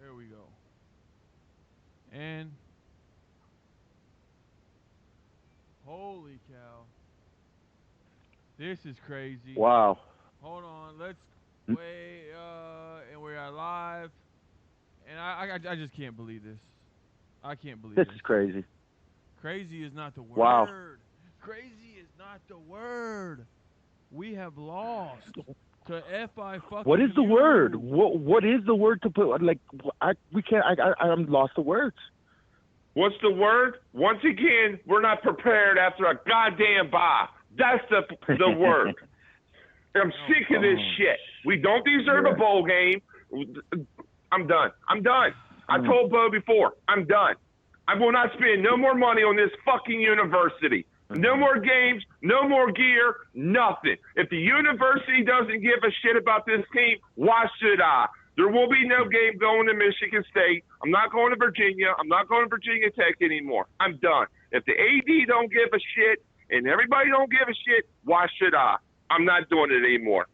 There we go. And holy cow. This is crazy. Wow. Hold on. Let's wait. And we're live. And I just can't believe this. I can't believe This this. is crazy. Crazy is not the word. Wow. Crazy is not the word. We have lost to FI fucking What is the you. word? What is the word to put? Like, I'm lost for words. What's the word? Once again, we're not prepared after a goddamn bye. That's the word. I'm sick of this shit. We don't deserve a bowl game. I'm done. I told Bo before, I'm done. I will not spend no more money on this fucking university. No more games, no more gear, nothing. If the university doesn't give a shit about this team, why should I? There will be no game going to Michigan State. I'm not going to Virginia. I'm not going to Virginia Tech anymore. I'm done. If the AD don't give a shit and everybody don't give a shit, why should I? I'm not doing it anymore.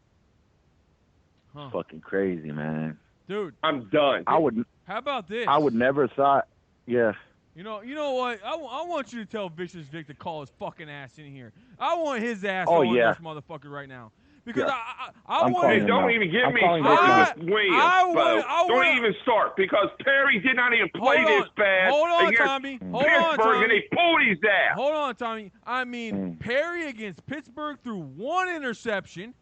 Huh. Fucking crazy, man. Dude, I'm done. how about this? I would never thought. Yeah. You know what? I want you to tell Vicious Vic to call his fucking ass in here. I want his ass on this motherfucker right now. Because I want Hey, don't even get me started with Williams. Don't even start because Perry did not even play this bad against Tommy. Pittsburgh, and they pulled his ass. Hold on, Tommy. I mean, Perry against Pittsburgh threw one interception.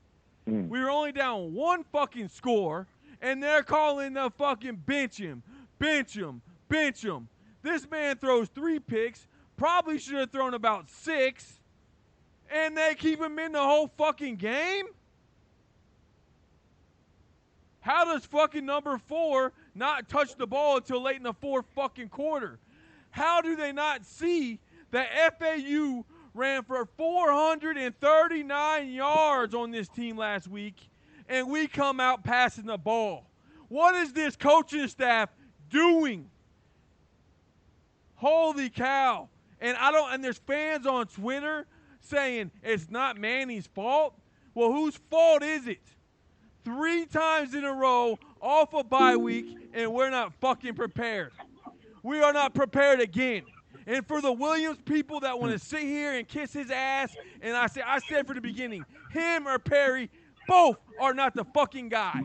We were only down one fucking score, and they're calling the fucking bench him. This man throws 3 picks, probably should have thrown about 6, and they keep him in the whole fucking game? How does fucking number 4 not touch the ball until late in the fourth fucking quarter? How do they not see that FAU ran for 439 yards on this team last week, and we come out passing the ball? What is this coaching staff doing? Holy cow. And there's fans on Twitter saying it's not Manny's fault. Well, whose fault is it? 3 times in a row off a bye week, and we're not fucking prepared. We are not prepared again. And for the Williams people that want to sit here and kiss his ass, and I said from the beginning, him or Perry, both are not the fucking guy.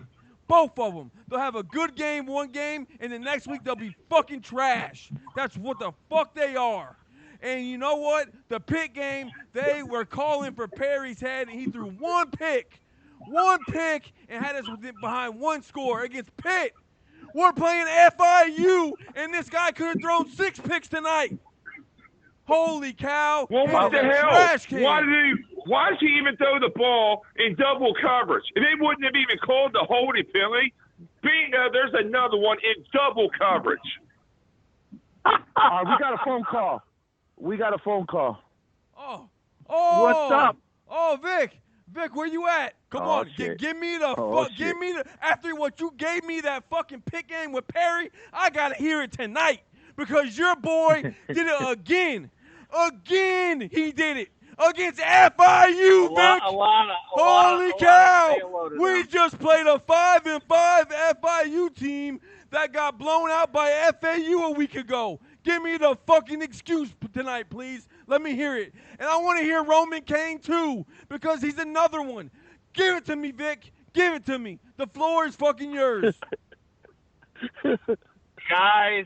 Both of them. They'll have a good game one game, and the next week they'll be fucking trash. That's what the fuck they are. And you know what? The Pitt game, they were calling for Perry's head, and he threw 1 pick. 1 pick, and had us behind 1 score against Pitt. We're playing FIU, and this guy could have thrown 6 picks tonight. Holy cow. Well, what the hell? Why did he even throw the ball in double coverage? If they wouldn't have even called the holding penalty, bingo, there's another one in double coverage. We got a phone call. Oh. What's up? Oh, Vic, where you at? Come on, give me the give me the after what you gave me that fucking pick game with Perry. I gotta hear it tonight because your boy did it again. Again, he did it against FIU, Vic. Holy cow! We just played a 5-5 FIU team that got blown out by FAU a week ago. Give me the fucking excuse tonight, please. Let me hear it. And I want to hear Roman Kane, too, because he's another one. Give it to me, Vic. Give it to me. The floor is fucking yours. Guys,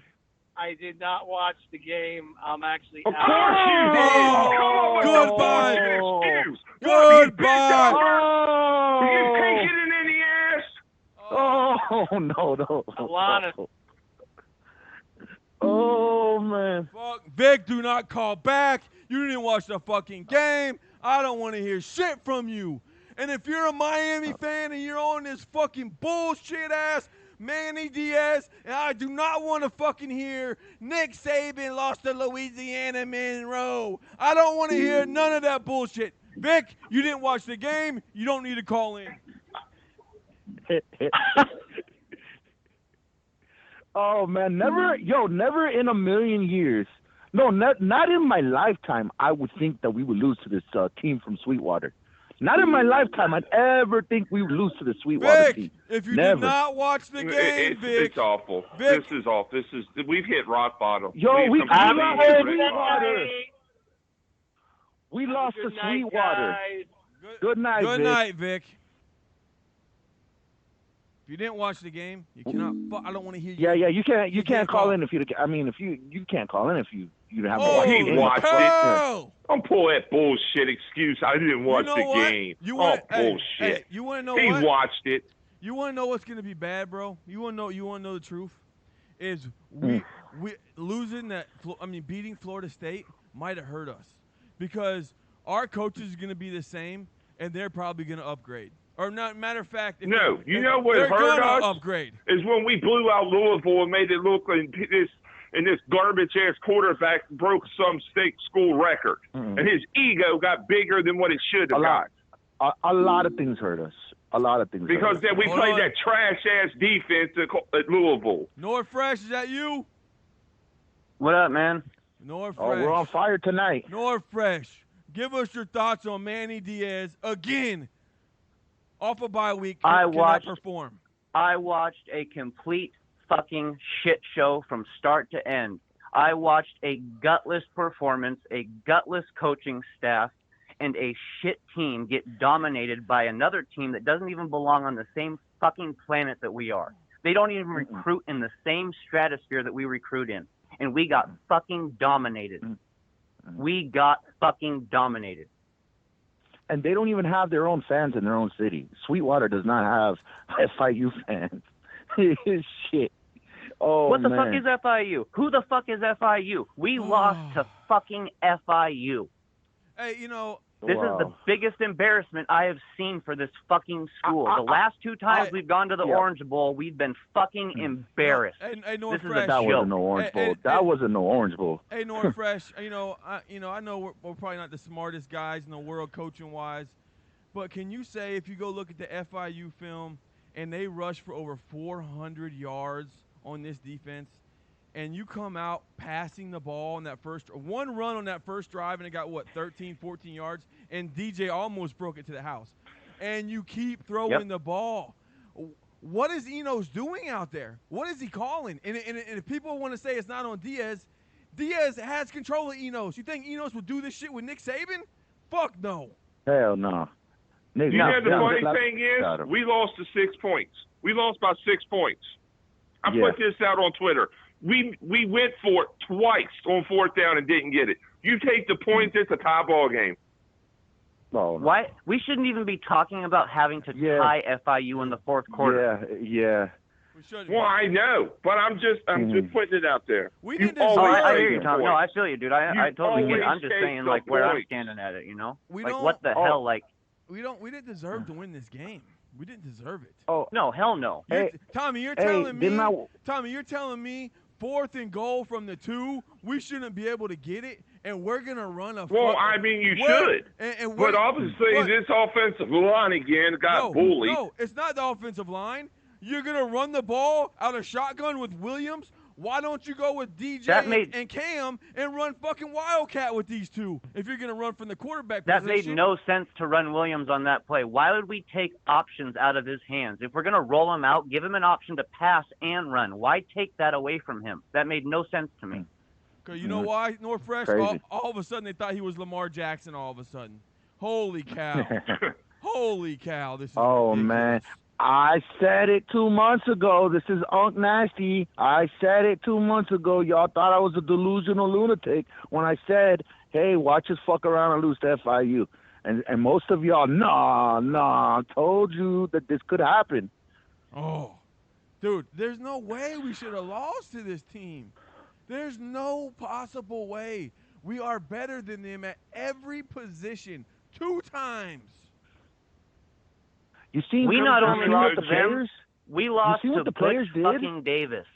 I did not watch the game. I'm actually Of course you did. Goodbye. Goodbye. You taking it in the ass? Oh, no. A lot of... Oh, man. Fuck, Vic, do not call back. You didn't watch the fucking game. I don't want to hear shit from you. And if you're a Miami fan and you're on this fucking bullshit ass Manny Diaz, and I do not want to fucking hear Nick Saban lost to Louisiana Monroe. I don't want to hear none of that bullshit. Vic, you didn't watch the game. You don't need to call in. Oh, man, never in a million years. No, not in my lifetime, I would think that we would lose to this team from Sweetwater. Not in my lifetime I'd ever think we would lose to the Sweetwater Vic, team. if you Never. did not watch the game, Vic. It's awful. Vic. This is awful. We've hit rock bottom. Yo, we completely lost hit to rock Sweetwater. bottom. We lost to Good night, Sweetwater. guys. Good night, Good Vic. night, Vic. If you didn't watch the game, you cannot. I don't want to hear you. Yeah, you can't. You can't call call. in if you. I mean, if you can't call in if you haven't Oh, watched the he game. watched it. cow! Don't pull that bullshit excuse. I didn't watch You know the what? game. You want bullshit. Hey, you want to know He what? watched it. You want to know what's gonna be bad, bro? You want to know the truth? Is we losing that? Beating Florida State might have hurt us because our coaches are gonna be the same, and they're probably gonna upgrade. Or not. Matter of fact, You know what they're hurt gonna us upgrade. is when we blew out Louisville and made it look like this garbage ass quarterback broke some state school record, and his ego got bigger than what it should have got. A lot of things hurt us. A lot of things. Because hurt us. then we Hold played on. that trash ass defense at Louisville. North Fresh, is that you? What up, man? North Oh, Fresh. we're on fire tonight. North Fresh, give us your thoughts on Manny Diaz again. Off a bye week, cannot perform. I watched a complete fucking shit show from start to end. I watched a gutless performance, a gutless coaching staff, and a shit team get dominated by another team that doesn't even belong on the same fucking planet that we are. They don't even recruit in the same stratosphere that we recruit in. And we got fucking dominated. We got fucking dominated. And they don't even have their own fans in their own city. Sweetwater does not have FIU fans. Shit. Oh, what the man. fuck is FIU? Who the fuck is FIU? We lost to fucking FIU. Hey, This is the biggest embarrassment I have seen for this fucking school. The last two times we've gone to the Orange Bowl, we've been fucking embarrassed. Hey, North This is Fresh. a That wasn't no Orange Bowl. That wasn't no Orange Bowl. Hey, North Fresh. I know we're probably not the smartest guys in the world coaching wise, but can you say if you go look at the FIU film and they rush for over 400 yards on this defense, and you come out passing the ball on that one run on that first drive, and it got 13, 14 yards, and DJ almost broke it to the house, and you keep throwing the ball. What is Enos doing out there? What is he calling? And if people want to say it's not on Diaz, Diaz has control of Enos. You think Enos would do this shit with Nick Saban? Fuck no. Hell no. You know the funny thing is, we lost to 6 points. We lost by 6 points. I put this out on Twitter. We went for it twice on fourth down and didn't get it. You take the points, it's a tie ball game. Oh, no. Why? We shouldn't even be talking about having to tie FIU in the fourth quarter. Yeah. Well, I know, but I'm just putting it out there. We didn't I hear you, Tom. No, I feel you, dude. I totally get it. I'm always just take saying, the like, where I'm points. standing at it, you know? Like, what the hell, like... We didn't deserve to win this game. We didn't deserve it. Oh no, hell no. Tommy, you're telling me 4th and goal from the 2, we shouldn't be able to get it, and we're gonna run a. Well, I mean, you should. But obviously, this offensive line again got bullied. No, it's not the offensive line. You're gonna run the ball out of shotgun with Williams. Why don't you go with DJ and Cam and run fucking Wildcat with these two if you're going to run from the quarterback position? That made no sense to run Williams on that play. Why would we take options out of his hands? If we're going to roll him out, give him an option to pass and run. Why take that away from him? That made no sense to me. Because you know why, North Fresh? All of a sudden they thought he was Lamar Jackson all of a sudden. Holy cow. Holy cow. This is ridiculous. Man. I said it 2 months ago. This is Unc Nasty. I said it 2 months ago. Y'all thought I was a delusional lunatic when I said, hey, watch us fuck around and lose to FIU. And most of y'all, nah, told you that this could happen. Oh, dude, there's no way we should have lost to this team. There's no possible way. We are better than them at every position 2 times. You see, we not only lost to them, we lost to Butch fucking Davis.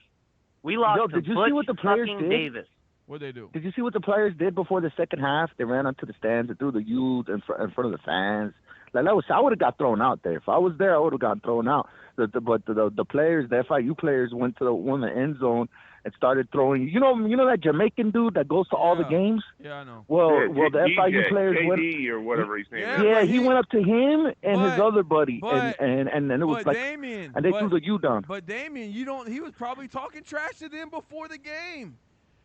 We lost to Butch fucking Davis. What'd they do? Did you see what the players did before the second half? They ran onto the stands and threw the U's in front of the fans. Like I would have got thrown out there. If I was there, I would have gotten thrown out. But the players, the FIU players, went to the end zone and started throwing. You know that Jamaican dude that goes to all the Yeah. games. Yeah, I know. Well, Yeah, the FIU DJ, players went. KD or whatever his name Yeah, is. Yeah, but he went up to him and his but- other buddy, but- and then it was But like, Damien, and they but, threw the U down. But Damien, he was probably talking trash to them before the game.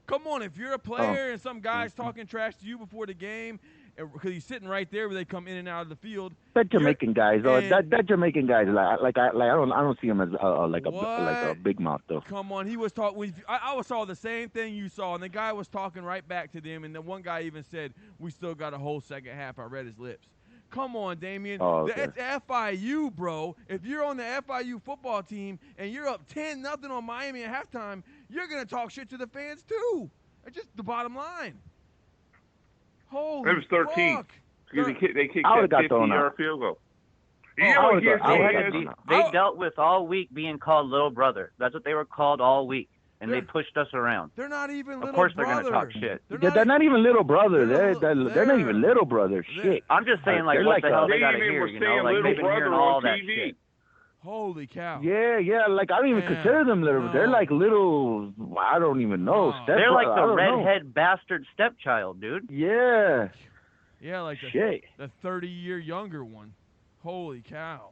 Come on, if you're a player and some guy's talking trash to you before the game, because he's sitting right there where they come in and out of the field. That Jamaican guy, and- that Jamaican guy, I don't see him as like a big mouth though. Come on, he was talking. I saw the same thing you saw, and the guy was talking right back to them. And the one guy even said, "We still got a whole second half." I read his lips. Come on, Damien. Oh, okay. It's FIU, bro. If you're on the FIU football team and you're up 10-0 on Miami at halftime, you're gonna talk shit to the fans too. That's just the bottom line. Holy It was 13. fuck. Because they kicked I that would've got thrown 50-yard out. field goal. Oh, You know I what would've gives got- I me would've is- got- They dealt with all week being called little brother. That's what they were called all week, and they They're- pushed us around. They're not even little Of course brother. they're going to talk shit. They're not even little brother. they're They're not- not even little brother. they're- Shit. I'm just saying, like, They're what like the hell a- they got to They even hear, were you know? saying Like, little they've been hearing brother all on that TV. shit. Holy cow. Yeah. Like I don't even Yeah. consider them little. No. They're like little. I don't even know. No. They're like I the don't know. redhead bastard stepchild, dude. Yeah. Yeah, like Shit. the 30-year younger one. Holy cow.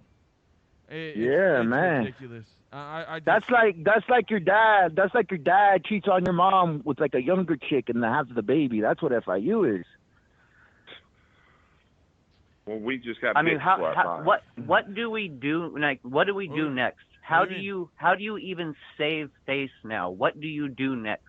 Yeah, it's man. ridiculous. I just, That's like your dad. That's like your dad cheats on your mom with like a younger chick and has the baby. That's what FIU is. Well, we just got I mean, bit for our how time. what do we do? Like, what do we do next? How do do you you even save face now? What do you do next?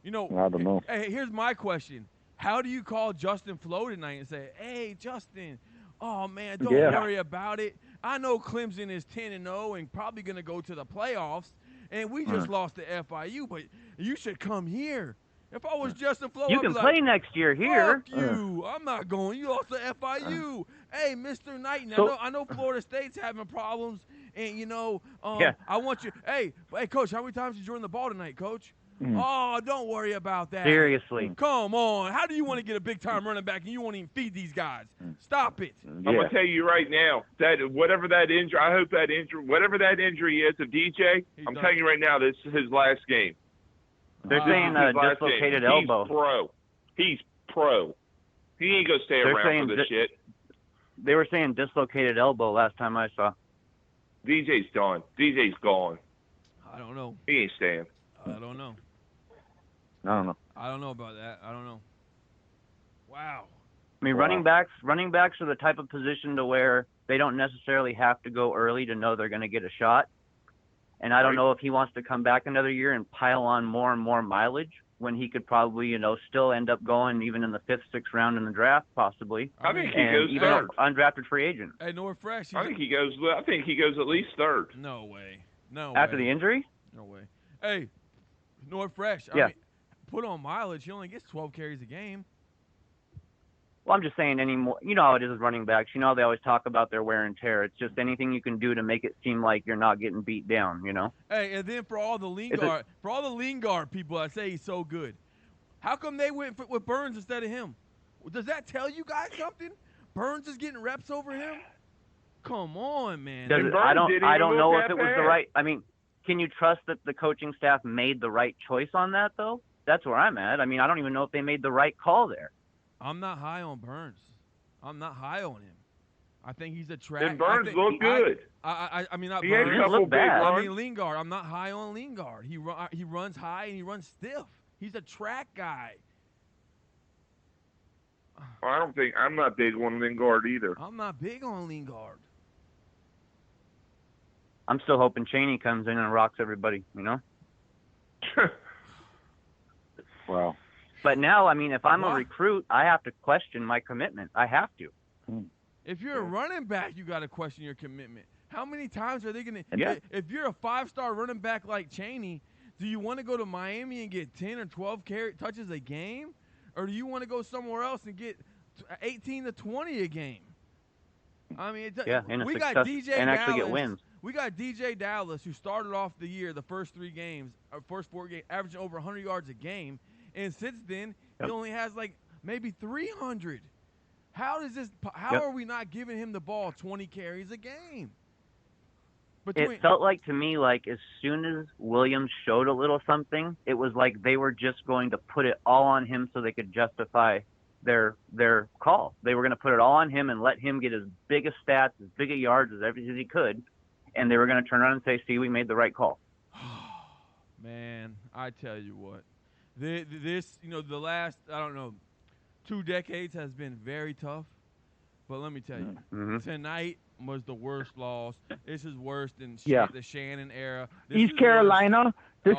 you know, I don't know. Hey, here's my question. How do you call Justin Flo tonight and say, "Hey, Justin, oh man, don't Yeah. worry about it. I know Clemson is 10-0 and probably going to go to the playoffs, and we just lost to FIU, but you should come here." If I was Justin Flo, You I'd be can like, play next year here. Fuck you. I'm not going. You lost to FIU. Hey, Mr. Knighton, So- I know Florida State's having problems, and, Yeah. I want you. Hey, Coach, how many times did you run the ball tonight, Coach? Oh, don't worry about that. Seriously. Come on. How do you want to get a big-time running back and you won't even feed these guys? Stop it. I'm gonna tell you right now that whatever that injury, I hope that injury, whatever that injury is of DJ, He's I'm done. telling you right now, this is his last game. They're Wow. saying This is his last dislocated game. elbow. He's pro. He's pro. He ain't gonna stay They're around saying for this di- shit. They were saying dislocated elbow last time I saw. DJ's done. DJ's gone. I don't know. He ain't staying. I don't know. I don't know. I don't know about that. I don't know. Wow. I mean, Wow. running backs are the type of position to where they don't necessarily have to go early to know they're going to get a shot. And I don't know if he wants to come back another year and pile on more and more mileage when he could probably, still end up going even in the 5th, 6th round in the draft, possibly. I think he And goes even third. an undrafted free agent. Hey, North Fresh. I think he goes at least third. No way. No After way. the injury? No way. Hey, North Fresh. I Yeah. mean, put on mileage. He only gets 12 carries a game. Well, I'm just saying anymore. You know how it is with running backs. You know they always talk about their wear and tear. It's just anything you can do to make it seem like you're not getting beat down, Hey, and then for all the Lingard people that say he's so good, how come they went with Burns instead of him? Does that tell you guys something? Burns is getting reps over him? Come on, man. Does And it- Burns I don't didn't I even don't look know that if it was the bad. right. I mean, can you trust that the coaching staff made the right choice on that though? That's where I'm at. I mean, I don't even know if they made the right call there. I'm not high on Burns. I'm not high on him. I think he's a track. And Burns I think, looked good. I mean, not He had a Burns. couple look big bad. I runs. mean, Lingard. I'm not high on Lingard. He runs high and he runs stiff. He's a track guy. I'm not big on Lingard either. I'm not big on Lingard. I'm still hoping Chaney comes in and rocks everybody, Wow. But now, I mean, if I'm What? a recruit, I have to question my commitment. I have to. If you're a running back, you got to question your commitment. How many times are they going to? Yeah. If you're a 5-star running back like Chaney, do you want to go to Miami and get 10 or 12 touches a game, or do you want to go somewhere else and get 18 to 20 a game? I mean, And we success, got DJ and Dallas. actually get wins. We got DJ Dallas, who started off the year, the first 3 games, or first 4 games, averaging over 100 yards a game, and since then Yep. he only has like maybe 300. How Yep. are we not giving him the ball 20 carries a game? It felt like to me like as soon as Williams showed a little something, it was like they were just going to put it all on him so they could justify their call. They were going to put it all on him and let him get as big a stats, as big a yards as everything he could, and they were going to turn around and say, "See, we made the right call." Man, I tell you what, this the last 2 decades has been very tough. But let me tell you, tonight was the worst loss. This is worse than the Shannon era. East Carolina. This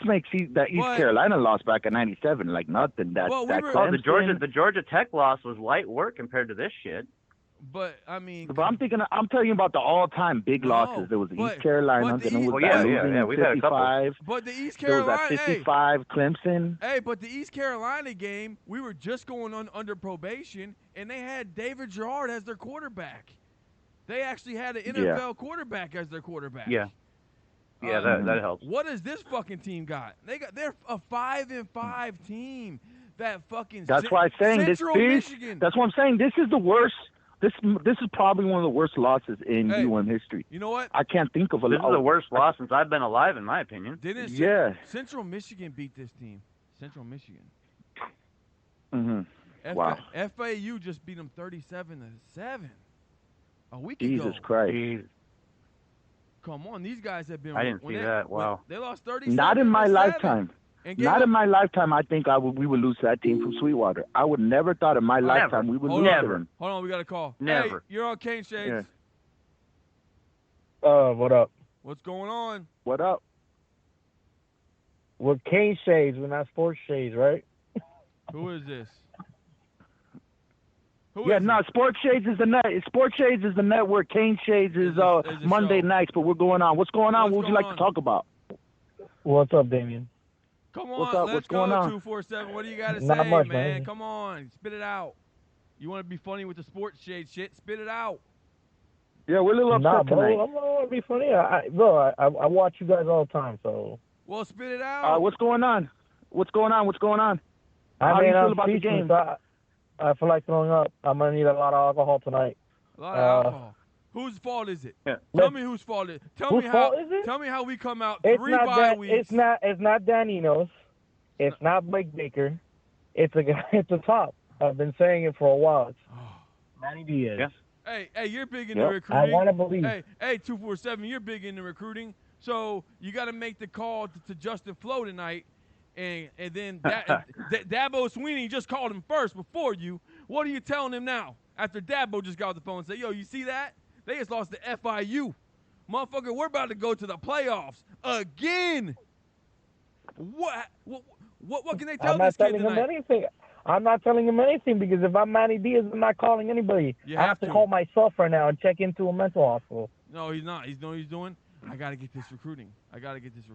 makes the East Carolina loss back in '97 like nothing. The Georgia Tech loss was light work compared to this shit. But I mean, I'm telling you about the all-time big losses. There was East Carolina, then it was we've had a couple. But the East Carolina, there was that 55 Clemson. Hey, but the East Carolina game, we were just going on under probation, and they had David Gerard as their quarterback. They actually had an NFL quarterback as their quarterback. Yeah. Yeah, that helps. What does this fucking team got? They're a 5-5 team. That fucking That's why I'm saying Central Michigan. That's what I'm saying. This is the worst. This is probably one of the worst losses in UM history. You know what? I can't think of a. This is the worst loss since I've been alive, in my opinion. Central Michigan beat this team. Central Michigan. Mm-hmm. Wow. FAU just beat them 37-7 a week ago. Jesus Christ. Come on, these guys have been. I didn't see that. Wow. They lost 37. Not in my lifetime. Not in my lifetime. I think we would lose to that team from Sweetwater. I would never thought in my lifetime we would lose to them. Hold on, we got a call. Never. Hey, you're on Kane Shades. Yeah. What up? What's going on? What up? We're Kane Shades. We're not Sports Shades, right? Who is this? Sports Shades is the net. Sports Shades is the network. Kane Shades is Monday nights. But we're going on. What's going on? What would you like to talk about? What's up, Damien? Come on, what's up? Let's go. 247. What do you got to say, Not much, man? Come on, spit it out. You want to be funny with the Sports Shade shit? Spit it out. Yeah, we're a little upset tonight. I'm not want to be funny. I watch you guys all the time, so. Well, spit it out. What's going on? What's going on? How do you feel about the game? I feel like throwing up. I'm gonna need a lot of alcohol tonight. A lot of alcohol. Whose fault is it? Yeah. Tell me whose fault it is. Tell me how we come out It's 3 not bye weeks. It's not Daninos. It's not Blake Baker. It's a guy at the top. I've been saying it for a while. It's Manny Diaz. Yeah. Hey, you're big into recruiting. I want to believe. Hey, 247, you're big into recruiting. So you got to make the call to Justin Flo tonight, and then Dabo Sweeney just called him first before you. What are you telling him now? After Dabo just got off the phone and said, "Yo, you see that? They just lost to FIU, motherfucker. We're about to go to the playoffs again." What can they tell this kid tonight? I'm not telling him anything because if I'm Manny Diaz, I'm not calling anybody. I have to call myself right now and check into a mental hospital. No, he's not. He's what he's doing. I got to get this recruiting. I got to get the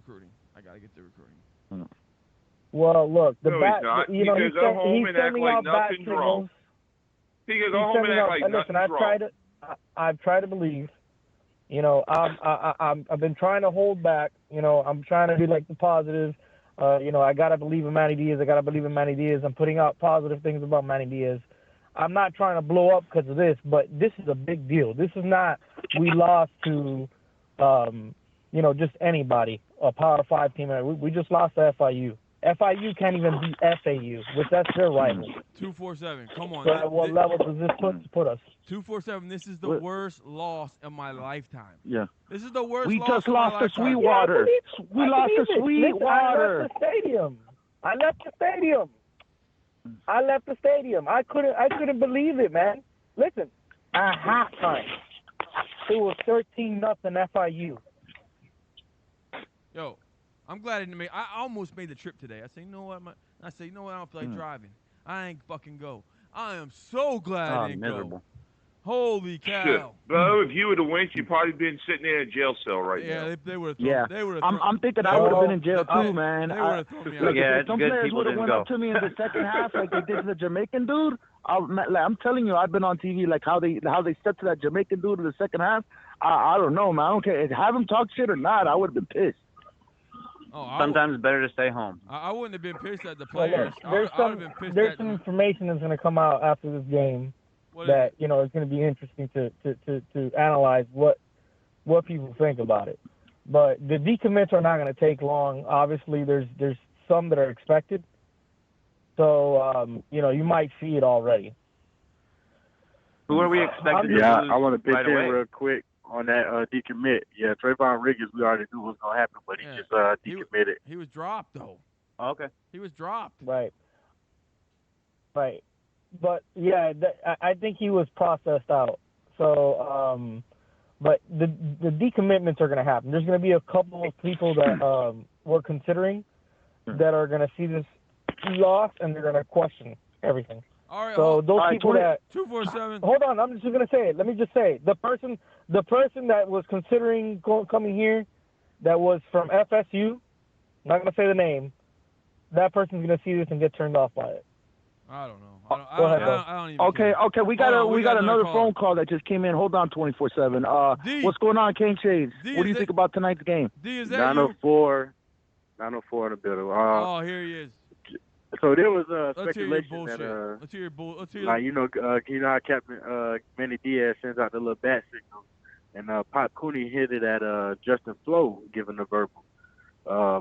recruiting. Well, look, he's go home and act like nothing's wrong. He can go home and act like nothing's wrong. I've tried to believe. I've been trying to hold back. I'm trying to be like the positive. I gotta believe in Manny Diaz. I'm putting out positive things about Manny Diaz. I'm not trying to blow up because of this, but this is a big deal. This is not we lost to, just anybody, a Power 5 team. We just lost to FIU. FIU can't even beat FAU, which that's their rival. 247, come on. So at what level does this put us? 247, this is the worst loss of my lifetime. Yeah. This is the worst we loss just of lost my to lifetime. Sweetwater. We lost to Sweetwater. I left the stadium. I couldn't believe it, man. Listen, at halftime, it was 13-0 FIU. Yo, I'm glad I didn't make. I almost made the trip today. I say, you know what? I don't feel like driving. I ain't fucking go. I am so glad I didn't go. Holy cow! Shit. Bro, if you would have went, you'd probably been sitting in a jail cell right now. Yeah, they would have. Yeah, they would have. I'm thinking I would have been in jail too, man. They would have thrown me out. Yeah, some good players people would have didn't went go. up to me in the second half like they did to the Jamaican dude. I'm telling you, I've been on TV like how they stepped to that Jamaican dude in the second half. I don't know, man. I don't care. Have him talk shit or not. I would have been pissed. Sometimes it's better to stay home. I wouldn't have been pissed at the players. There's some information that's going to come out after this game that is going to be interesting to analyze what what people think about it. But the decommits are not going to take long. Obviously, there's some that are expected. So, you might see it already. Who are we expected to lose I want to pitch right in away? real quick on that decommit. Yeah, Trayvon Riggins, we already knew what was going to happen, but he just decommitted. He was dropped, though. Okay. He was dropped. Right. But, yeah, I think he was processed out. So, but the decommitments are going to happen. There's going to be a couple of people that we're considering that are going to see this loss, and they're going to question everything. All right. So those people that 247. Hold on, I'm just going to say it. Let me just say it. The person that was considering coming here, that was from FSU, I'm not going to say the name. That person's going to see this and get turned off by it. I don't know. Go ahead, I don't even Okay, care. okay, we got another call. phone call that just came in. Hold on, 24/7. D, what's going on, King Shades? D, What do you think about tonight's game? D, is that 904 in the building. oh, here he is. So there was Let's hear your speculation bullshit. that Let's hear your bull. Let's hear. like how Captain Manny Diaz sends out the little bat signal, and Pop Cooney hit it at Justin Flo giving the verbal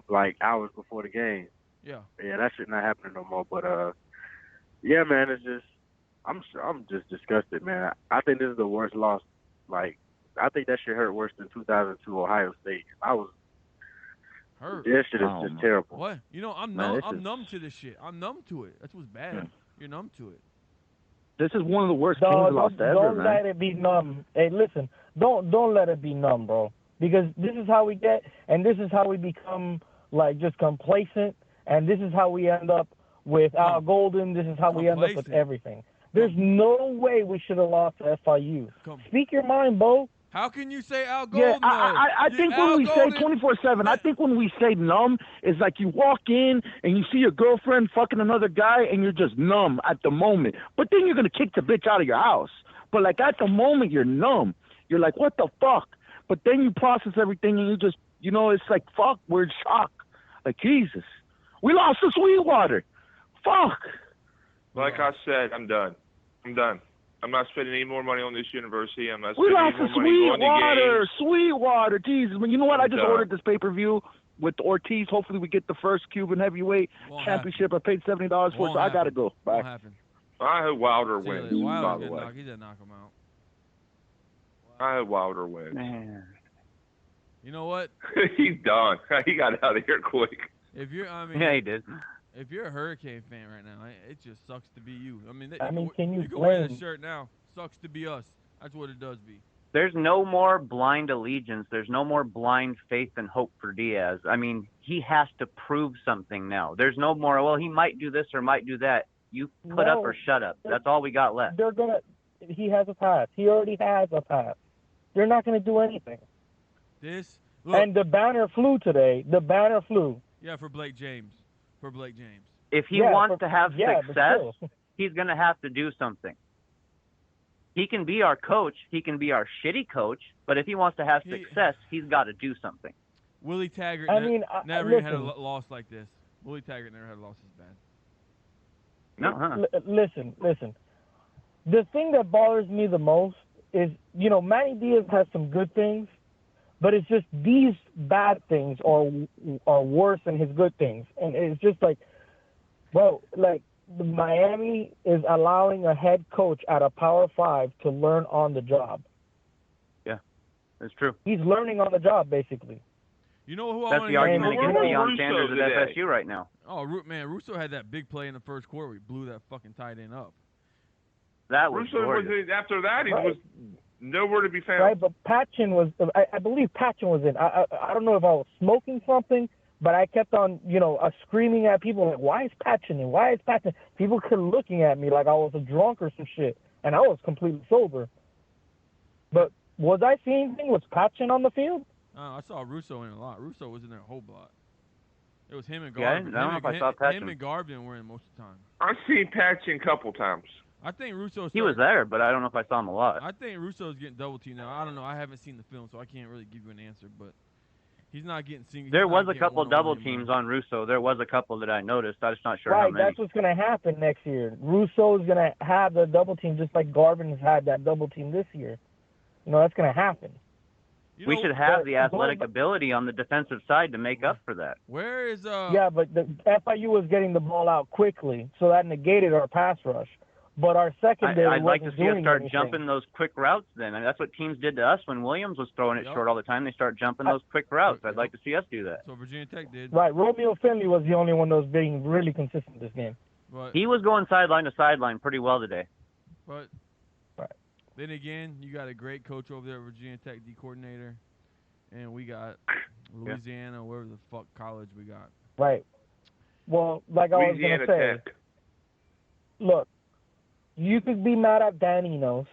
like hours before the game. Yeah, that shit not happening no more. But yeah, man, it's just I'm just disgusted, man. I think this is the worst loss. Like, I think that shit hurt worse than 2002 Ohio State. I was hurt. That shit is just terrible. What? I'm numb to this shit. I'm numb to it. That's what's bad. Yeah. You're numb to it. This is one of the worst games lost ever, Don't man. let it be numb. Hey, listen, don't let it be numb, bro. Because this is how we get, and this is how we become like just complacent, and this is how we end up with Al Golden. This is how we end up with everything. There's no way we should have lost to FIU. Speak your mind, Bo. How can you say Al Golden? Yeah, I think when we say 24/7, I think when we say numb, it's like you walk in and you see your girlfriend fucking another guy and you're just numb at the moment. But then you're going to kick the bitch out of your house. But like at the moment, you're numb. You're like, what the fuck? But then you process everything and you just, it's like, fuck, we're in shock. Like, Jesus. We lost to Sweetwater. Fuck. Like I said, I'm done. I'm not spending any more money on this university. I'm not We spending lost any to more money going to games. Sweetwater. Jesus. You know what? I just done. ordered this pay-per-view with Ortiz. Hopefully we get the first Cuban heavyweight championship. I paid $70 for it, so I got to go. Bye. Won't happen. I hope Wilder wins, by Wilder's the way. he did knock him out. I hope Wilder wins. Man. You know what? He's done. He got out of here quick. If you're, Yeah, he did. If you're a Hurricane fan right now, it just sucks to be you. I mean, can you can wear blame? this shirt now. Sucks to be us. That's what it does be. There's no more blind allegiance. There's no more blind faith and hope for Diaz. I mean, he has to prove something now. There's no more, well, he might do this or might do that. You put up or shut up. That's all we got left. He has a pass. He already has a pass. They're not going to do anything. And the banner flew today. The banner flew. Yeah, for Blake James. If he wants to have success, he's going to have to do something. He can be our coach. He can be our shitty coach. But if he wants to have success, he's got to do something. Willie Taggart never had a loss like this. Willie Taggart never had a loss this bad. No, Listen. The thing that bothers me the most is, Manny Diaz has some good things, but it's just these bad things are worse than his good things. And it's just like, bro, like Miami is allowing a head coach at a Power 5 to learn on the job. Yeah, that's true. He's learning on the job, basically. You know who I That's want the argument against Deion Sanders at FSU right now. Oh, man, Russo had that big play in the first quarter. We blew that fucking tight end up. That was Russo gorgeous. after that, he was nowhere to be found. Right, but Patchen was, I believe Patchen was in. I don't know if I was smoking something, but I kept on, screaming at people like, why is Patchen in? Why is Patchen? People kept looking at me like I was a drunk or some shit, and I was completely sober. But was I seeing anything? Was Patchen on the field? I saw Russo in a lot. Russo was in there a whole lot. It was him and Yeah, Garvin. I don't know if I saw Patchen. Him and Garvin were in most of the time. I've seen Patchen a couple times. I think Russo. He was there, but I don't know if I saw him a lot. I think Russo's getting double teamed now. I don't know. I haven't seen the film, so I can't really give you an answer. But he's not getting single. There was a couple double teams on Russo. There was a couple that I noticed. I'm just not sure how Right, many. that's what's going to happen next year. Russo's going to have the double team just like Garvin has had that double team this year. That's going to happen. We should have the But- athletic ability on the defensive side to make up for that. Where is Yeah, but the FIU was getting the ball out quickly, so that negated our pass rush. But our secondary I'd like to wasn't see us doing start anything. jumping those quick routes then. I mean, that's what teams did to us when Williams was throwing it Yep. short all the time. They start jumping those quick routes. I'd like to see us do that. So Virginia Tech did. Right, Romeo Finley was the only one that was being really consistent this game. But He was going sideline to sideline pretty well today. But Right. then again, you got a great coach over there, Virginia Tech D coordinator, and we got Louisiana, wherever the fuck college we got. Right. Well, like I was Louisiana going to say, Tech. look, you could be mad at Dan Enos,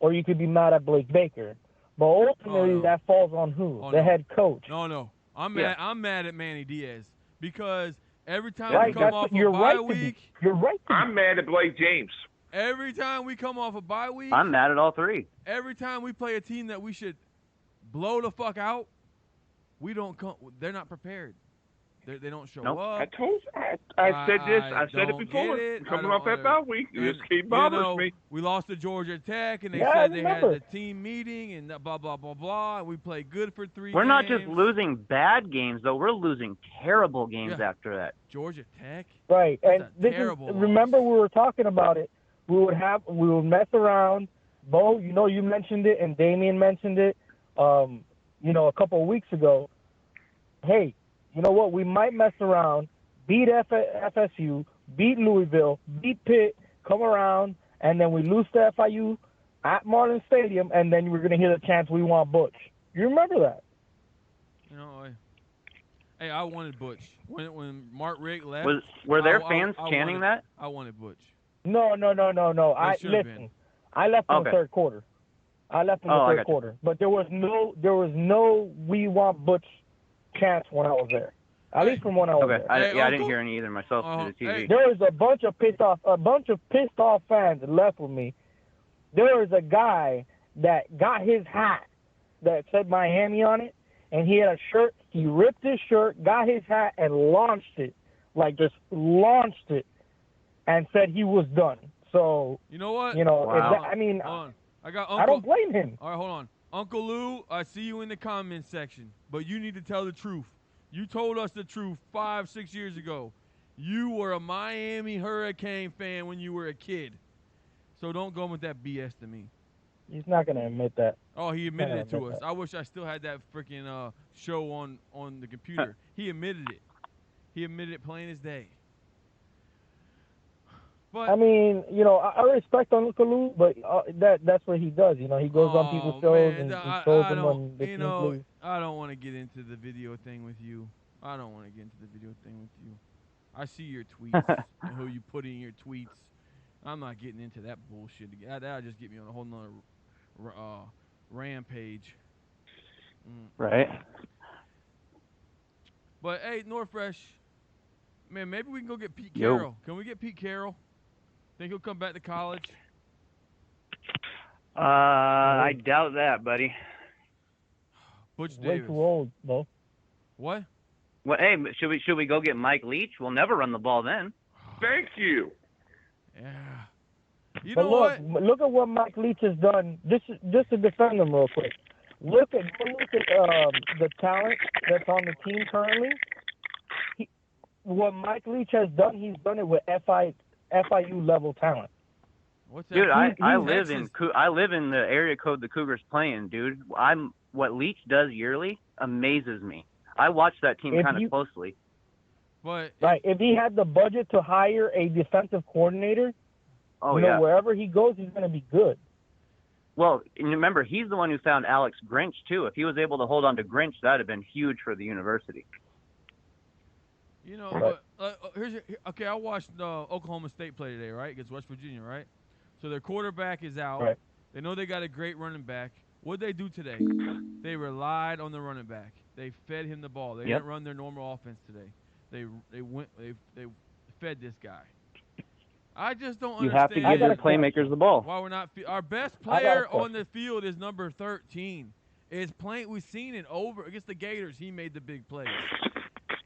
or you could be mad at Blake Baker, but ultimately no. that falls on who? Oh, the no. head coach. No. I'm Yeah. mad. I'm mad at Manny Diaz because every time Right, we come that's off what a you're bye right to week, be. You're right to I'm mad at Blake James. every time we come off a bye week, I'm mad at all three. every time we play a team that we should blow the fuck out, we don't come. They're not prepared. They don't show Nope. I up. told I said this. I said it don't before. get it. Coming I off that don't- bye week, and, this keep you bothers know, me. We lost to Georgia Tech, and they Yeah, I said they had remember. the team meeting and blah blah blah blah. And we played good for 3 We're games. not just losing bad games, though. We're losing terrible games Yeah. after that. Georgia Tech. Right, That's and a this is, terrible remember loss. we were talking about it. We would mess around. Bo, you mentioned it, and Damien mentioned it. A couple of weeks ago. Hey, you know what? We might mess around, beat FSU, beat Louisville, beat Pitt, come around, and then we lose to FIU at Marlin Stadium, and then we're gonna hear the chants, "We want Butch." You remember that? Hey, I wanted Butch when Mark Rick left. Were there I- fans I chanting wanted- that? I wanted Butch. No. I should've listen. been. I left in Okay. the third quarter. I left in the Oh, I third got you. quarter, but there was no "We want Butch" chants when I was there. At least from when I was Okay. there. I Hey, didn't Uncle? hear any either myself through the TV. Hey. There was a bunch of pissed off fans that left with me. There was a guy that got his hat that said Miami on it, and he had a shirt. He ripped his shirt, got his hat, and launched it, and said he was done. So You know what? if Wow. that, I mean, Hold on. I got I Uncle. don't blame him. All right, hold on. Uncle Lou, I see you in the comments section, but you need to tell the truth. You told us the truth 5-6 years ago. You were a Miami Hurricane fan when you were a kid. So don't go with that BS to me. He's not gonna admit that. Oh, he admitted Yeah, it to but us. I wish I still had that freaking show on the computer. He admitted it. He admitted it plain as day. But I mean, I respect Uncle Lou, but that's what he does. He goes on people's shows man, and I shows them don't, when the you team know, lose. I don't want to get into the video thing with you. I see your tweets and who you put in your tweets. I'm not getting into that bullshit again. That'll just get me on a whole nother rampage. Right. But hey, Northfresh, man, maybe we can go get Pete Yo. Carroll. Can we get Pete Carroll? Think he'll come back to college? I doubt that, buddy. Butch Way Davis. too old, though. What? Well, hey, should we go get Mike Leach? We'll never run the ball then. Thank you. Yeah. You But know look, what? look at what Mike Leach has done. Just to defend him real quick. Look at the talent that's on the team currently. What Mike Leach has done, he's done it with FIU level talent. What's that? Dude, I he's live in the area code the Cougars play in, dude. What Leach does yearly amazes me. I watch that team If kind you- of closely. But Right? If he had the budget to hire a defensive coordinator, Oh yeah. wherever he goes, he's going to be good. Well, and remember, he's the one who found Alex Grinch too. If he was able to hold on to Grinch, that'd have been huge for the university. you know, okay. I watched Oklahoma State play today, right? Against West Virginia, right? So their quarterback is out. Right. They know they got a great running back. What'd they do today? They relied on the running back. They fed him the ball. They Yep. didn't run their normal offense today. They fed this guy. I just don't You understand. have to I give got your a question. playmakers the ball. Why we're not our best I got a player question. on the field is number 13. Is playing. We've seen it over against the Gators. He made the big plays.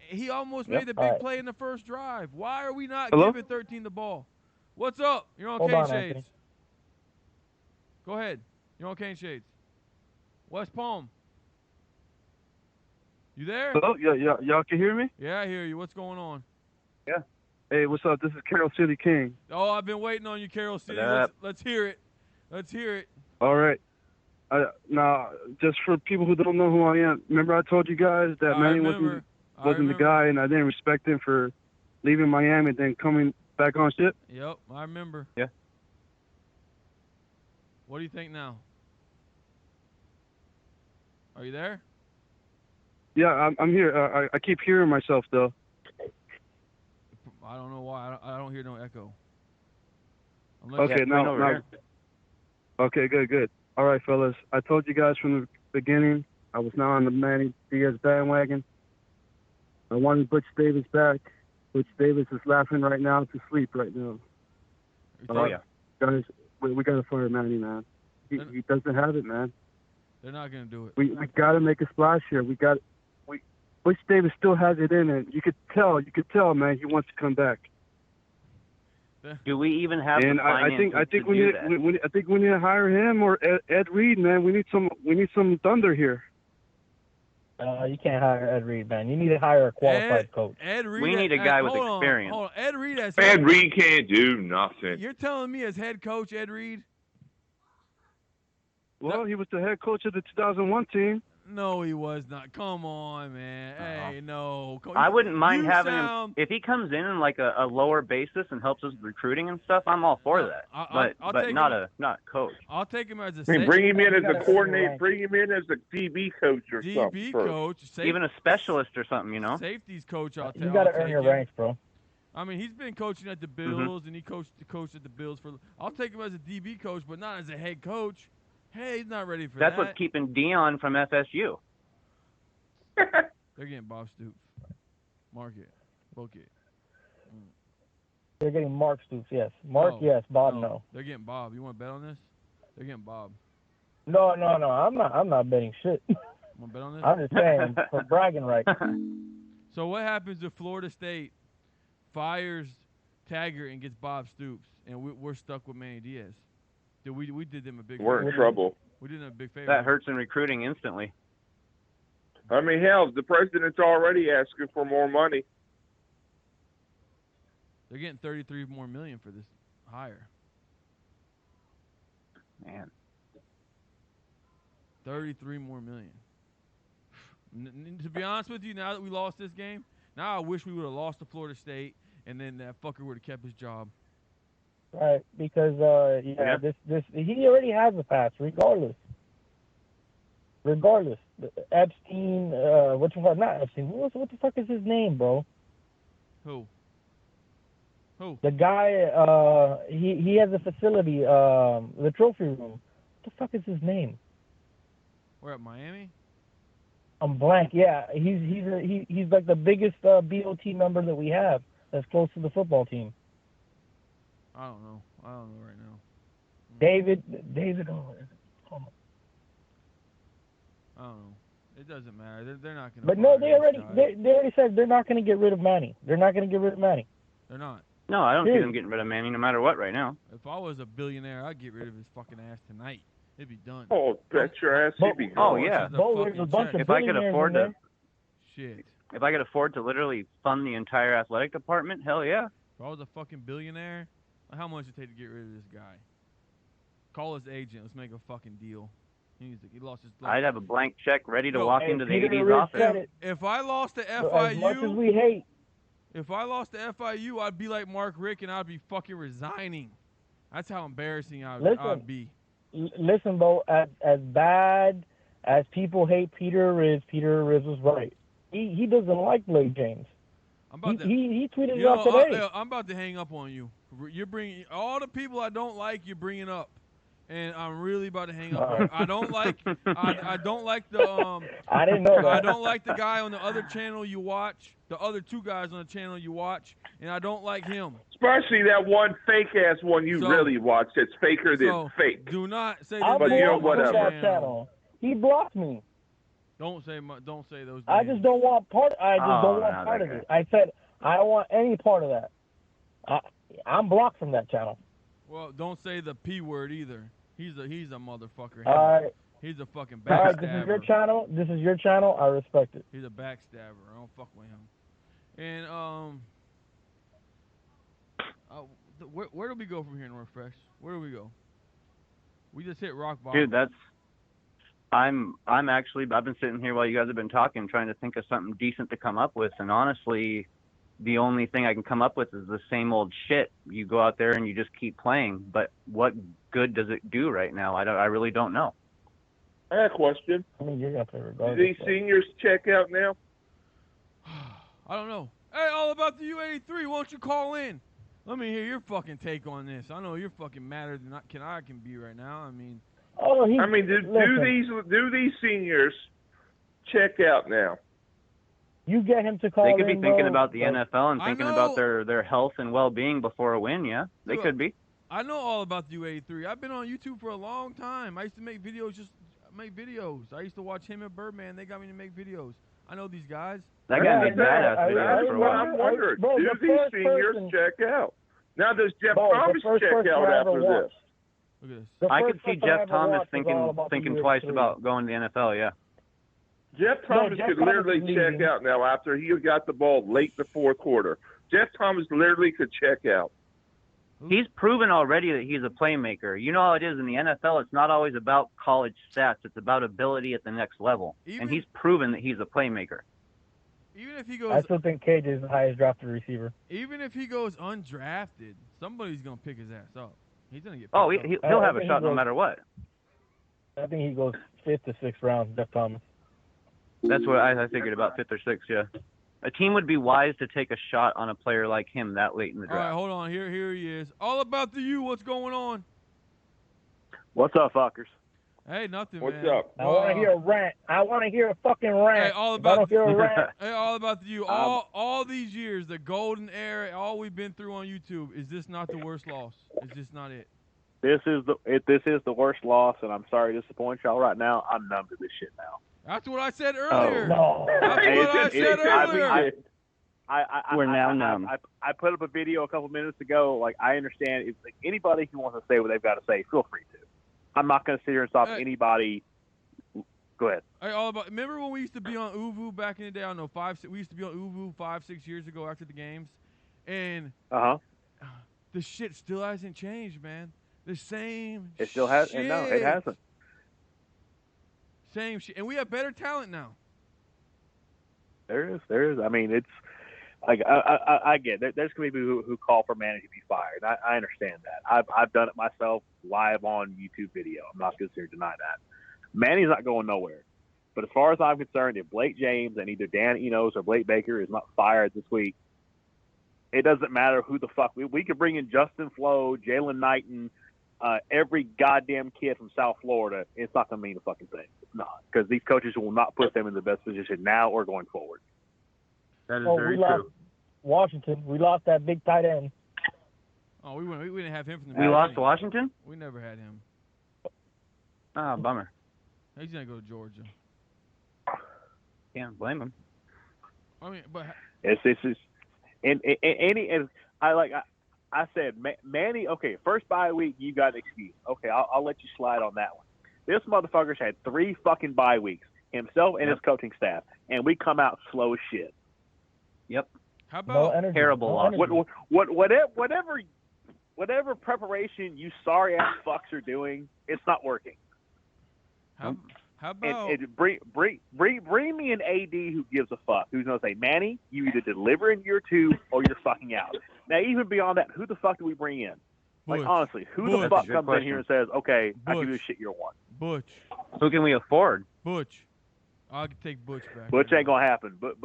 He almost Yep. made the big Alright. play in the first drive. Why are we not Hello? giving 13 the ball? What's up? You're on Hold Cane on, Shades. Anthony. Go ahead. You're on Cane Shades. West Palm. You there? Hello? Y'all can hear me? Yeah, I hear you. What's going on? Hey, what's up? This is Carol City King. Oh, I've been waiting on you, Carol City. What up? Let's hear it. Let's hear it. All right. Now, just for people who don't know who I am, remember I told you guys that Manny wasn't the guy, and I didn't respect him for leaving Miami and then coming back on ship? Yep, I remember. Yeah. What do you think now? Are you there? Yeah, I'm here. I keep hearing myself, though. I don't know why. I don't hear no echo. Okay, now. Okay, good. All right, fellas. I told you guys from the beginning I was now on the Manny Diaz bandwagon. I wanted Butch Davis back. Butch Davis is laughing right now to sleep right now. Yeah. Guys, we got to fire Manny, man. He doesn't have it, man. They're not going to do it. We got to make a splash here. Butch Davis still has it in it. You could tell, man. He wants to come back. Do we even have the finances I think to we do need that? I think we need to hire him or Ed Reed, man. We need some thunder here. You can't hire Ed Reed, man. You need to hire a qualified coach. Ed Reed. We need a guy with experience. Hold on. Ed Reed as Ed Reed can't do nothing. You're telling me as head coach, Ed Reed? Well, he was the head coach of the 2001 team. No, he was not. Come on, man. Hey, no. I wouldn't mind having him if he comes in like a lower basis and helps us with recruiting and stuff. I'm all for that. I'll but take not him. not coach. I'll take him as a I mean, bring him in as a coordinator. Bring him in as a DB coach or something. DB first. coach. Even a specialist or something, you know. Safeties coach. I'll take. You got to earn your ranks, bro. I mean, he's been coaching at the Bills, and he coached at the Bills for. I'll take him as a DB coach, but not as a head coach. Hey, he's not ready for that. That's what's keeping Dion from FSU. They're getting Bob Stoops. Mark it. Book it. They're getting Mark Stoops, yes. Mark, yes. Bob, no. They're getting Bob. You want to bet on this? They're getting Bob. No. I'm not betting shit. Want to bet on this? I'm just saying for bragging rights. So what happens if Florida State fires Taggart and gets Bob Stoops, and we're stuck with Manny Diaz? We did them a big favor. We're in trouble. We did them a big favor. That hurts in recruiting instantly. I mean, hell, the president's already asking for more money. They're getting $33 more million for this hire. Man. 33 more million. To be honest with you, now that we lost this game, now I wish we would have lost to Florida State, and then that fucker would have kept his job. Right, because this he already has a pass, regardless. Epstein, not Epstein. What the fuck is his name, bro? Who? The guy, he has a facility, the trophy room. What the fuck is his name? We're at Miami? I'm blank. Yeah, he's like the biggest BOT member that we have that's close to the football team. I don't know right now. David. Hold on. I don't know. It doesn't matter. They're not going to. But no, they already said they're not going to get rid of Manny. They're not going to get rid of Manny. They're not. No, I don't see them getting rid of Manny no matter what right now. If I was a billionaire, I'd get rid of his fucking ass tonight. It'd be done. Oh, bet your ass he'd be gone. Oh, yeah. There's a bunch of If I could afford to, shit. If I could afford to literally fund the entire athletic department, hell yeah. If I was a fucking billionaire, how much would it take to get rid of this guy? Call his agent. Let's make a fucking deal. He lost his. I'd have a blank check ready to walk into the Peter 80s office. If I lost to As much as FIU, we hate. if I lost to FIU, I'd be like Mark Rick and I'd be fucking resigning. That's how embarrassing I'd be. Listen, bro. As bad as people hate Peter Riz was right. He doesn't like Blake James. He tweeted it out today. I'm about to hang up on you. You're bringing all the people I don't like. You're bringing up, and I'm really about to hang up. On you. I don't like. I don't like the. I didn't know that. I don't like the guy on the other channel you watch. The other two guys on the channel you watch, and I don't like him. Especially that one fake ass one you really watched. It's faker than fake. Do not say that. But you know whatever. That channel. He blocked me. Don't say those names. I just don't want part. Part of it. I said I don't want any part of that. I'm blocked from that channel. Well, don't say the P word either. He's a motherfucker. All right. He's a fucking All right, backstabber. this is your channel. This is your channel. I respect it. He's a backstabber. I don't fuck with him. And where do we go from here, Northfresh? Where do we go? We just hit rock bottom. Dude, I'm actually, I've been sitting here while you guys have been talking, trying to think of something decent to come up with, and honestly, the only thing I can come up with is the same old shit. You go out there and you just keep playing, but what good does it do right now? I really don't know. I have a question. I mean, you're gonna play Do regardless. these seniors check out now? I don't know. Hey, all about the U83. Won't you call in? Let me hear your fucking take on this. I know you're fucking madder than I can be right now. I mean, do these seniors check out now? You get him to call They in, could be thinking bro. about the NFL and thinking about their health and well-being before a win, yeah? They could be. I know all about the U83. I've been on YouTube for a long time. I used to make videos, I used to watch him and Birdman. They got me to make videos. I know these guys. That guy made badass videos for a while. I'm wondering, do these seniors check out? Now, does Jeff Thomas check out after this? Look at this. I could see Jeff Thomas thinking twice about going to the NFL, yeah. Jeff Thomas could literally check out now after he got the ball late in the fourth quarter. Jeff Thomas literally could check out. He's proven already that he's a playmaker. You know how it is in the NFL. It's not always about college stats. It's about ability at the next level. And he's proven that he's a playmaker. Even if he goes, I still think KJ is the highest drafted receiver. Even if he goes undrafted, somebody's gonna pick his ass up. He's gonna get. Oh, he'll have a shot no matter what. I think he goes 5th to 6th round, Jeff Thomas. That's what I figured, about 5th or 6th, yeah. A team would be wise to take a shot on a player like him that late in the draft. All right, hold on. Here he is. All about the U. What's going on? What's up, fuckers? Hey, nothing, What's man. up? I want to hear a rant. I want to hear a fucking rant. Hey, all If I about don't hear a rant. Hey, all about the U. All these years, the golden era, all we've been through on YouTube. Is this not the worst loss? Is this not it? This is the worst loss, and I'm sorry to disappoint y'all right now. I'm numb to this shit now. That's what I said earlier. No. That's what I said earlier. We're now numb. I put up a video a couple minutes ago. Like, I understand. It's like anybody who wants to say what they've got to say, feel free to. I'm not going to sit here and stop anybody. Go ahead. Hey, all about. Remember when we used to be on Uvu back in the day? I don't know, we used to be on Uvu 5-6 years ago after the games, and the shit still hasn't changed, man. The same. It still has. Shit. No, it hasn't. Same shit, and we have better talent now. There is. I mean, it's like I get it. There's going to be people who call for Manny to be fired. I understand that. I've done it myself live on YouTube video. I'm not going to deny that. Manny's not going nowhere. But as far as I'm concerned, if Blake James and either Dan Enos or Blake Baker is not fired this week, it doesn't matter who the fuck. We could bring in Justin Flo, Jalen Knighton, every goddamn kid from South Florida. It's not going to mean a fucking thing. It's not. Because these coaches will not put them in the best position now or going forward. That is very true. Washington. We lost that big tight end. Oh, we didn't have him from the beginning. We lost Washington? We never had him. Ah, bummer. He's going to go to Georgia. Can't blame him. I mean, but I said, Manny. Okay, first bye week, you got an excuse. Okay, I'll let you slide on that one. This motherfucker's had 3 fucking bye weeks, himself and his coaching staff, and we come out slow as shit. Yep. How about terrible loss? Whatever preparation you sorry ass fucks are doing, it's not working. How about bring me an AD who gives a fuck, who's gonna say, Manny, you either deliver in year 2 or you're fucking out. Now, even beyond that, who the fuck do we bring in? Like, honestly, who the fuck comes in here and says, okay, I can do this shit year 1? Butch. Who can we afford? Butch. I can take Butch back. Butch ain't gonna happen. But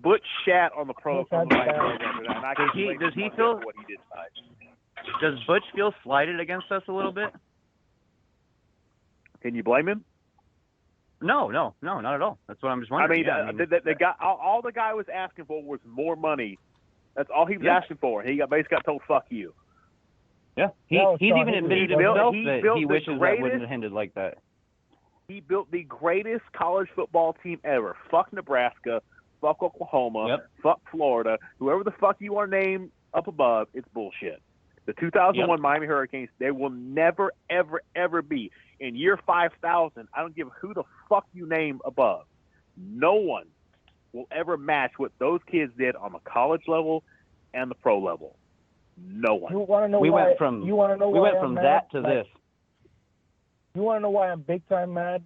Butch shat on the program. Does he feel? What he did tonight. Does Butch feel slighted against us a little bit? Can you blame him? No, not at all. That's what I'm just wondering. I mean, the guy, all the guy was asking for was more money. That's all he was asking for. He basically got told, "Fuck you." Yeah, he's even admitted himself that he wishes that wouldn't have ended like that. He built the greatest college football team ever. Fuck Nebraska. Fuck Oklahoma. Yep. Fuck Florida. Whoever the fuck you want to name up above, it's bullshit. The 2001 Miami Hurricanes, they will never, ever, ever be. In year 5,000, I don't give who the fuck you name above. No one will ever match what those kids did on the college level and the pro level. No one. You want to know we why? went from you want to know we why went I'm from mad? that to Like, this. You want to know why I'm big time mad?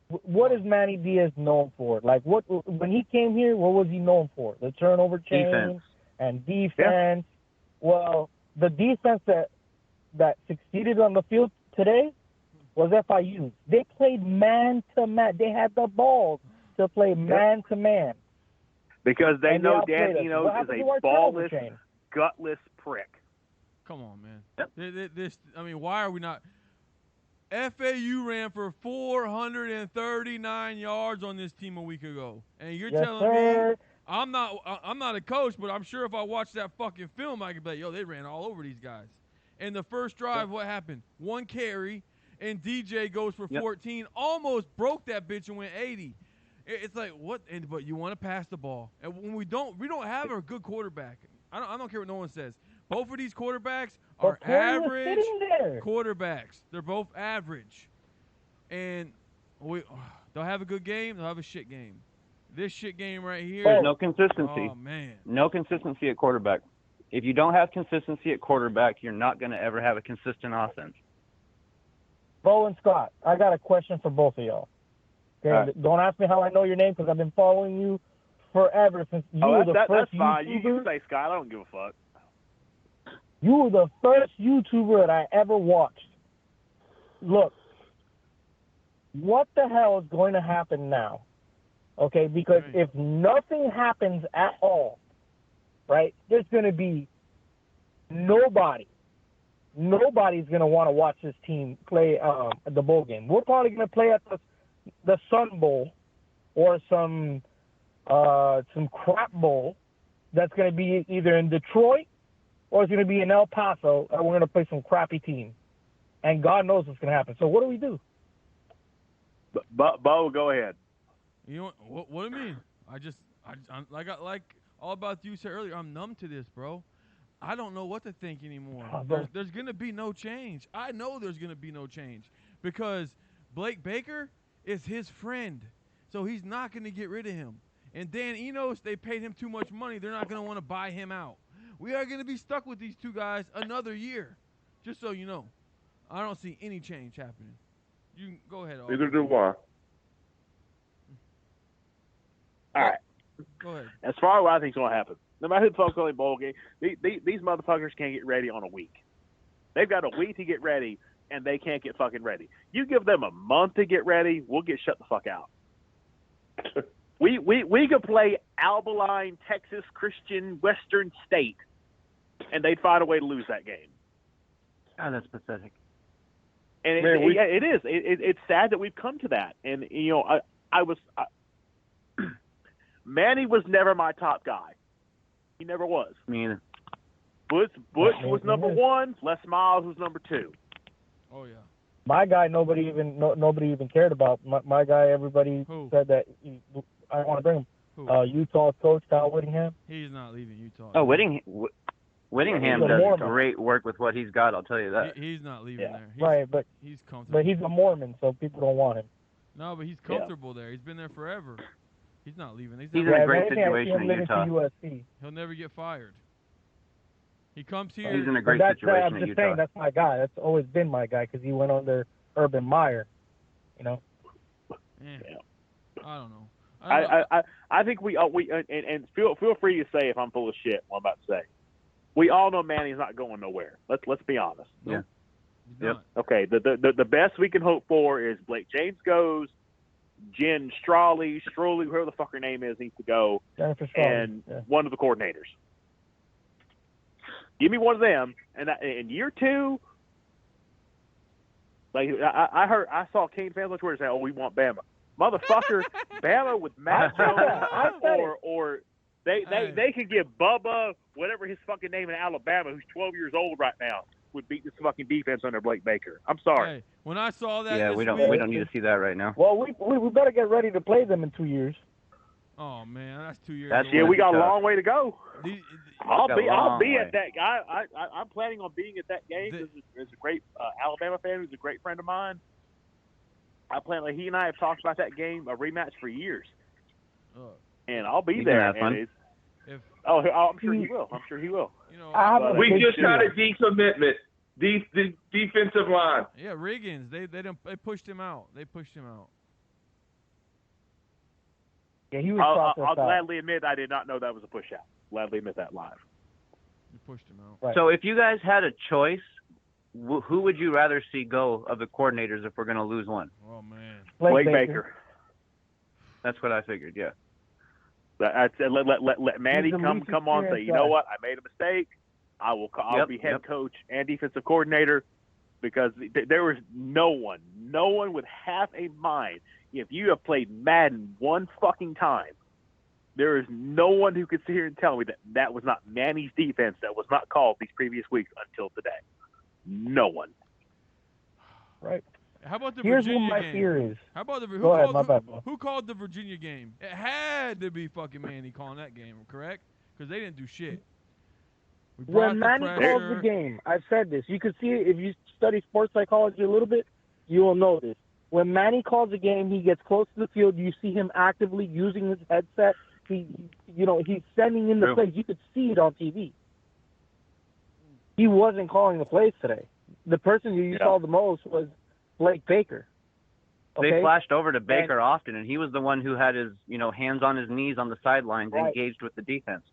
What is Manny Diaz known for? Like, what when he came here, what was he known for? The turnover chain Defense. and defense. Yeah. Well, the defense that succeeded on the field today was FIU. They played man to man. They had the balls to play man to man. Because they know Dan Enos is a ballless, gutless prick. Come on, man. Yep. Why are we not? FAU ran for 439 yards on this team a week ago, and you're telling me I'm not a coach, but I'm sure if I watched that fucking film, I could be like, yo, they ran all over these guys. And the first drive, what happened? One carry, and DJ goes for 14, almost broke that bitch and went 80. It's like what? But you want to pass the ball, and when we don't have a good quarterback. I don't care what no one says. Both of these quarterbacks are average quarterbacks. They're both average. And they'll have a good game, they'll have a shit game. This shit game right here. There's no consistency. Oh, man. No consistency at quarterback. If you don't have consistency at quarterback, you're not going to ever have a consistent offense. Bo and Scott, I got a question for both of y'all. Okay? Don't ask me how I know your name because I've been following you forever since you were the first that's fine. YouTuber. You can say Scott. I don't give a fuck. You were the first YouTuber that I ever watched. Look, what the hell is going to happen now? Okay, because if nothing happens at all, right, there's going to be nobody's going to want to watch this team play the bowl game. We're probably going to play at the Sun Bowl or some crap bowl that's going to be either in Detroit or it's going to be in El Paso, and we're going to play some crappy team. And God knows what's going to happen. So what do we do? Bo, go ahead. You know what do you mean? I'm like all about you said earlier, I'm numb to this, bro. I don't know what to think anymore. There's going to be no change. I know there's going to be no change because Blake Baker is his friend. So he's not going to get rid of him. And Dan Enos, they paid him too much money. They're not going to want to buy him out. We are going to be stuck with these two guys another year, just so you know. I don't see any change happening. You can go ahead. Neither do I. All right. Go ahead. As far as what I think is going to happen, no matter who the fuck's going to bowl game, these motherfuckers can't get ready on a week. They've got a week to get ready, and they can't get fucking ready. You give them a month to get ready, we'll get shut the fuck out. We could play Albaline, Texas Christian Western State, and they'd find a way to lose that game. Oh, that's pathetic. And it is. It's sad that we've come to that. And Manny was never my top guy. He never was. Me either. Bush was number one. Les Miles was number two. Oh yeah. My guy, nobody even cared about. My guy, everybody said that I want to bring him. Utah's coach, Kyle Whittingham. He's not leaving Utah. Oh, Whittingham does great work with what he's got. I'll tell you that. He's not leaving there. Right, but he's comfortable. But he's a Mormon, so people don't want him. No, but he's comfortable there. He's been there forever. He's not leaving. He's in a great situation in Utah. He'll never get fired. He comes here. He's in a great situation in Utah. Saying, that's my guy. That's always been my guy because he went under Urban Meyer. You know. Yeah. I don't know. I think we and feel free to say if I'm full of shit. What I'm about to say. We all know Manny's not going nowhere. Let's be honest. Yeah. Yep. Okay. The best we can hope for is Blake James goes, Jen Strawley, whoever the fuck her name is, needs to go, and one of the coordinators. Give me one of them, and in year two, like I saw Kane fans on Twitter say, "Oh, we want Bama, motherfucker, Bama with Matt Jones, or they could get Bubba, whatever his fucking name in Alabama, who's 12 years old right now, would beat this fucking defense under Blake Baker. I'm sorry. Hey, when I saw that, we don't need to see that right now. Well, we better get ready to play them in 2 years. Oh man, that's 2 years. That's away. Yeah, we got a tough. long way to go. I'll Got a be long way. at that. I'm planning on being at that game. There's a great Alabama fan who's a great friend of mine. He and I have talked about that game, a rematch, for years. And I'll be there. Have fun. I'm sure he will. I'm sure he will. You know, we just got a decommitment. The defensive line. Yeah, Riggins. They pushed him out. They pushed him out. Yeah, he was. I'll gladly admit I did not know that was a push out. Gladly admit that live. You pushed him out. Right. So if you guys had a choice, who would you rather see go of the coordinators if we're going to lose one? Oh man, Blake Baker. That's what I figured. Yeah. Let Manny come on and say, you know what, I made a mistake. I'll be head coach and defensive coordinator, because there was no one with half a mind. If you have played Madden one fucking time, there is no one who could sit here and tell me that was not Manny's defense that was not called these previous weeks until today. No one. Right. How about the Here's Virginia what my game? fear is. How about the Go ahead, my bad, bro. who called the Virginia game? It had to be fucking Manny calling that game, correct? Because they didn't do shit. When Manny calls the game, I've said this. You can see it if you study sports psychology a little bit. You will know this. When Manny calls a game, he gets close to the field. You see him actively using his headset. He's sending in the plays. You could see it on TV. He wasn't calling the plays today. The person who you saw the most was Blake Baker. Okay? They flashed over to Baker often, and he was the one who had his, hands on his knees on the sidelines, engaged with the defense.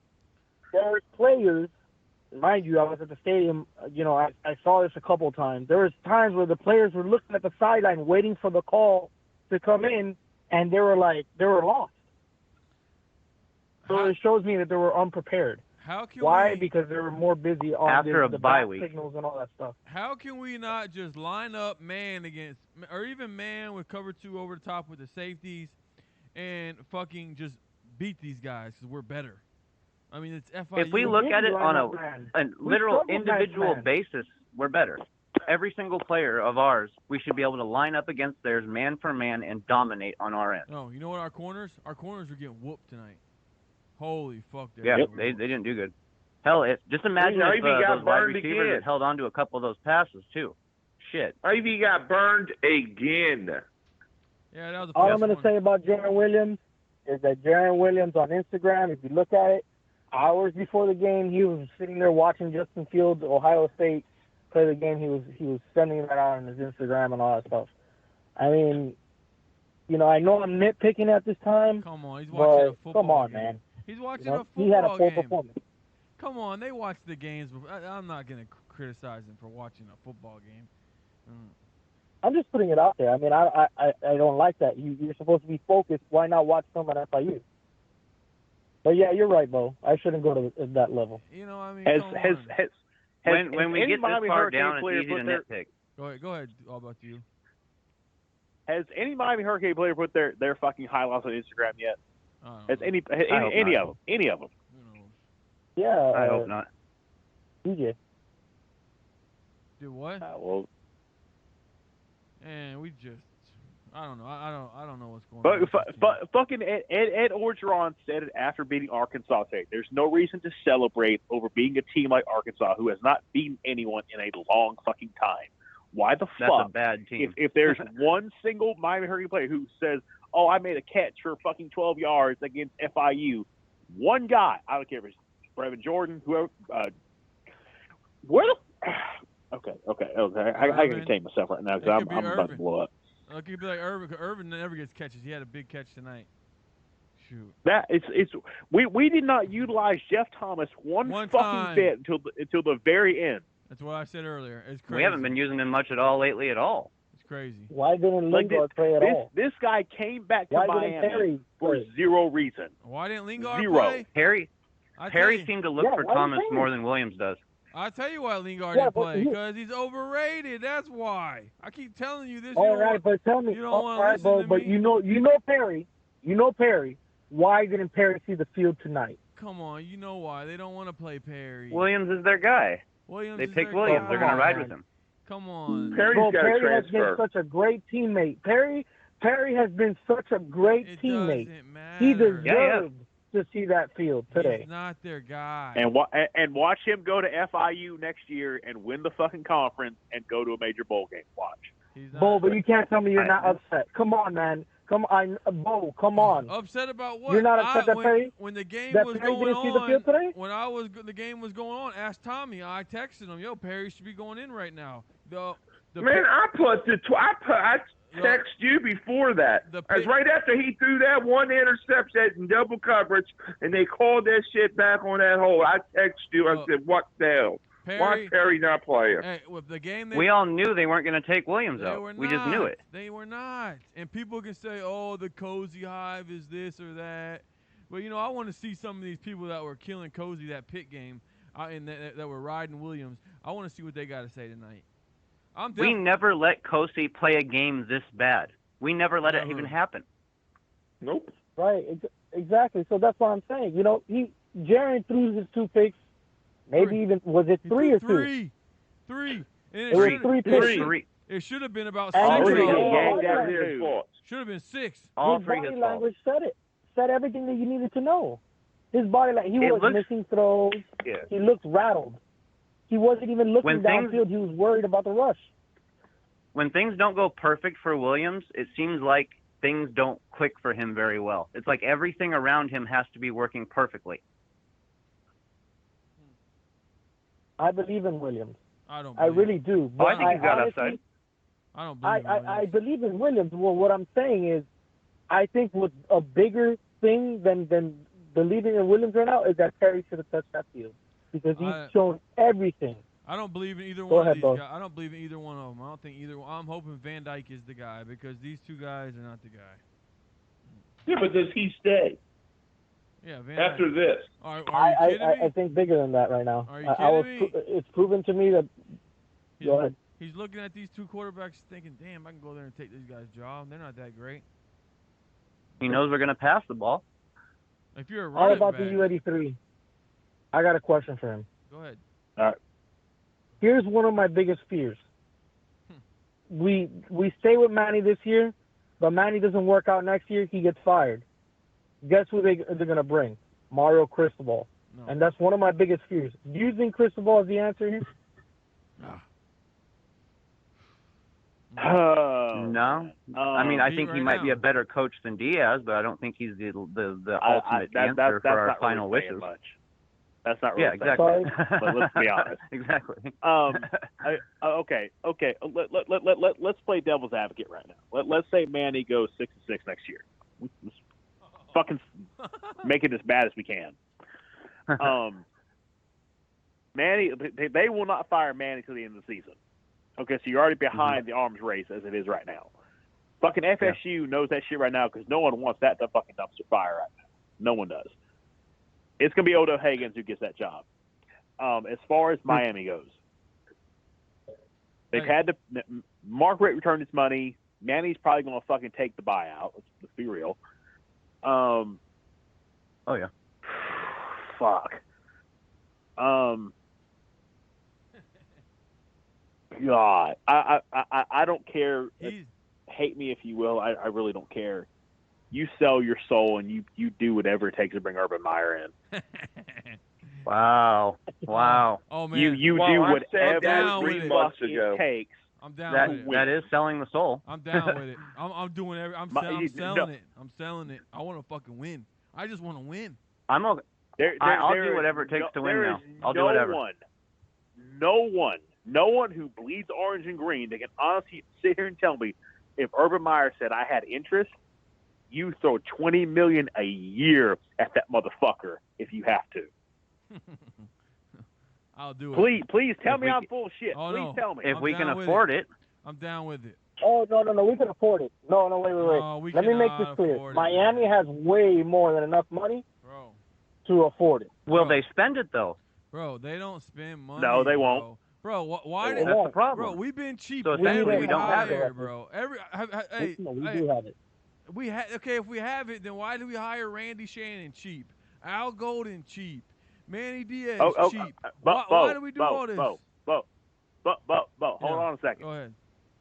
There's players, mind you, I was at the stadium, I saw this a couple times. There was times where the players were looking at the sideline waiting for the call to come in, and they were lost. So it shows me that they were unprepared. Why? Because they were more busy on the bye back week signals and all that stuff. How can we not just line up man against, or even man with cover 2 over the top with the safeties, and fucking just beat these guys because we're better? I mean, it's FIU. If we look at it on a literal individual basis, we're better. Every single player of ours, we should be able to line up against theirs man for man and dominate on our end. No, you know what? Our corners are getting whooped tonight. Holy fuck. Yeah, they didn't do good. Hell, just imagine if those wide receivers had held on to a couple of those passes, too. Shit. Ivy got burned again. Yeah, that was all I'm going to say about Jaron Williams is that Jaron Williams on Instagram, if you look at it, hours before the game, he was sitting there watching Justin Fields, Ohio State, play the game. He was sending that out on his Instagram and all that stuff. I mean, I know I'm nitpicking at this time. Come on, he's watching a football come on, game. man. He's watching a football game. He had a full performance. Come on, they watch the games. I'm not going to criticize him for watching a football game. I'm just putting it out there. I mean, I don't like that. You're supposed to be focused. Why not watch someone at FIU? But yeah, you're right, Bo. I shouldn't go to that level. I mean, when we get this far down, it's easy to nitpick. Go ahead. All about you. Has any Miami Hurricane player put their fucking highlights on Instagram yet? Has any of them? Yeah. I hope not. DJ. Do what? Well. And we just, I don't know. I don't know what's going on. But fucking Ed Orgeron said it after beating Arkansas today. There's no reason to celebrate over beating a team like Arkansas who has not beaten anyone in a long fucking time. Why the fuck? That's a bad team. If there's one single Miami Hurricane player who says, "Oh, I made a catch for fucking 12 yards against FIU," one guy, I don't care if it's Brevin Jordan, whoever. Where the? Okay. I can contain myself right now because I'm about to blow up. It could be like Irvin. Irvin never gets catches. He had a big catch tonight. Shoot. That it's we did not utilize Jeff Thomas one fucking bit until the very end. That's what I said earlier. It's crazy. We haven't been using him much at all lately at all. It's crazy. Why didn't Lingard play at all? This guy came back to Miami for zero reason. Why didn't Lingard play? Harry seemed to look for Thomas more than Williams does. I'll tell you why Lingard didn't play. Because he's overrated. That's why. I keep telling you this. All right, but tell me. You don't want to listen to me. But you know Perry. Why didn't Perry see the field tonight? Come on, you know why. They don't want to play Perry. Williams is their guy. They picked Williams. They're going to ride with him. Come on. Perry has been such a great teammate. Perry Perry has been such a great teammate. Doesn't matter. He deserved to see that field today. He's not their guy. And watch him go to FIU next year and win the fucking conference and go to a major bowl game. Watch. Bo, but you can't tell me you're not upset. Come on, man. Come on. Upset about what? You're not upset that Perry? When the game that was Perry going didn't see the field today? when the game was going on, ask Tommy. I texted him, yo, Perry should be going in right now. Man, I text you before that. As right after he threw that one interception in double coverage, and they called that shit back on that hole. I text you. I said, "What the hell? Why Perry not playing?" Hey, with the game, we all knew they weren't going to take Williams out. We just knew it. They were not. And people can say, "Oh, the Cozy Hive is this or that." But you know, I want to see some of these people that were killing Cozy that pit game, and that were riding Williams. I want to see what they got to say tonight. We never let Cozy play a game this bad. We never let it even happen. Nope. Right, exactly. So that's what I'm saying. You know, Jaren threw his 2 picks. Maybe even, was it 3 or 2? 3. It was 3 picks. It should have been about 6. Should have been 6. His body language said it. Said everything that you needed to know. His body language, he was missing throws. Yeah. He looked rattled. He wasn't even looking downfield. He was worried about the rush. When things don't go perfect for Williams, it seems like things don't click for him very well. It's like everything around him has to be working perfectly. I believe in Williams. I don't. I really do. But I think he's got upside. I don't believe in Williams. I believe in Williams. Well, what I'm saying is, I think what's a bigger thing than believing in Williams right now is that Perry should have touched that field because he's shown everything. I don't believe in either Go one ahead, of these Bo. guys. I don't believe in either one of them. I don't think either one. I'm hoping Van Dyke is the guy because these 2 guys are not the guy. Yeah, but does he stay? Yeah, Van after Dyke. this. Are you kidding me? I think bigger than that right now. Are you kidding me? It's proven to me that. Go ahead. He's looking at these 2 quarterbacks thinking, damn, I can go there and take these guys' job. They're not that great. He knows we're going to pass the ball. If you're a All running about back, the U83. I got a question for him. Go ahead. All right. Here's one of my biggest fears. We stay with Manny this year, but Manny doesn't work out next year. He gets fired. Guess who they're going to bring? Mario Cristobal. No. And that's one of my biggest fears. Do you think Cristobal is the answer here? No. I mean, I think he might be a better coach than Diaz, but I don't think he's the ultimate answer for our final wishes. Much. That's not really exactly. But let's be honest. Exactly. Okay. Let's play devil's advocate right now. Let's say Manny goes 6-6 next year. Let's fucking make it as bad as we can. Manny, they will not fire Manny till the end of the season. Okay, so you're already behind the arms race as it is right now. Fucking FSU knows that shit right now because no one wants that fucking dumpster fire right now. No one does. It's going to be Odo Higgins who gets that job. As far as Miami goes, they've had to – Mark Richt returned his money. Manny's probably going to fucking take the buyout. Let's be real. Oh, yeah. Fuck. God, I don't care. Hate me if you will. I really don't care. You sell your soul and you do whatever it takes to bring Urban Meyer in. Wow. Oh man. You do whatever 3 months ago. it takes. I'm down with it. That is selling the soul. I'm down with it. I'm doing every. I'm selling it. I'm selling it. I want to fucking win. I just want to win. I'm okay. I'll do whatever it takes to win now. I'll do whatever. No one who bleeds orange and green that can honestly sit here and tell me if Urban Meyer said I had interest, you throw $20 million a year at that motherfucker if you have to. I'll do it. Please tell me I'm full of shit. Oh, please no. tell me. If we can afford it. I'm down with it. Oh, no, we can afford it. No, wait. Let me make this clear. Miami has way more than enough money to afford it. Will they spend it, though? Bro, they don't spend money. No, they won't. Bro, why? That's the problem. Bro, we've been cheap. So essentially, we don't have it, bro. We do have it. If we have it, then why do we hire Randy Shannon cheap, Al Golden cheap, Manny Diaz cheap? Why do we do all this? Bo, hold on a second. Go ahead.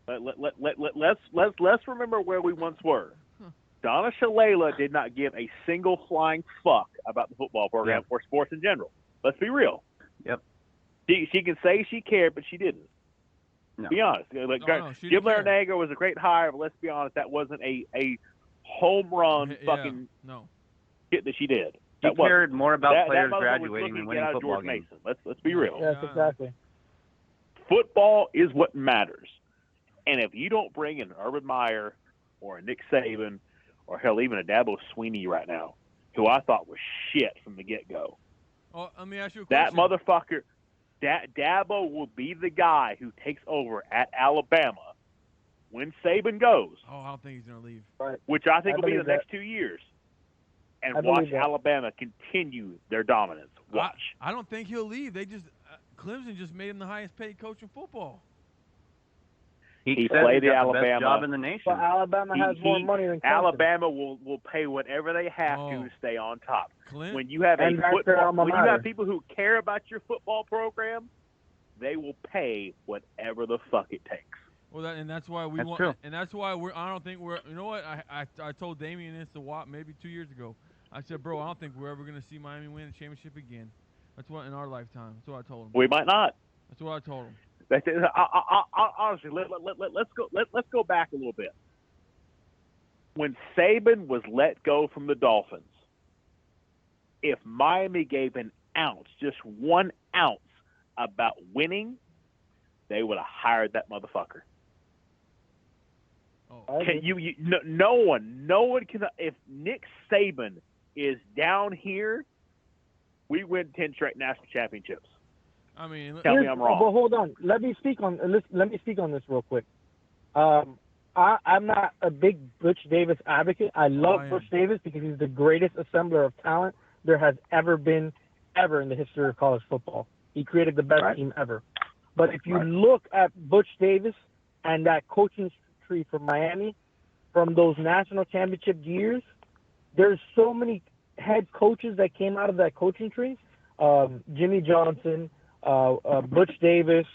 Let's remember where we once were. Donna Shalala did not give a single flying fuck about the football program or sports in general. Let's be real. Yep. She can say she cared, but she didn't. No. Be honest. Like, Jim Larinaga was a great hire, but let's be honest, that wasn't a home run fucking shit that she did. She cared more about players graduating than winning football games. Let's be real. Yes, exactly. Football is what matters. And if you don't bring in Urban Meyer or a Nick Saban or hell, even a Dabo Sweeney right now, who I thought was shit from the get-go. Oh, let me ask you a question. That motherfucker, Dabo will be the guy who takes over at Alabama when Saban goes. Oh, I don't think he's going to leave. Right. Which I think will be the next 2 years. And watch Alabama continue their dominance. Watch. I don't think he'll leave. They just Clemson just made him the highest paid coach in football. He played at Alabama. The best job in the nation. But Alabama has more money than Clemson. Alabama will pay whatever they have to stay on top. When you have people who care about your football program, they will pay whatever the fuck it takes. Well, that's why we want, and that's why I don't think we're. You know what? I told Damian this maybe 2 years ago. I said, bro, I don't think we're ever going to see Miami win a championship again. That's what in our lifetime. That's what I told him. We might not. That's what I told him. Honestly, let's go back a little bit. When Saban was let go from the Dolphins, if Miami gave an ounce, just 1 ounce, about winning, they would have hired that motherfucker. Oh. No one can. If Nick Saban is down here, we win 10 straight national championships. I mean, tell me I'm wrong. But hold on, let me speak on this real quick. I'm not a big Butch Davis advocate. I love Butch Davis because he's the greatest assembler of talent there has ever been in the history of college football. He created the best team ever. But if you look at Butch Davis and that coaching tree from Miami, from those national championship years, there's so many head coaches that came out of that coaching tree. Jimmy Johnson, Butch Davis,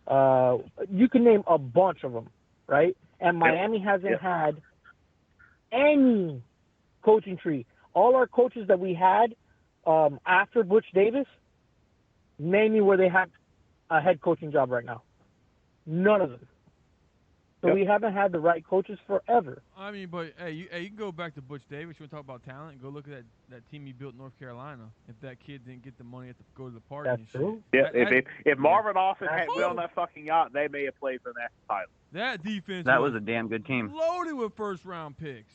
you can name a bunch of them, right? And Miami hasn't had any coaching tree. All our coaches that we had after Butch Davis, name me where they have a head coaching job right now. None of them. So we haven't had the right coaches forever. I mean, but hey, you can go back to Butch Davis. You want to talk about talent? Go look at that team he built in North Carolina. If that kid didn't get the money to go to the party, that's true. Yeah, if Marvin Austin had been on that fucking yacht, they may have played for the national title. That defense. That was a damn good team. Loaded with first-round picks.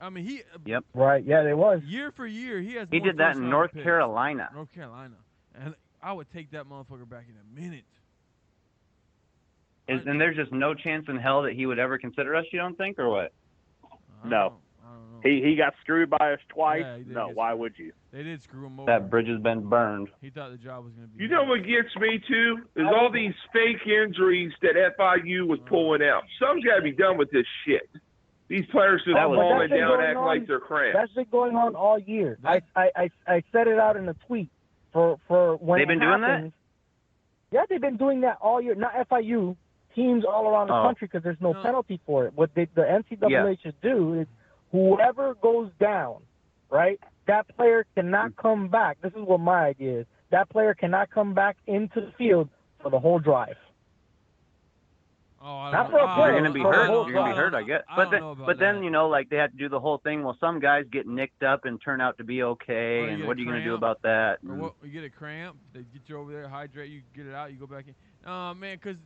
I mean, he. Yep. Right. Yeah, they was. Year for year, he has. He did that in North Carolina. North Carolina, and I would take that motherfucker back in a minute. And there's just no chance in hell that he would ever consider us, you don't think, or what? No. I don't know. He got screwed by us twice. Yeah, no, why would you? They did screw him over. That bridge has been burned. He thought the job was going to be. You know what gets me too is all these fake injuries that FIU was pulling out. Some's got to be done with this shit. These players just falling down, acting like they're cramps. That's been going on all year. I said it out in a tweet for when they've been doing that. Yeah, they've been doing that all year. Not FIU. Teams all around the country because there's no penalty for it. What the NCAA should do is whoever goes down, right, that player cannot come back. This is what my idea is. That player cannot come back into the field for the whole drive. Oh, not for a player. You're going to be hurt. You're going to be hurt, I guess. But then, you know, like they have to do the whole thing. Well, some guys get nicked up and turn out to be okay, and what are you going to do about that? Or you get a cramp, they get you over there, hydrate, you get it out, you go back in. Man, because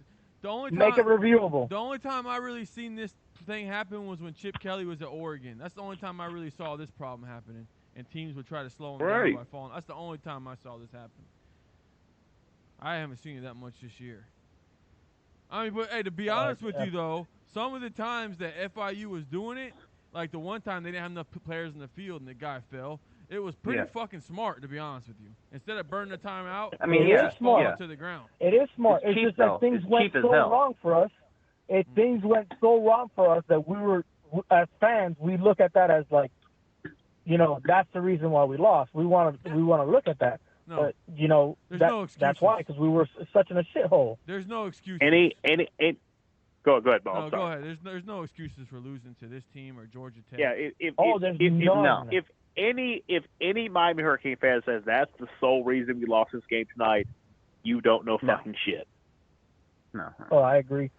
the only time, make it reviewable. The only time I really seen this thing happen was when Chip Kelly was at Oregon. That's the only time I really saw this problem happening, and teams would try to slow him down by falling. That's the only time I saw this happen. I haven't seen it that much this year. I mean, but hey, to be honest with you though, some of the times that FIU was doing it, like the one time they didn't have enough players in the field and the guy fell, it was pretty fucking smart, to be honest with you. Instead of burning the time out, I mean, it is smart to the ground. It is smart. It's just that things went so wrong for us. Things went so wrong for us that we were, as fans, we look at that as like, you know, that's the reason why we lost. We want to look at that. No. But, you know, no that's why, because we were such in a shithole. There's no excuse. Go ahead, Bob. No, go ahead. There's no excuses for losing to this team or Georgia Tech. Yeah, if any Miami Hurricane fan says that's the sole reason we lost this game tonight, you don't know fucking shit. No. Oh, I agree.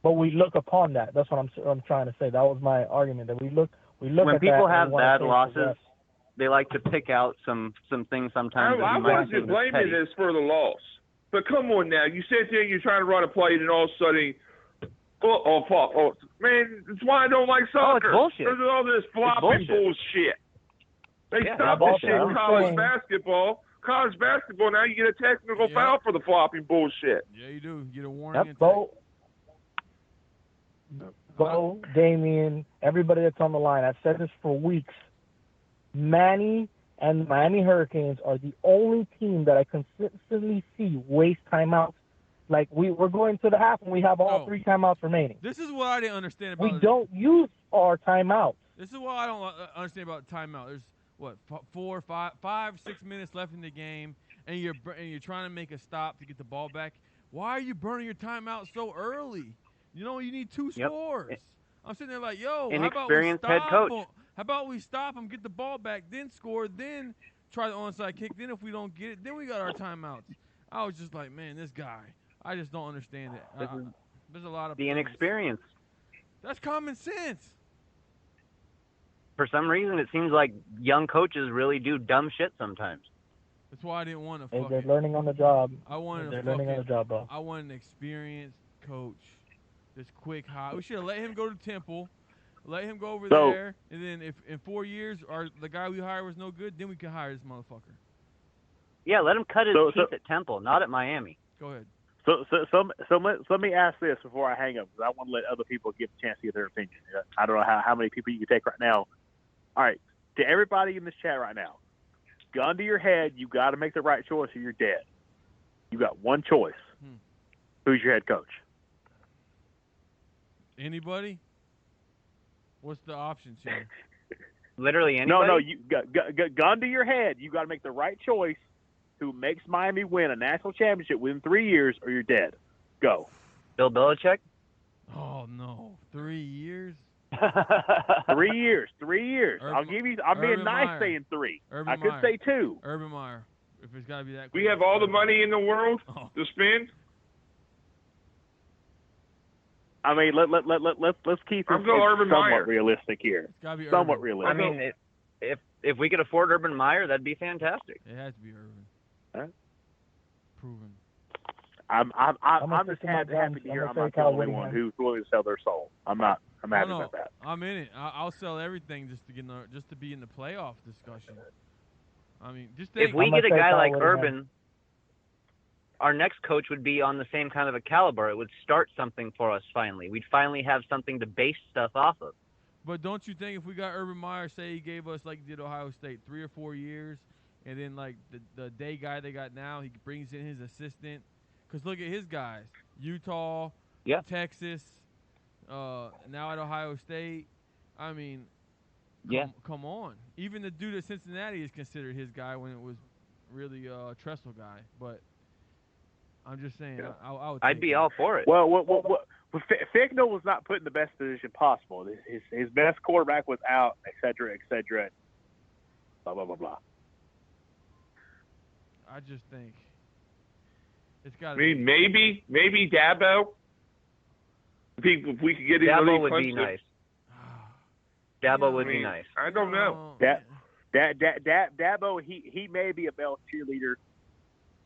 But we look upon that. That's what I'm trying to say. That was my argument. That we look when at people that have and bad we losses, they like to pick out some things sometimes. I wasn't blaming this for the loss. But come on now. You sit there and you're trying to run a play, and all of a sudden, oh fuck. Oh, man, that's why I don't like soccer. Oh, it's bullshit. There's all this flopping bullshit. They stopped this shit in college basketball. College basketball, now you get a technical foul for the flopping bullshit. Yeah, you do. You get a warning. Yep, Bo, Damien, everybody that's on the line. I've said this for weeks. Manny and the Miami Hurricanes are the only team that I consistently see waste timeouts. Like, we're going to the half and we have all 3 timeouts remaining. This is what I didn't understand about We don't use our timeouts. This is what I don't understand about timeout. There's, 5, 6 minutes left in the game, and you're trying to make a stop to get the ball back. Why are you burning your timeout so early? You need 2 scores. I'm sitting there like, yo, inexperienced head coach. How about we stop them, get the ball back, then score, then try the onside kick. Then if we don't get it, then we got our timeouts. I was just like, man, this guy. I just don't understand it. There's a lot of the inexperience. That's common sense. For some reason, it seems like young coaches really do dumb shit sometimes. That's why I didn't want to. They're learning on the job. Learning on the job, bro. I want an experienced coach. This quick high. We should have let him go to Temple. Let him go over there, and then if in 4 years the guy we hired was no good, then we can hire this motherfucker. Yeah, let him cut his teeth at Temple, not at Miami. Go ahead. So let me ask this before I hang up, because I want to let other people get a chance to get their opinion. I don't know how many people you can take right now. All right, to everybody in this chat right now, gun to your head, you got to make the right choice or you're dead. You got one choice. Who's your head coach? Anybody? What's the options here? Literally anybody? No, you gun to your head. You got to make the right choice. Who makes Miami win a national championship within 3 years, or you're dead? Go. Bill Belichick? Oh no, 3 years. 3 years. 3 years. I'm being nice Meyer. saying 3. Urban I could Meyer. say 2. Urban Meyer. If it's got to be that. We have all the money in the world to spend. I mean, let's keep it somewhat realistic here. It's gotta be somewhat Urban. realistic. I mean, if we could afford Urban Meyer, that'd be fantastic. It has to be Urban. Huh? Proven. I'm just happy to hear I'm not the only one who's willing to sell their soul. I'm happy about that. I'm in it. I'll sell everything just to be in the playoff discussion. I mean, just think. If we get a guy like Urban, our next coach would be on the same kind of a caliber. It would start something for us finally. We'd finally have something to base stuff off of. But don't you think if we got Urban Meyer, say he gave us, like he did Ohio State, 3 or 4 years, and then like the day guy they got now, he brings in his assistant. Because look at his guys. Utah, Texas, now at Ohio State. I mean, come on. Even the dude at Cincinnati is considered his guy when it was really Tressel guy. But I'm just saying, I'd be all for it. Well, Ficknell was not put in the best position possible. His best quarterback was out, et cetera, blah, blah, blah, blah. I just think it's got to be. Maybe Dabo. If we could get in Dabo would be nice. Dabo would be nice. I don't know. Dabo, he may be a bell cheerleader.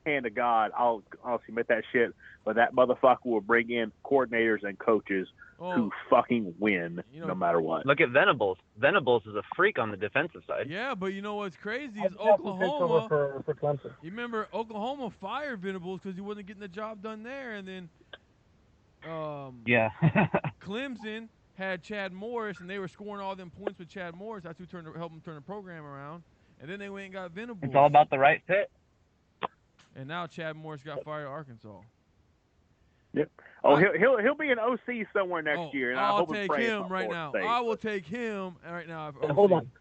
Hand to God, I'll submit that shit. But that motherfucker will bring in coordinators and coaches who fucking win no matter what. Look at Venables. Venables is a freak on the defensive side. Yeah, but you know what's crazy is Oklahoma. For Clemson. You remember Oklahoma fired Venables because he wasn't getting the job done there, and then Clemson had Chad Morris, and they were scoring all them points with Chad Morris. That's who helped him turn the program around. And then they went and got Venables. It's all about the right fit. And now Chad Morris got fired at Arkansas. Yep. Oh, he'll be an OC somewhere next year. And I'll take him right now. I will take him right now. Hold on.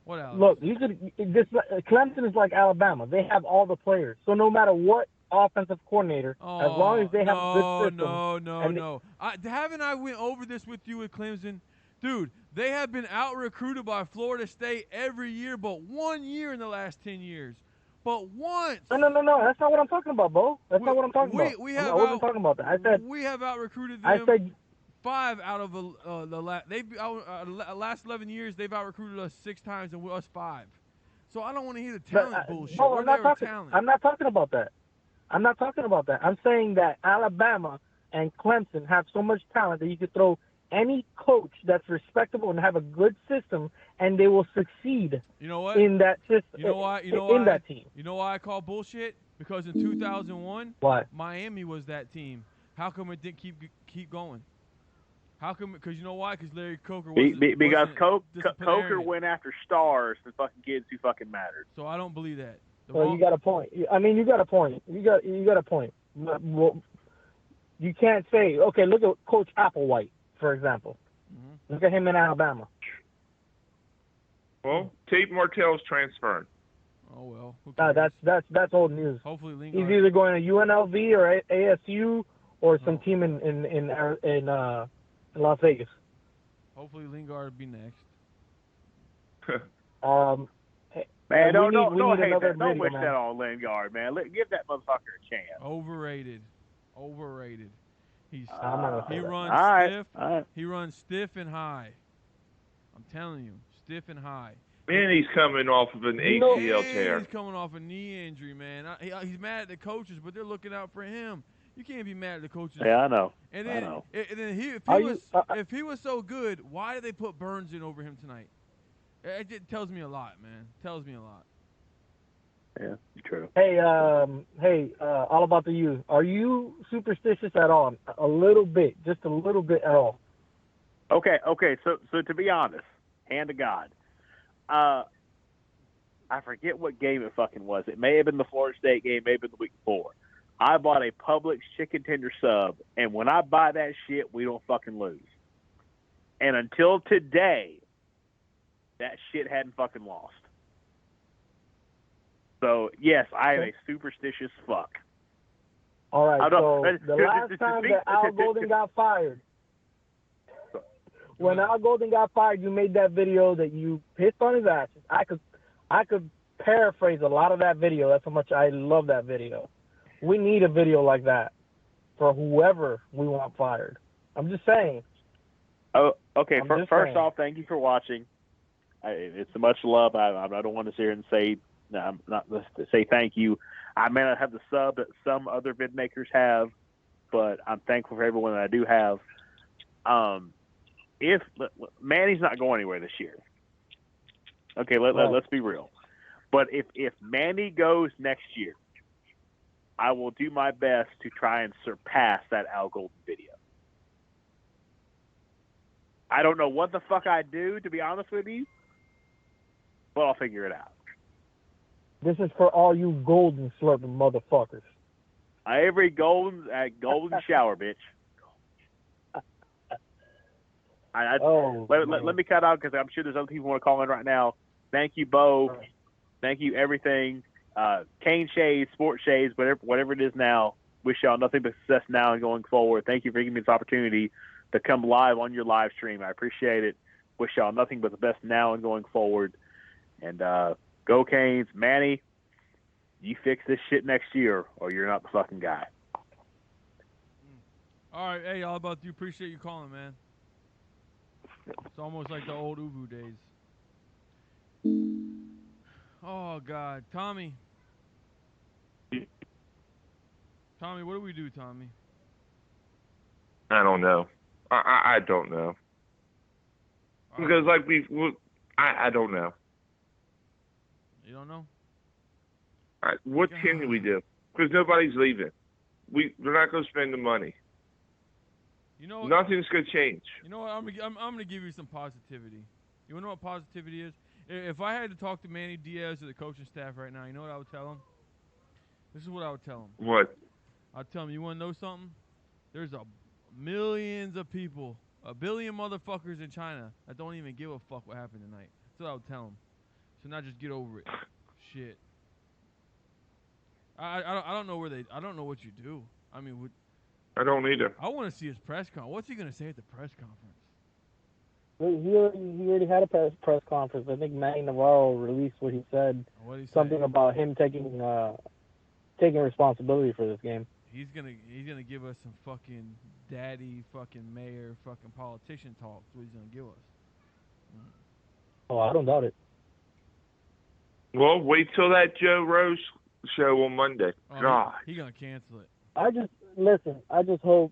What else? Look, Clemson is like Alabama. They have all the players. So no matter what offensive coordinator, as long as they have a good system. No. Haven't I went over this with you with Clemson? Dude, they have been out-recruited by Florida State every year but 1 year in the last 10 years. But once. No. That's not what I'm talking about, Bo. That's not what I'm talking about. I wasn't talking about that. I said we have out-recruited them. I said 5 out of the last 11 years. They've out-recruited us 6 times and us 5. So I don't want to hear the talent bullshit. No, I'm not talking about that. I'm saying that Alabama and Clemson have so much talent that you could throw any coach that's respectable and have a good system, and they will succeed. You know what? In that system. You know why? In that team. You know why I call bullshit? Because in 2001, Miami was that team. How come it didn't keep going? How come? Because you know why? Because Larry Coker because Coker went after stars and fucking kids who fucking mattered. So I don't believe that. Well, you got a point. I mean, you got a point. You got a point. Well, you can't say, okay, look at Coach Applewhite, for example. Mm-hmm. Look at him in Alabama. Well, Tate Martell's transferring. Oh well. That's old news. Hopefully, Lingard. He's either going to UNLV or ASU or some team in Las Vegas. Hopefully, Lingard will be next. Man, don't hate that. Don't wish that on Lingard, man. Give that motherfucker a chance. Overrated. He runs stiff. He runs stiff and high. I'm telling you, stiff and high. Man, he's coming off of an ACL tear. He's coming off a knee injury, man. He's mad at the coaches, but they're looking out for him. You can't be mad at the coaches. Yeah, I know. And then, if he was so good, why did they put Burns in over him tonight? It tells me a lot, man. Tells me a lot. Yeah, true. Hey, all about the youth. Are you superstitious at all? A little bit, just a little bit at all. Okay. So to be honest, hand to God, I forget what game it fucking was. It may have been the Florida State game, maybe the week before. I bought a Publix chicken tender sub, and when I buy that shit, we don't fucking lose. And until today, that shit hadn't fucking lost. So, yes, I am a superstitious fuck. All right, so the last time that Al Golden got fired, when Al Golden got fired, you made that video that you pissed on his ass. I could paraphrase a lot of that video. That's how much I love that video. We need a video like that for whoever we want fired. I'm just saying. Oh, okay. First off, thank you for watching. It's much love. I don't want to sit here and say say thank you. I may not have the sub that some other vid makers have, but I'm thankful for everyone that I do have. If Manny's not going anywhere this year, okay, let's be real. But if Manny goes next year, I will do my best to try and surpass that Al Golden video. I don't know what the fuck I do, to be honest with you, but I'll figure it out. This is for all you golden slurping motherfuckers. Every golden shower, bitch. Let me cut out because I'm sure there's other people who want to call in right now. Thank you, Bo. Thank you, everything. Cane Shades, Sports Shades, whatever it is now. Wish y'all nothing but success now and going forward. Thank you for giving me this opportunity to come live on your live stream. I appreciate it. Wish y'all nothing but the best now and going forward. And go Canes. Manny, you fix this shit next year or you're not the fucking guy. All right. Hey, all about you. Appreciate you calling, man. It's almost like the old Ubu days. Oh, God. Tommy, what do we do, Tommy? I don't know. I don't know. Because, I don't know. You don't know? What can we do? Because nobody's leaving. We're not going to spend the money. You know what? Nothing's going to change. You know what? I'm gonna give you some positivity. You want to know what positivity is? If I had to talk to Manny Diaz or the coaching staff right now, you know what I would tell him? This is what I would tell him. What? I'd tell him, you want to know something? There's millions of people, 1 billion motherfuckers in China that don't even give a fuck what happened tonight. That's what I would tell him. So now just get over it. Shit. I don't know where they. I don't know what you do. I mean, I don't either. I want to see his press conference. What's he gonna say at the press conference? He already had a press conference. I think Manny Navarro released what he said. What'd he say? Something about him taking responsibility for this game. He's gonna give us some fucking daddy fucking mayor fucking politician talk. That's what he's gonna give us. Oh, I don't doubt it. Well, wait till that Joe Rose show on Monday. God, he gonna cancel it. I just hope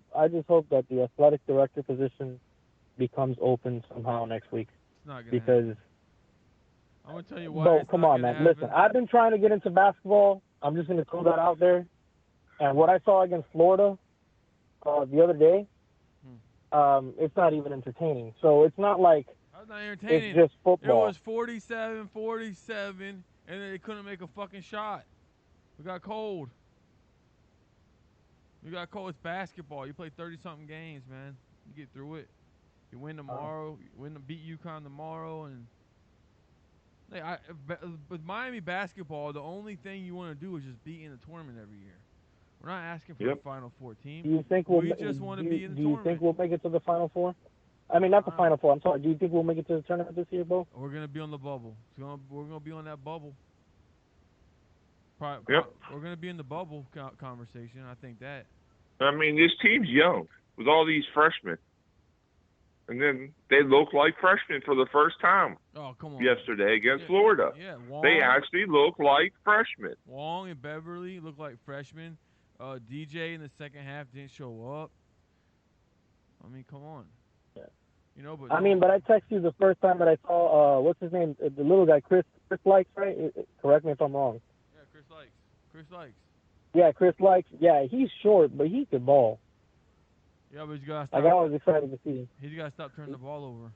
that the athletic director position becomes open somehow next week. It's not gonna because happen. I'm gonna tell you why. No, come on, man. Happen. Listen, I've been trying to get into basketball. I'm just gonna throw that out there. And what I saw against Florida the other day, it's not even entertaining. So it's not like not entertaining. It's just football. It was 47-47, and they couldn't make a fucking shot. We got cold. It's basketball. You play 30-something games, man. You get through it. You win tomorrow. Beat UConn tomorrow, and with Miami basketball, the only thing you want to do is just be in the tournament every year. We're not asking for the Final Four team. Do you think we just want to be in the tournament? Do you think we'll make it to the Final Four? I mean, not the Final Four. I'm sorry. Do you think we'll make it to the tournament this year, Bo? We're gonna be on the bubble. We're gonna be on that bubble. We're gonna be in the bubble conversation. I think that. I mean, this team's young with all these freshmen, and then they look like freshmen for the first time. Oh, come on! Yesterday against Florida, Wong, they actually look like freshmen. Wong and Beverly look like freshmen. DJ in the second half didn't show up. I mean, come on. Yeah. You know, but but I texted you the first time that I saw what's his name, the little guy, Chris Likes, right? Correct me if I'm wrong. Yeah, Chris Likes. Yeah, Chris Likes. Yeah, he's short, but he could ball. Yeah, but he's got to stop. I was excited to see him. He's got to stop turning the ball over.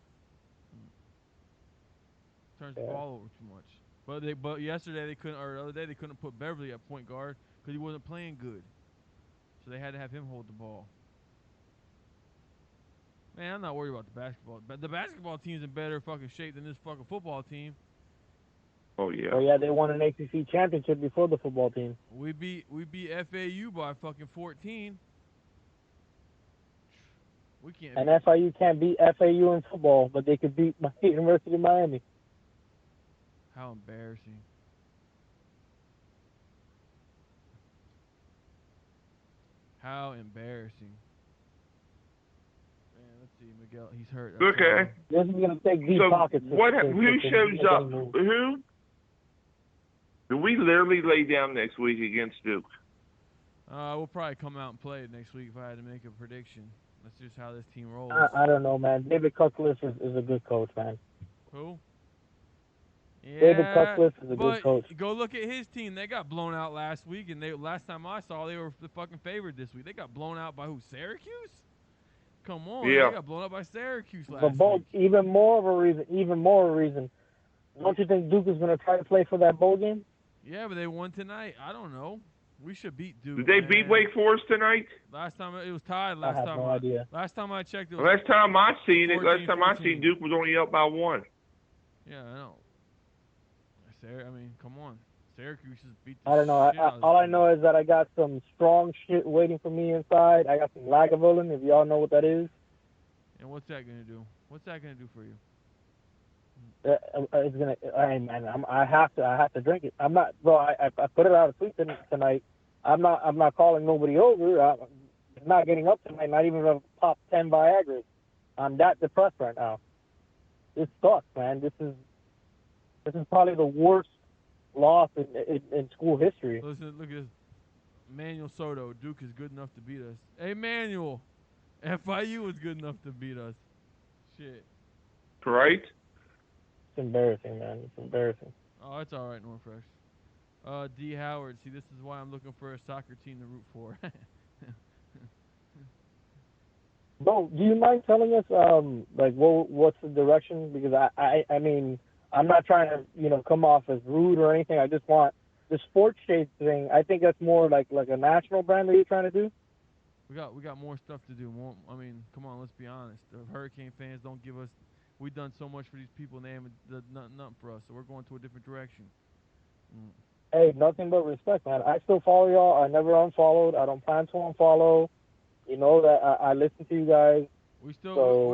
Turns the ball over too much. But yesterday they couldn't, or the other day they couldn't put Beverly at point guard because he wasn't playing good. So they had to have him hold the ball. Man, I'm not worried about the basketball. But the basketball team's in better fucking shape than this fucking football team. Oh yeah. Oh yeah, they won an ACC championship before the football team. We beat FAU by fucking 14. We can't. And FIU can't beat FAU in football, but they could beat University of Miami. How embarrassing. How embarrassing. Man, let's see, Miguel. He's hurt. Okay. This is gonna take deep pockets. Who shows up? Who? Do we literally lay down next week against Stoops? We'll probably come out and play it next week if I had to make a prediction. That's just how this team rolls. I don't know, man. David Cutcliffe is a good coach, man. Who? Yeah, David Cutcliffe is a good coach. Go look at his team. They got blown out last week, and last time I saw, they were the fucking favorite this week. They got blown out by who? Syracuse? Come on, yeah. They got blown out by Syracuse last week. Even more of a reason. Don't you think Duke is going to try to play for that bowl game? Yeah, but they won tonight. I don't know. We should beat Duke. Did they beat Wake Forest tonight? Last time it was tied. I have no idea. Last time I checked, it was last time I seen 14. Duke was only up by 1. Yeah, I know. I mean, come on. Syracuse just beat the I don't know. All I know is that I got some strong shit waiting for me inside. I got some Lagavulin, if y'all know what that is. And what's that gonna do? What's that gonna do for you? It's gonna. Hey man, I have to drink it. I'm not, bro. I put it out of tweet tonight. I'm not calling nobody over. I'm not getting up tonight. Not even a pop 10 Viagra. I'm that depressed right now. This sucks, man. This is probably the worst loss in school history. Listen, look at this. Manuel Soto. Duke is good enough to beat us. Hey, Manuel. FIU is good enough to beat us. Shit. Right? It's embarrassing, man. It's embarrassing. Oh, it's all right, Norfresh. D. Howard. See, this is why I'm looking for a soccer team to root for. Bro, do you mind telling us, what's the direction? Because I mean, I'm not trying to, come off as rude or anything. I just want the sports shade thing. I think that's more like a national brand that you're trying to do. We got more stuff to do. I mean, come on, let's be honest. The Hurricane fans don't give us. We've done so much for these people, and they haven't done nothing for us. So we're going to a different direction. Hey, nothing but respect, man. I still follow y'all. I never unfollowed. I don't plan to unfollow. You know that I listen to you guys. We're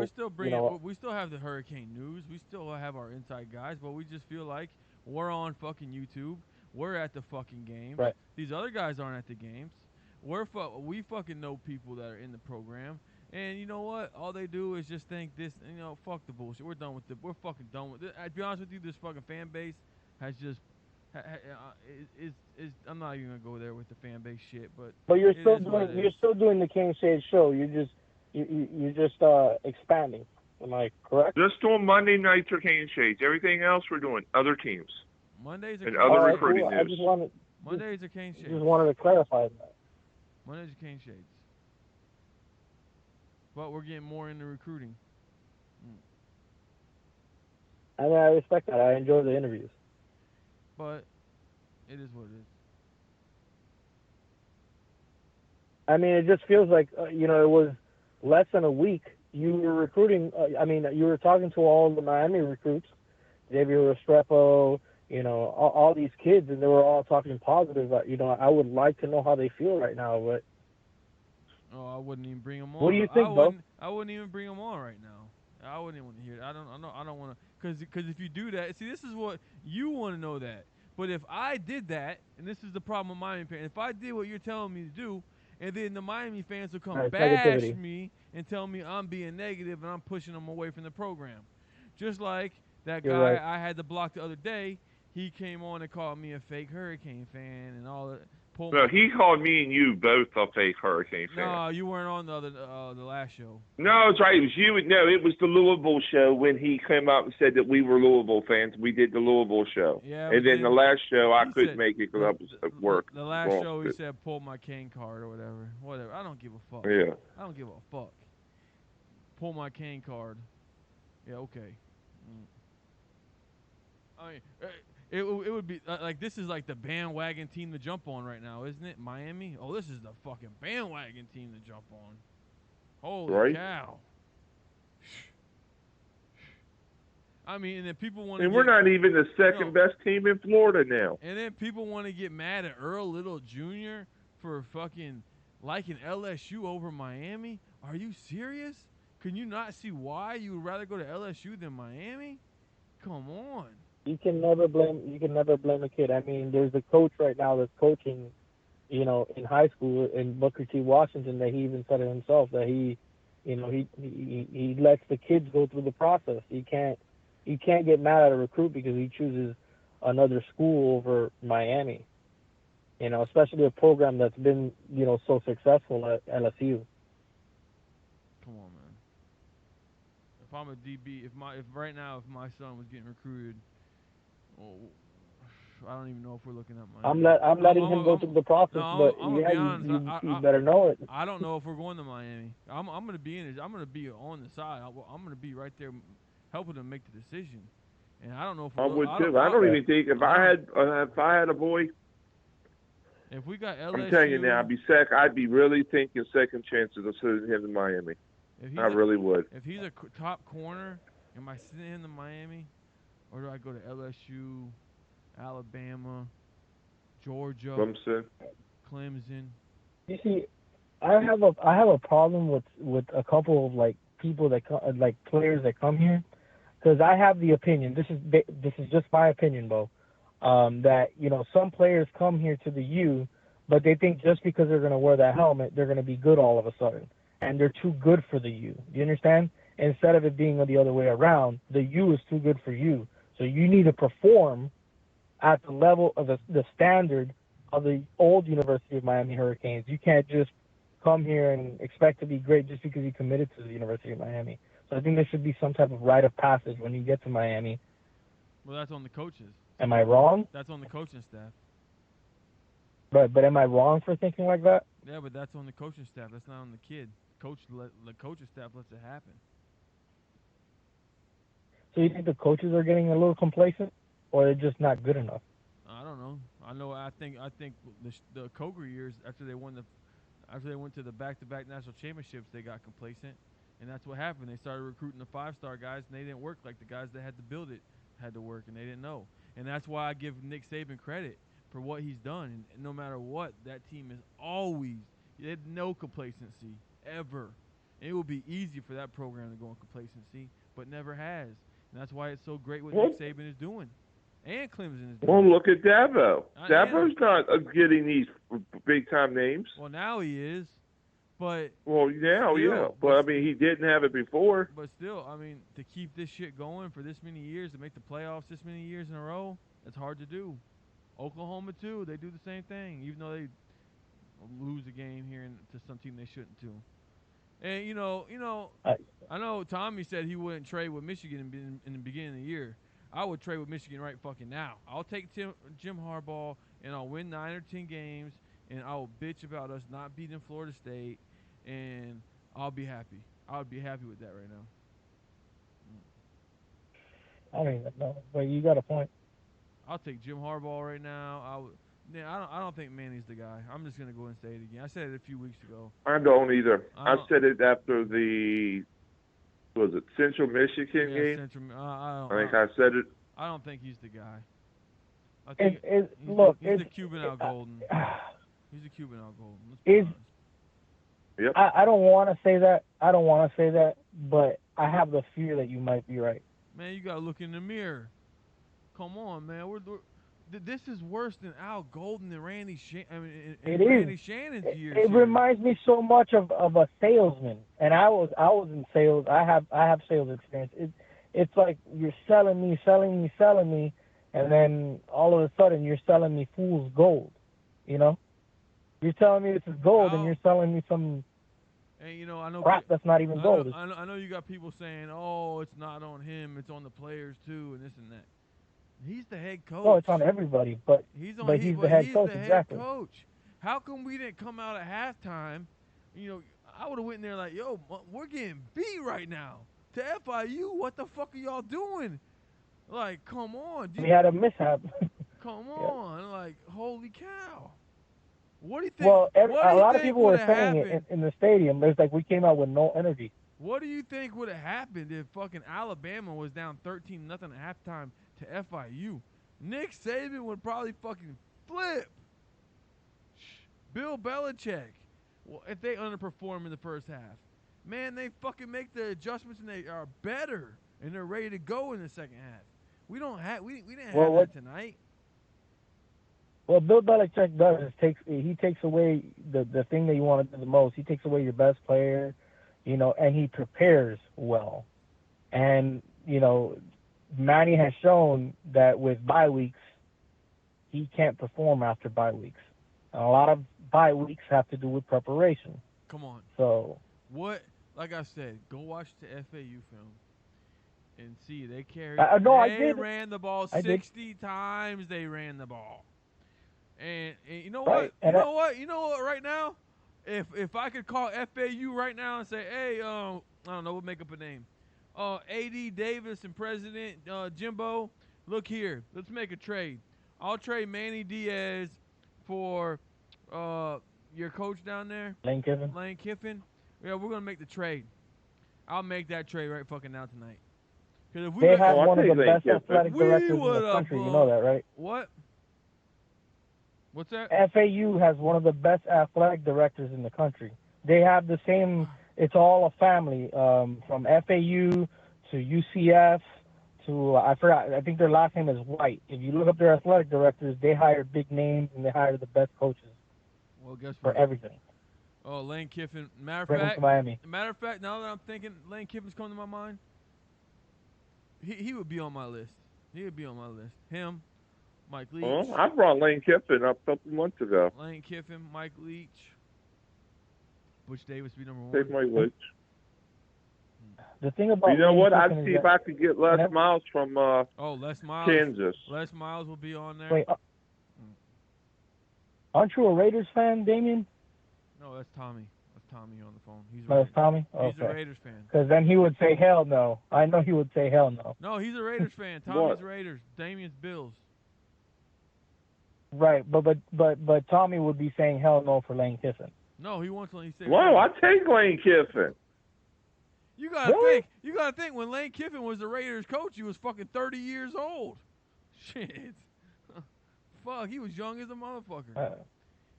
still bringing. You know, We still have the hurricane news. We still have our inside guys, but we just feel like we're on fucking YouTube. We're at the fucking games. Right. These other guys aren't at the games. We fucking know people that are in the program, and you know what? All they do is just think this. You know, fuck the bullshit. We're done with it. We're fucking done with it. To be honest with you, this fucking fan base has just. I'm not even gonna go there with the fan base shit, but you're still doing the King Shade show. You're just expanding. Am I correct? Just doing Monday nights or Cane Shades. Everything else we're doing other teams. Mondays and other recruiting cool. news. I just wanted. Mondays are Cane Shades. Just wanted to clarify that. Mondays are Cane Shades. But we're getting more into recruiting. I mean, I respect that. I enjoy the interviews. But it is what it is. I mean, it just feels like, it was less than a week. You were recruiting, you were talking to all the Miami recruits, Xavier Restrepo, all these kids, and they were all talking positive. I would like to know how they feel right now, but. Oh, I wouldn't even bring them on. What do you think, Bo? I wouldn't even bring them on right now. I wouldn't even want to hear it. I don't want to, because if you do that, see, this is what you want to know that. But if I did that, and this is the problem with Miami fans, if I did what you're telling me to do, and then the Miami fans will come bash me and tell me I'm being negative and I'm pushing them away from the program. Just like that guy I had to block the other day, he came on and called me a fake Hurricane fan and all that. No, he called me and you both a fake Hurricane fan. No, you weren't on the last show. No, it's right. It was you. No, it was the Louisville show when he came up and said that we were Louisville fans. We did the Louisville show. Yeah, and then the last show I couldn't make it because I was at work. The last show he said pull my cane card or whatever. Whatever. I don't give a fuck. Yeah. I don't give a fuck. Pull my cane card. Yeah, okay. I mean, it would be like this is like the bandwagon team to jump on right now, isn't it? Miami? Oh, this is the fucking bandwagon team to jump on. Holy cow. I mean, and then people want to. And we're not even the second best team in Florida now. And then people want to get mad at Earl Little Jr. for fucking liking LSU over Miami. Are you serious? Can you not see why you would rather go to LSU than Miami? Come on. You can never blame a kid. I mean, there's a coach right now that's coaching, in high school in Booker T. Washington that he even said it himself that he lets the kids go through the process. You can't get mad at a recruit because he chooses another school over Miami. Especially a program that's been, so successful at LSU. Come on, man. If I'm a DB, if right now if my son was getting recruited, I don't even know if we're looking at Miami. I'm letting him go through the process, but be honest, you better know it. I don't know if we're going to Miami. I'm going to be in it. I'm going to be on the side. I'm going to be right there, helping them make the decision. And I don't know if I would too. I don't even think if I had a boy. If we got LSU, I'm telling you now, I'd be really thinking second chances of sending him to Miami. I really would. If he's a top corner, am I sending him to Miami, or do I go to LSU, Alabama, Georgia, Clemson? You see, I have a problem with a couple of people that players that come here, because I have the opinion. This is just my opinion, Bo. That some players come here to the U, but they think just because they're going to wear that helmet, they're going to be good all of a sudden, and they're too good for the U. Do you understand? Instead of it being the other way around, the U is too good for you. So you need to perform at the level of the standard of the old University of Miami Hurricanes. You can't just come here and expect to be great just because you committed to the University of Miami. So I think there should be some type of rite of passage when you get to Miami. Well, that's on the coaches. Am I wrong? That's on the coaching staff. But am I wrong for thinking like that? Yeah, but that's on the coaching staff. That's not on the kid. The coaching staff lets it happen. So you think the coaches are getting a little complacent, or they're just not good enough? I don't know. I think the Coger years after they went to the back-to-back national championships, they got complacent, and that's what happened. They started recruiting the 5-star guys, and they didn't work like the guys that had to build it had to work, and they didn't know. And that's why I give Nick Saban credit, for what he's done. And no matter what, that team is always – they had no complacency ever. And it would be easy for that program to go on complacency, but never has. And that's why it's so great what Nick Saban is doing. And Clemson is doing. Well, look at Dabo. Dabo's not getting these big-time names. Well, now he is. But well, now, yeah. But, I mean, he didn't have it before. But still, I mean, to keep this shit going for this many years, to make the playoffs this many years in a row, it's hard to do. Oklahoma, too, they do the same thing, even though they lose a game here to some team they shouldn't to. And, you know, I know Tommy said he wouldn't trade with Michigan in the beginning of the year. I would trade with Michigan right fucking now. I'll take Jim Harbaugh, and I'll win 9 or 10 games, and I'll bitch about us not beating Florida State, and I'll be happy. I would be happy with that right now. I don't even know, but you got a point. I'll take Jim Harbaugh right now. I don't think Manny's the guy. I'm just gonna go and say it again. I said it a few weeks ago. I don't either. I said it after the Central Michigan game. I think I said it. I don't think he's the guy. I think he's the Cuban Al Golden. He's a Cuban Al Golden. Yep. I don't want to say that. But I have the fear that you might be right. Man, you gotta look in the mirror. Come on, man. This is worse than Al Golden and Randy Shannon's years. It reminds me so much of a salesman, and I was in sales. I have sales experience. It's like you're selling me, and then all of a sudden you're selling me fool's gold. You know, you're telling me this is gold, and you're selling me some. And I know crap that's not even gold. I know you got people saying, "Oh, it's not on him; it's on the players too," and this and that. He's the head coach. No, it's on everybody, but he's the head coach. Exactly. Coach. How come we didn't come out at halftime? I would have went in there like, "Yo, we're getting beat right now to FIU. What the fuck are y'all doing?" Like, come on. We had a mishap. Come on, like, holy cow. What do you think? Well, a lot of people were saying it in the stadium. There's like we came out with no energy. What do you think would have happened if fucking Alabama was down 13-0 at halftime to FIU? Nick Saban would probably fucking flip. Bill Belichick, if they underperform in the first half, man, they fucking make the adjustments and they are better and they're ready to go in the second half. We didn't have that tonight. Well, Bill Belichick does is he takes away the thing that you want to do the most. He takes away your best player, and he prepares well. And, Manny has shown that with bye weeks, he can't perform after bye weeks. And a lot of bye weeks have to do with preparation. Come on. So like I said, go watch the FAU film and see they carried. They ran the ball 60 times. They ran the ball. And you know what? You know what? Right now, if I could call FAU right now and say, hey, I don't know, we'll make up a name. AD Davis and President Jimbo, look here, let's make a trade. I'll trade Manny Diaz for your coach down there, Lane Kiffin. Yeah, we're gonna make the trade. I'll make that trade right fucking now tonight. Because if they have one of the best athletic directors in the country. You know that, right? What? What's that? FAU has one of the best athletic directors in the country. They have the same. It's all a family. From FAU to UCF to I forgot. I think their last name is White. If you look up their athletic directors, they hire big names and they hire the best coaches. Well, guess for what? Everything. Oh, Lane Kiffin. Matter of fact, now that I'm thinking, Lane Kiffin's coming to my mind. He would be on my list. He would be on my list. Him. Mike Leach. Well, I brought Lane Kiffin up a couple months ago. Lane Kiffin, Mike Leach. Butch Davis be number one. Take Mike Leach. The thing about what? I'd see if I could get Les Miles from Les Miles. Kansas. Les Miles will be on there. Wait, aren't you a Raiders fan, Damien? No, that's Tommy. That's Tommy on the phone. That's Tommy? Okay. He's a Raiders fan. Because then he would say hell no. I know he would say hell no. No, he's a Raiders fan. Tommy's Raiders. Damien's Bills. Right, but Tommy would be saying hell no for Lane Kiffin. No, he wants Lane Kiffin. Wow, I take Lane Kiffin. You gotta think when Lane Kiffin was the Raiders coach, he was fucking 30 years old. Shit. Fuck, he was young as a motherfucker.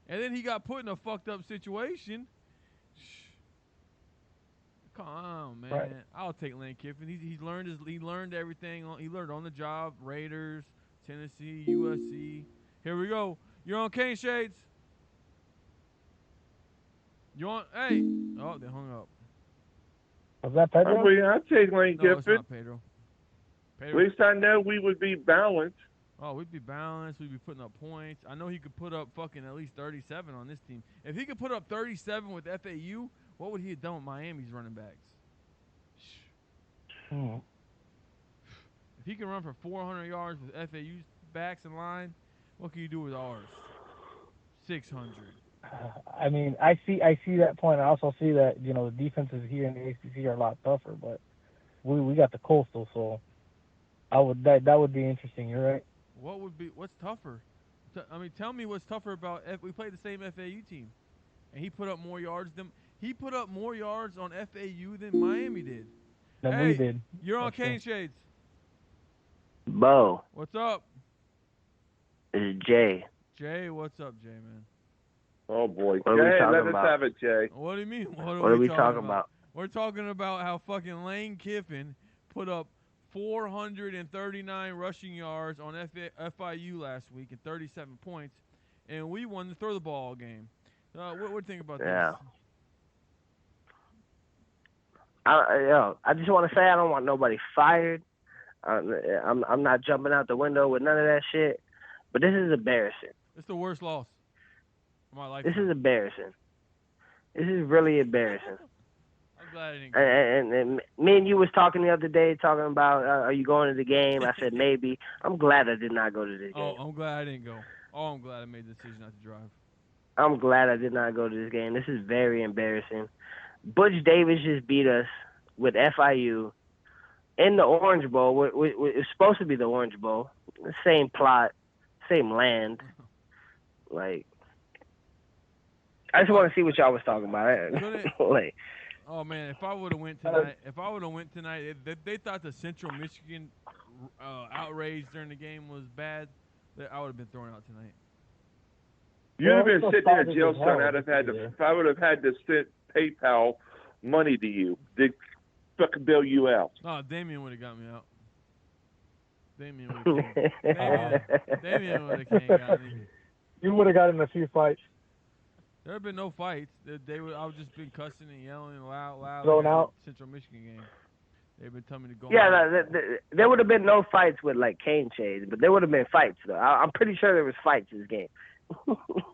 And then he got put in a fucked up situation. Come on, man. Right. I'll take Lane Kiffin. He learned everything. He learned on the job. Raiders, Tennessee, USC. Here we go. You're on Kane Shades. You on? Hey. Oh, they hung up. Was that Pedro? I take Lane Kiffin. No, it's not Pedro. At least I know we would be balanced. Oh, we'd be balanced. We'd be putting up points. I know he could put up fucking at least 37 on this team. If he could put up 37 with FAU, what would he have done with Miami's running backs? If he can run for 400 yards with FAU's backs in line, what can you do with ours? 600. I mean, I see that point. I also see that, you know, the defenses here in the ACC are a lot tougher, but we got the Coastal, so that would be interesting. You're right. What's tougher? I mean, tell me what's tougher about we played the same FAU team, and he put up more yards than on FAU than Miami did. We did. You're on Kane Shades. Bo. What's up? It's Jay. Jay, what's up, Jay, man? Oh boy, Jay, let us have it, Jay. What do you mean? What are we talking about? We're talking about how fucking Lane Kiffin put up 439 rushing yards on FIU last week and 37 points, and we won the throw the ball game. What do you think about this? I just want to say I don't want nobody fired. I'm not jumping out the window with none of that shit. But this is embarrassing. It's the worst loss of my life. This is embarrassing. This is really embarrassing. I'm glad I didn't go. And me and you was talking the other day, talking about, are you going to the game? I said maybe. I'm glad I did not go to this game. Oh, I'm glad I didn't go. Oh, I'm glad I made the decision not to drive. I'm glad I did not go to this game. This is very embarrassing. Butch Davis just beat us with FIU in the Orange Bowl. It's supposed to be the Orange Bowl. The same plot, same land. Like, I just want to see what y'all was talking about. Like, oh man, if I would have went tonight, they thought the Central Michigan outrage during the game was bad, I would have been thrown out tonight. You'd have been sitting there in jail, son. If I would have had to send PayPal money to you, they'd fucking bail you out. Oh, Damien would have got me out. Damien would have got me. You would have got in a few fights. There have been no fights. I would just been cussing and yelling loud. Thrown out. Central Michigan game. They've been telling me to go. Yeah, there would have been no fights with like Kane Shades, but there would have been fights though. I'm pretty sure there was fights this game.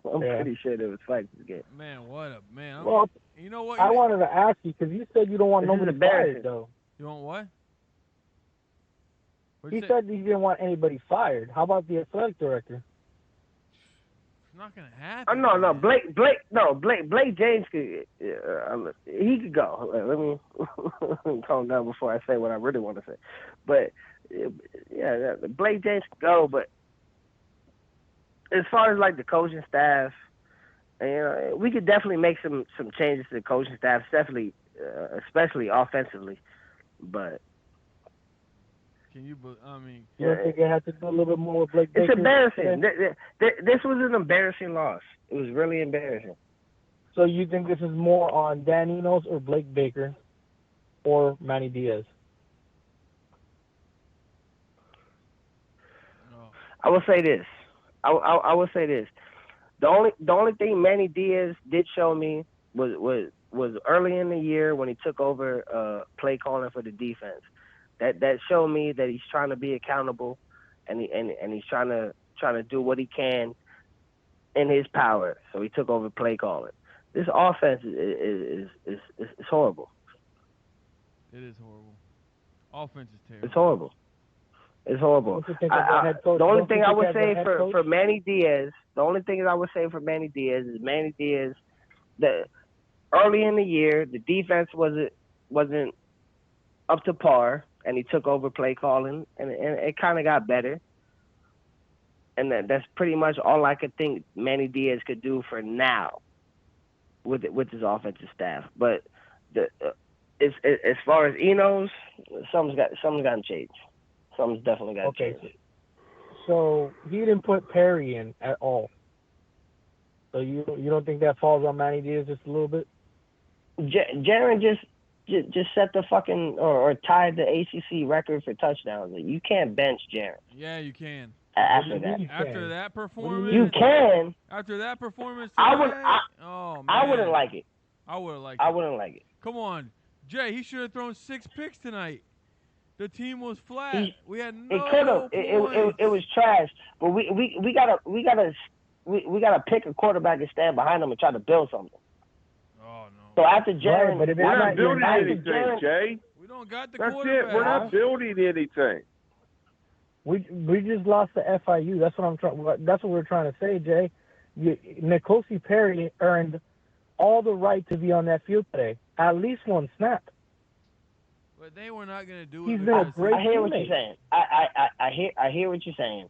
Pretty sure there was fights this game. Man, what a man! Well, you know what? I wanted to ask you because you said you don't want nobody fired though. You want what? He said he didn't want anybody fired. How about the athletic director? It's not gonna happen. No, Blake James could. He could go. Let me calm down before I say what I really want to say. But yeah, Blake James could go. But as far as like the coaching staff, we could definitely make some changes to the coaching staff, definitely, especially offensively. But you don't think it had to do a little bit more with Blake Baker? It's embarrassing. This was an embarrassing loss. It was really embarrassing. So you think this is more on Dan Enos or Blake Baker or Manny Diaz? No. I will say this. I will say this. The only thing Manny Diaz did show me was early in the year when he took over play calling for the defense. That showed me that he's trying to be accountable, and he's trying to do what he can in his power. So he took over play calling. This offense is horrible. It is horrible. Offense is terrible. It's horrible. It's horrible. The only thing I would say for Manny Diaz, is Manny Diaz. Early in the year, the defense wasn't up to par, and he took over play calling, and it kind of got better. And that's pretty much all I could think Manny Diaz could do for now with his offensive staff. But as far as Enos, something's got to change. Something's definitely got to change. So he didn't put Perry in at all. So you don't think that falls on Manny Diaz just a little bit? Jaron just set the fucking or tied the ACC record for touchdowns. You can't bench Jaron. Yeah, you can. After that. After that performance. You can. After that performance I tonight, I wouldn't like it. I wouldn't like I it. wouldn't like it. Come on, Jay. He should have thrown 6 picks tonight. The team was flat. We had no It could have. It was trash. But we gotta pick a quarterback and stand behind him and try to build something. Oh no. So after Jaron, but if We're not building anything, Jaron, Jay. We don't got the That's quarterback. it. We're not building anything. We just lost to FIU. That's what we're trying to say, Jay. N'Kosi Perry earned all the right to be on that field today. At least one snap. But they were not going to do it. He's been a great I hear what teammate. you're saying. I hear what you're saying.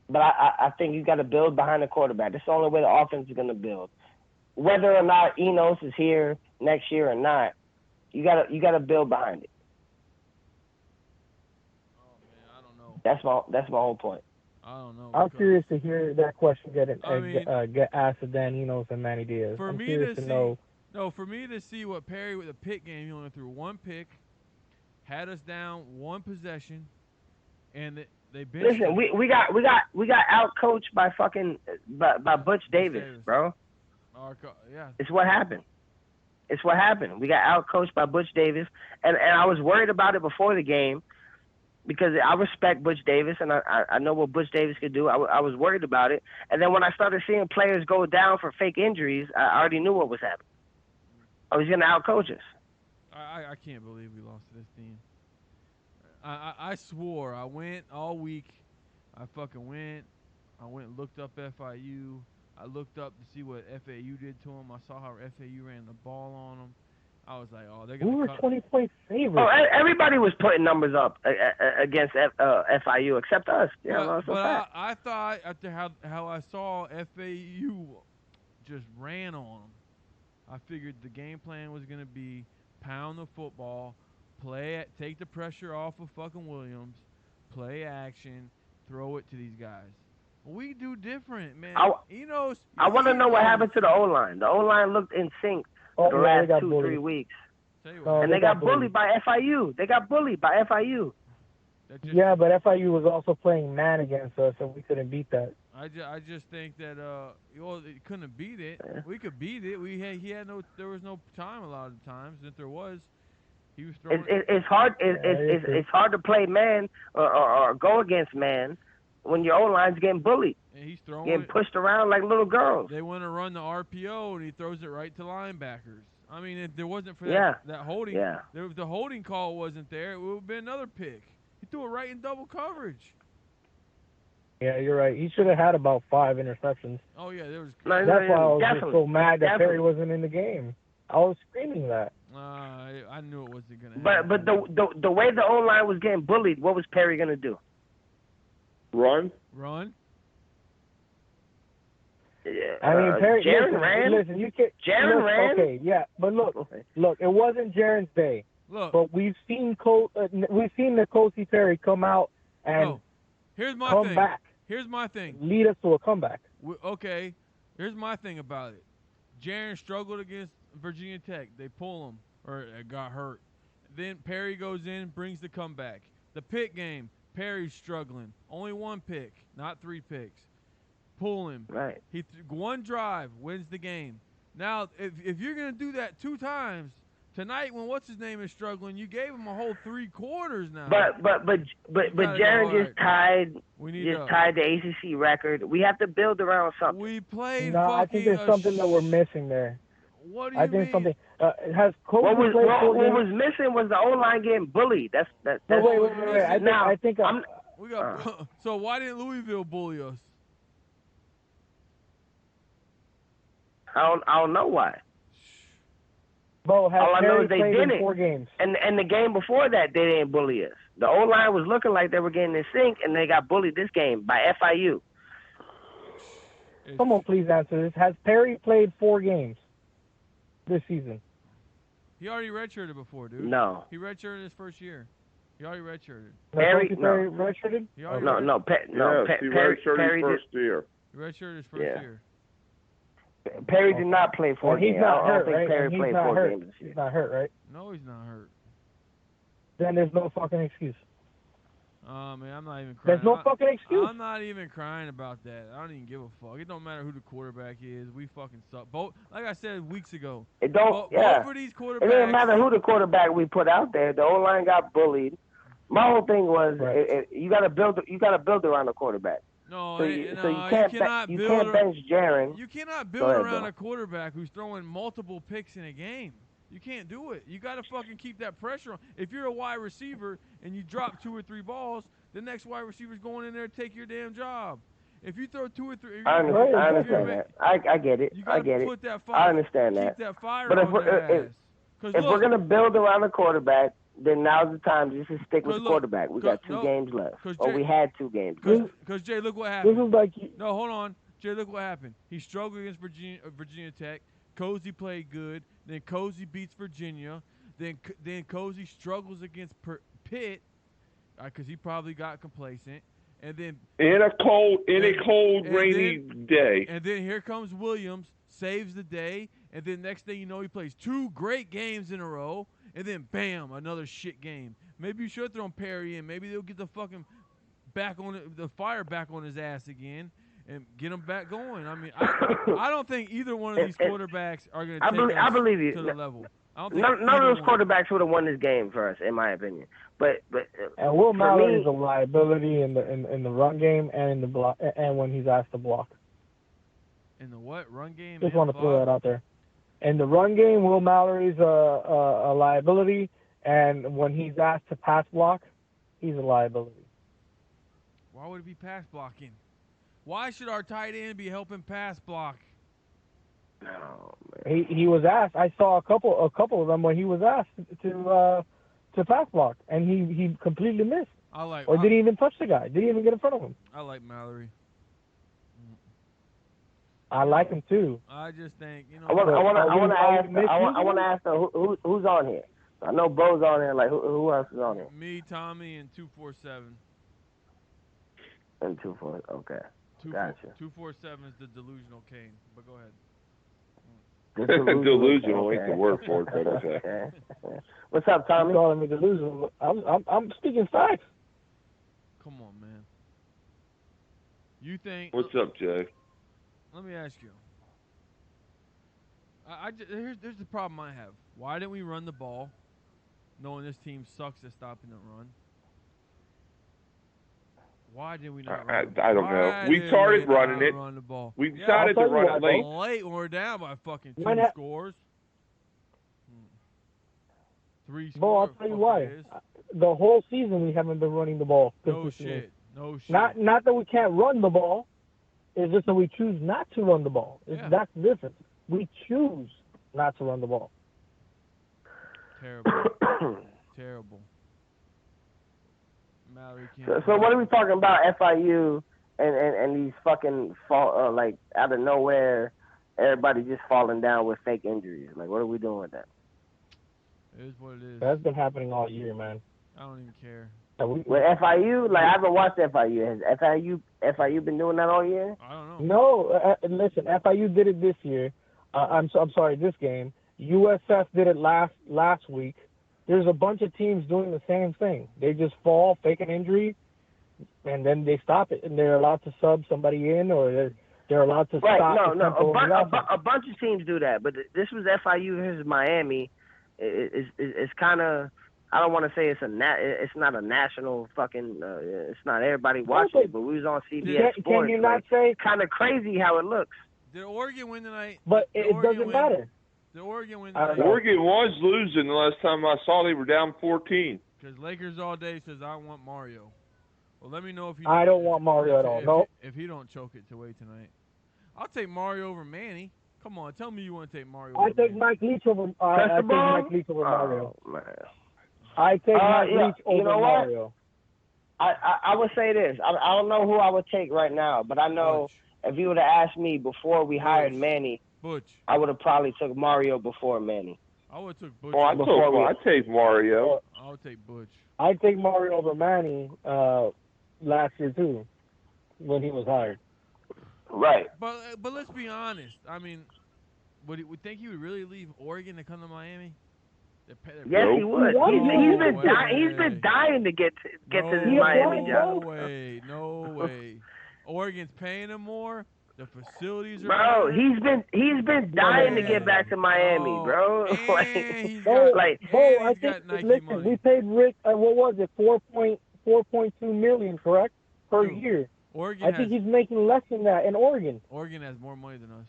But I think you got to build behind the quarterback. That's the only way the offense is going to build. Whether or not Enos is here next year or not, you got to build behind it. Oh man, I don't know. That's my whole point. I don't know. I'm curious to hear that question get asked to Dan Enos and Manny Diaz. For I'm me curious to to see, know. no, for me to see what Perry with the pick game, he only threw 1 pick, had us down 1 possession, and they benched. Listen, we got outcoached by by Butch Davis, bro. Yeah. It's what happened. We got outcoached by Butch Davis, and I was worried about it before the game because I respect Butch Davis, and I know what Butch Davis could do. I was worried about it, and then when I started seeing players go down for fake injuries, I already knew what was happening. I was going to outcoach us. I can't believe we lost to this team. I swore. I went all week. I fucking went. I went and looked up FIU. I looked up to see what FAU did to them. I saw how FAU ran the ball on them. I was like, oh, they're going to We were 20-point favorites. Oh, everybody was putting numbers up against FIU except us. Yeah, but I thought after how I saw FAU just ran on them, I figured the game plan was going to be pound the football, take the pressure off of fucking Williams, play action, throw it to these guys. We do different, man. I want to know what happened to the O-line. The O-line looked in sync the last 2-3 weeks. And they got bullied by FIU. Yeah, but FIU was also playing man against us, and we couldn't beat that. I just think that it couldn't beat it. We could beat it. There was no time a lot of the times. If there was, he was throwing. It's hard. It's hard to play man or go against man when your O-line's getting bullied. And he's getting pushed around like little girls. They want to run the RPO, and he throws it right to linebackers. I mean, if there wasn't for that holding, if the holding call wasn't there, it would have been another pick. He threw it right in double coverage. Yeah, you're right. He should have had about 5 interceptions. Oh yeah, there was. That's why I was just so mad that Perry wasn't in the game. I was screaming that. I knew it wasn't gonna happen. But the way the O-line was getting bullied, what was Perry gonna do? Run. Yeah, I mean, Perry. Jaron ran. Listen, you can. Jaron ran. Okay, yeah, but look, it wasn't Jaron's day. Look, but we've seen N'Kosi Perry come out and come back. Here's my thing. Lead us to a comeback. Okay, here's my thing about it. Jaron struggled against Virginia Tech. They pull him, or got hurt. Then Perry goes in, brings the comeback. The pick game, Perry's struggling. Only 1 pick, not 3 picks. Pull him. Right. One drive wins the game. Now, if you're gonna do that 2 times tonight, when what's his name is struggling, you gave him a whole 3 quarters now. But Jaron just tied the ACC record. We have to build around something. We played. No, I think there's something that we're missing there. What do you mean? Something has Kobe what was missing was the O-line getting bullied. That's wait. I think we got. So why didn't Louisville bully us? I don't know why. All I know is they didn't. 4 games. And the game before that, they didn't bully us. The O-line was looking like they were getting in sync, and they got bullied this game by FIU. Someone please answer this. Has Perry played 4 games this season? He already redshirted before, dude. No. He redshirted his first year. He already redshirted. Perry, Perry redshirted? He already no, Yes, he redshirted his first year. He redshirted his first year. Perry did not play 4 games. He's not hurt, I don't think right? Perry And he's played not 4 hurt. games this year. He's not hurt, right? No, he's not hurt. Then there's no fucking excuse. Oh, man, I'm not even crying. There's no fucking excuse. I'm not even crying about that. I don't even give a fuck. It don't matter who the quarterback is. We fucking suck. Both, like I said weeks ago. It don't. Both of these quarterbacks. It doesn't matter who the quarterback we put out there. The O-line got bullied. My whole thing was you got to build. You got to build around the quarterback. No, so you can't bench Jaron. You cannot build around a quarterback who's throwing multiple picks in a game. You can't do it. You got to fucking keep that pressure on. If you're a wide receiver and you drop 2 or 3 balls, the next wide receiver's going in there to take your damn job. If you throw 2 or 3, I understand that. I get it. I get it. I understand that. Keep that fire but if we're gonna build around the quarterback, then now's the time just to stick with the quarterback. We got 2 games left. We had 2 games left. Because Jay, look what happened. This is like no, hold on, Jay. Look what happened. He struggled against Virginia Tech. Cozy played good. Then Cozy beats Virginia. Then Cozy struggles against Pitt because he probably got complacent. And then in a cold, rainy day. And then here comes Williams, saves the day. And then next thing you know, he plays 2 great games in a row. And then bam, another shit game. Maybe you should throw Perry in. Maybe they'll get the fucking the fire back on his ass again. And get them back going. I mean, I don't think either one of these quarterbacks are going to take us to the level. None of those quarterbacks would have won this game for us, in my opinion. But and Will Mallory is a liability in the run game and in the block and when he's asked to block. In the what run game? Just want to throw that out there. In the run game, Will Mallory's a liability, and when he's asked to pass block, he's a liability. Why would it be pass blocking? Why should our tight end be helping pass block? No, man. He was asked. I saw a couple of them when he was asked to pass block, and he completely missed. Didn't even touch the guy. Didn't even get in front of him. I like Mallory. I like him too. I just think I want to ask who's on here. I know Bo's on here. Like who else is on here? Me, Tommy, and 247. And 24. Okay. Gotcha. 247 is the delusional Kane, but go ahead. Delusional ain't the word for it, but okay. What's up, Tommy? You're calling me delusional. I'm speaking facts. Come on, man. You think? What's up, Jay? Let me ask you. Here's the problem I have. Why didn't we run the ball, knowing this team sucks at stopping the run? Why did we not run I don't know. We started running it. Run the ball? We decided to run it late. Late when we're down by fucking 2 scores. 3 scores. Bo, I'll tell you why. The whole season we haven't been running the ball. No shit. Not that we can't run the ball. It's just that we choose not to run the ball. That's the difference. We choose not to run the ball. Terrible. Terrible. So what are we talking about? FIU and these fucking like out of nowhere, everybody just falling down with fake injuries. Like, what are we doing with that? It is what it is. That's been happening all year, man. I don't even care. With FIU, like I haven't watched FIU. Has FIU been doing that all year? I don't know. No, listen. FIU did it this year. I'm sorry, this game. USF did it last week. There's a bunch of teams doing the same thing. They just fall, fake an injury, and then they stop it, and they're allowed to sub somebody in, or they're allowed to stop. A bunch of teams do that, but this was FIU versus Miami. It's kind of, I don't want to say it's not a national fucking. It's not everybody watching it, but we was on CBS Sports. Can you not say kind of crazy how it looks? Did Oregon win tonight? But it doesn't matter. Did Oregon win? Oregon was losing the last time I saw. They were down 14. Because Lakers all day says I want Mario. Well, let me know if you. I don't want Mario at all. No. If he don't choke it to wait tonight, I'll take Mario over Manny. Come on, tell me you want to take Mario. I take Mike Leach over. I take Mike Leach over Mario. Man. I take Mike Leach over Mario. I would say this. I don't know who I would take right now, but I know if you would have asked me before we hired Manny, I would have probably took Mario before Manny. I would have took Butch. I take Mario. I would take Butch. I'd take Mario over Manny last year too, when he was hired. Right. But let's be honest. I mean, would think he would really leave Oregon to come to Miami? Yes, he would. He's been dying to get to this Miami job. No way. Oregon's paying him more. The facilities are bro. better. He's been dying to get back to Miami, bro. Listen, we paid Rick. What was it? 4.2 million, correct, per year. Oregon. I think he's making less than that in Oregon. Oregon has more money than us.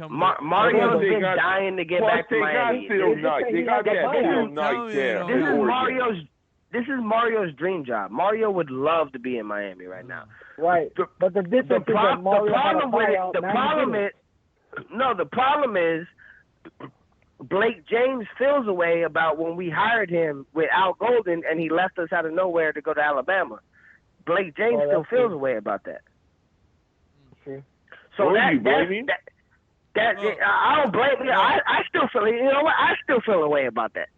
Mario's been dying to get back to Miami. They got that Phil Knight there. This is Mario's dream job. Mario would love to be in Miami right now. Right. But the difference is that Mario the problem is Blake James feels a way about when we hired him with Al Golden and he left us out of nowhere to go to Alabama. Blake James still feels a way about that. True. So I don't blame you. I still feel it. You know what? I still feel a way about that.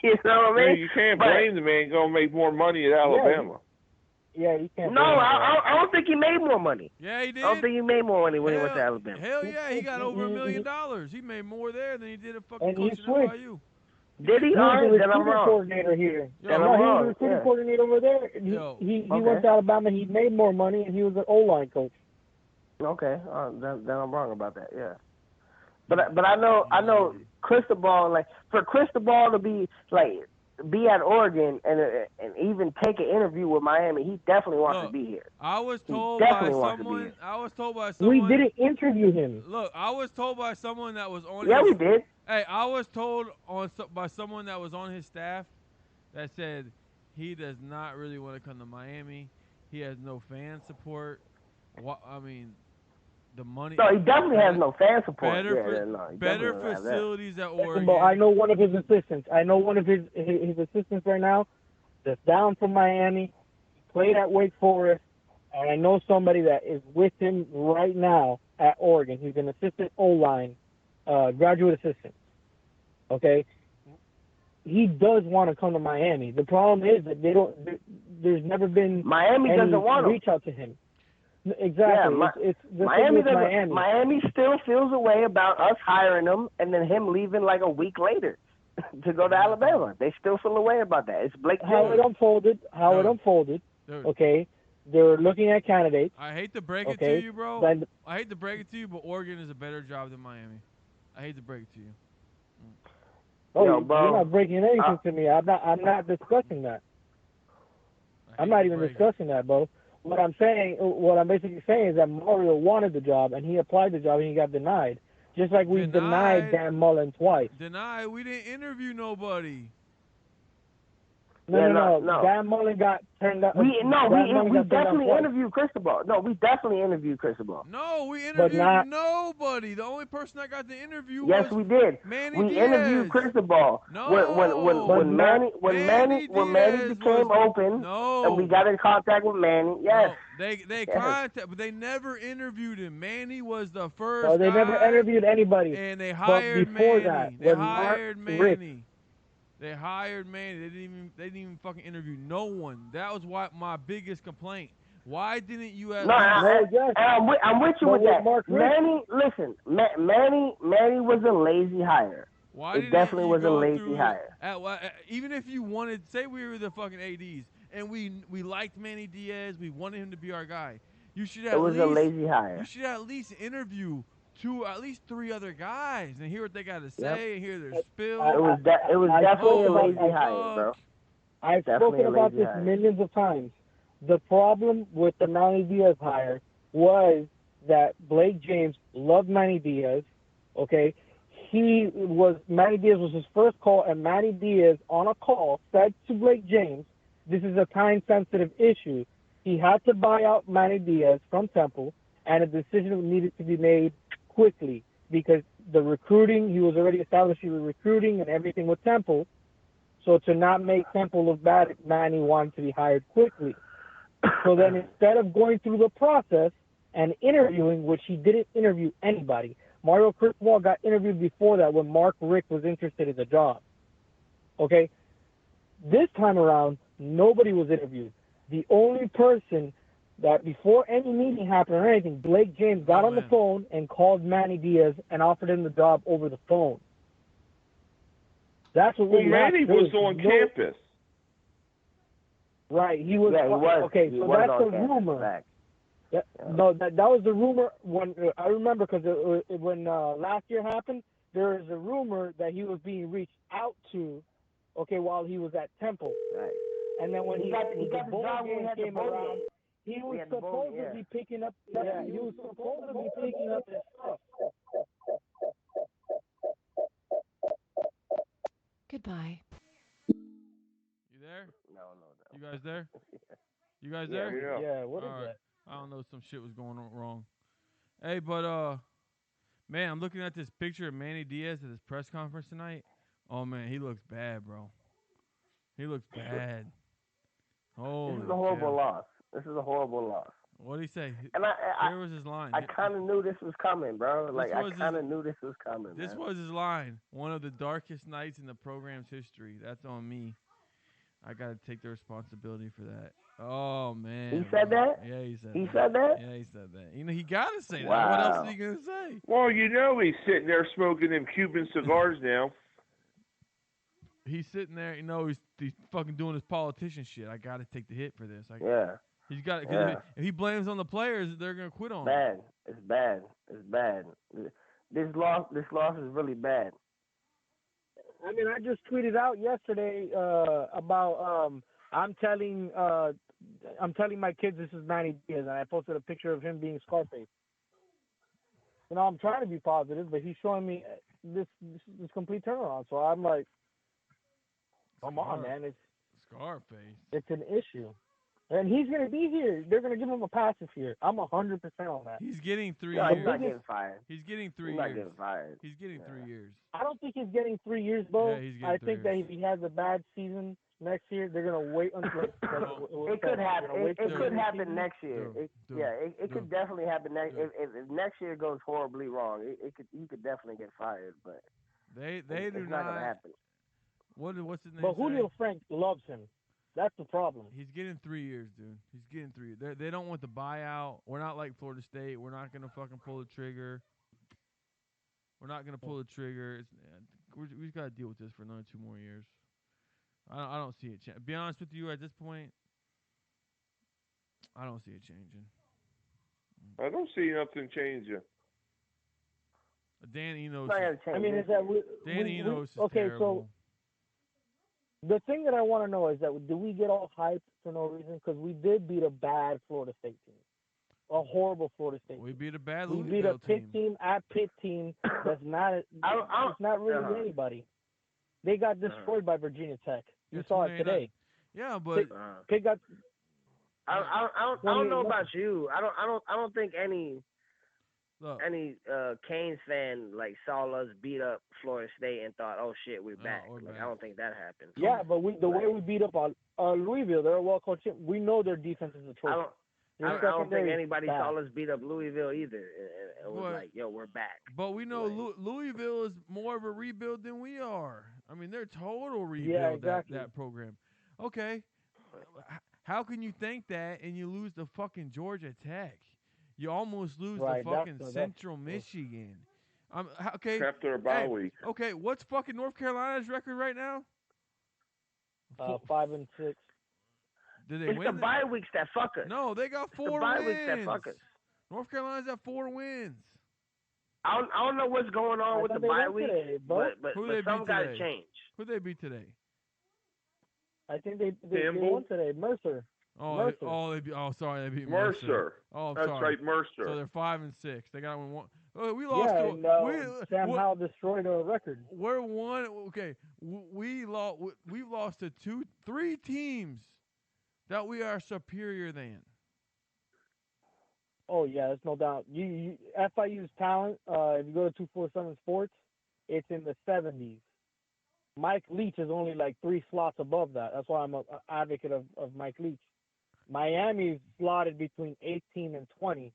You know what I mean? You can't blame the man. Going to make more money at Alabama. Yeah, you can't. No, I don't think he made more money. Yeah, he did. I don't think he made more money when he went to Alabama. Hell yeah, he got over $1 million. He made more there than he did at fucking coaching at FIU. Did he? He was the then I'm recruiting wrong. coordinator here. Then I'm he was wrong. the recruiting coordinator over there. He went to Alabama. He made more money, and he was an O-line coach. Okay, then I'm wrong about that. Yeah, but I know Cristobal, like for Cristobal to be at Oregon and even take an interview with Miami, he definitely wants to be here. I was told by someone. We didn't interview him. Look, I was told by someone that was on. Yeah, we did. Hey, I was told by someone that was on his staff that said he does not really want to come to Miami. He has no fan support. I mean, the money. No, he definitely has no fan support. Better facilities at Oregon. I know one of his assistants. I know one of his assistants right now that's down from Miami, played at Wake Forest, and I know somebody that is with him right now at Oregon. He's an assistant O-line, graduate assistant. Okay? He does want to come to Miami. The problem is that there's never been Miami doesn't want to reach out to him. Exactly. Yeah, Miami still feels a way about us hiring him and then him leaving like a week later to go to Alabama. They still feel a way about that. It's Blake James. How it unfolded. Okay, they're looking at candidates. I hate to break it to you, bro. I hate to break it to you, but Oregon is a better job than Miami. I hate to break it to you. Oh, you're not breaking anything to me. I'm not discussing that. I'm not even discussing that, bro. What I'm basically saying is that Mario wanted the job and he applied the job and he got denied. Just like we denied Dan Mullen twice. Denied? We didn't interview nobody. No. Dan Mullen got turned out. We definitely interviewed Cristobal. No, we definitely interviewed Cristobal. No, we interviewed nobody. The only person I got to interview was we did. Manny we Diaz. Interviewed Cristobal. No. When Manny became open, and we got in contact with Manny. Yes. No, they contacted, but they never interviewed him. Manny was the first. No, they never interviewed anybody. And they hired Manny. They hired Manny. They hired Manny. They didn't even fucking interview no one. That was my biggest complaint. Why didn't you? I'm with you with that. Manny, listen, Manny was a lazy hire. It definitely was a lazy hire. Even if you wanted, say we were the fucking ADs and we liked Manny Diaz, we wanted him to be our guy. You should a lazy hire. You should at least interview at least 3 other guys and hear what they got to say and hear their spill. It was definitely a lazy hire, bro. I've spoken about this millions of times. The problem with the Manny Diaz hire was that Blake James loved Manny Diaz. Okay, Manny Diaz was his first call, and Manny Diaz on a call said to Blake James, "This is a time-sensitive issue." He had to buy out Manny Diaz from Temple, and a decision needed to be made quickly because the recruiting, he was already establishing the recruiting and everything with Temple. So to not make Temple look bad, Manny wanted to be hired quickly. So then instead of going through the process and interviewing, which he didn't interview anybody, Mario Cristobal got interviewed before that when Mark Rick was interested in the job. Okay? This time around, nobody was interviewed. The only person that before any meeting happened or anything, Blake James got on the phone and called Manny Diaz and offered him the job over the phone. That's what Manny was on campus. Right, he was. Yeah, he was. Okay, he so was that's on the campus, rumor. fact. Yeah. No, that was the rumor when I remember because when last year happened, there was a rumor that he was being reached out to, okay, while he was at Temple. Right. And then when He got the job when he had the came bowl around, game. he was had the bowl, supposed to yeah. be picking up. Yeah, he was supposed to be picking up his stuff. Goodbye. You there? No. You guys there? You guys there? Yeah. What is All right. that? I don't know. Some shit was going on wrong. Hey, but man, I'm looking at this picture of Manny Diaz at his press conference tonight. Oh man, he looks bad, bro. He looks bad. Holy This is a horrible cow. loss. This is a horrible loss. What'd he say? And Here was his line. I kind of knew this was coming, bro. Like, I was kind of knew this was coming, This man. was his line. One of the darkest nights in the program's history. That's on me. I got to take the responsibility for that. Oh, man. He said that? Yeah, he said that. He said that? Yeah, he said that. You know, he got to say Wow. that. What else is he going to say? Well, you know he's sitting there smoking them Cuban cigars now. He's sitting there, you know, he's fucking doing his politician shit. I got to take the hit for this. Yeah. He's got it. Yeah. If he blames on the players, they're going to quit on him. Bad. It's bad. It's bad. This loss is really bad. I mean, I just tweeted out yesterday about I'm telling my kids this is Manny Diaz, and I posted a picture of him being Scarface. You know, I'm trying to be positive, but he's showing me this complete turnaround. So I'm like, come on, man, it's Scarface. It's an issue. And he's going to be here. They're going to give him a pass this year. I'm 100% on that. He's getting 3 No, years. he's not getting fired. He's getting 3 He's years. not getting fired. He's getting 3 years. I don't think he's getting 3 years, though. Yeah, he's getting I 3 think that years. if he has a bad season next year, they're going to wait until It could happen. It could happen next year. It could definitely happen next. If next year goes horribly wrong, he could definitely get fired. But They it's do not gonna happen. What's his name? But Julio Frank loves him. That's the problem. He's getting 3 years, dude. He's getting 3 years. They don't want the buyout. We're not like Florida State. We're not going to fucking pull the trigger. We're not going to pull the trigger. We've got to deal with this for another 2 more years. I don't see it changing. Be honest with you, at this point, I don't see it changing. I don't see nothing changing. Dan Enos. I mean, is that Dan Enos is okay? terrible. So the thing that I want to know is that do we get all hyped for no reason? Because we did beat a bad Florida State team, a horrible Florida State. We beat a bad We Louisville beat a Pitt team. team at Pitt team. That's not. It's not really anybody. They got destroyed by Virginia Tech. You saw it today. Yeah, but Pitt got. I don't know about you. I don't think any Canes fan like saw us beat up Florida State and thought, oh shit, we're back. I don't think that happened. Yeah, but the way we beat up on Louisville, they're a well-coached team. We know their defense is atrocious. I don't think anybody saw us beat up Louisville either. It was like, yo, we're back. But we know Louisville is more of a rebuild than we are. I mean, they're total rebuild, that program. Okay, how can you think that and you lose to fucking Georgia Tech? You almost lose to fucking Central Michigan. Okay. After a bye week. Okay, what's fucking North Carolina's record right now? 5-6. Did they it's win? The bye weeks that fuck us. No, they got 4 the bye wins. Weeks that fuck us. North Carolina's at 4 wins. I don't know what's going on with the bye week, but some got to change. Who they beat today? I think they won today. Mercer. They beat Mercer. Oh, that's sorry. right, Mercer. So they're 5-6. They got to win one. Oh, we lost. Sam Howell destroyed our record. We're one. Okay, we've lost to 3 teams that we are superior than. Oh yeah, there's no doubt. FIU's talent. If you go to 247 Sports, it's in the 70s. Mike Leach is only like 3 slots above that. That's why I'm an advocate of Mike Leach. Miami's slotted between 18 and 20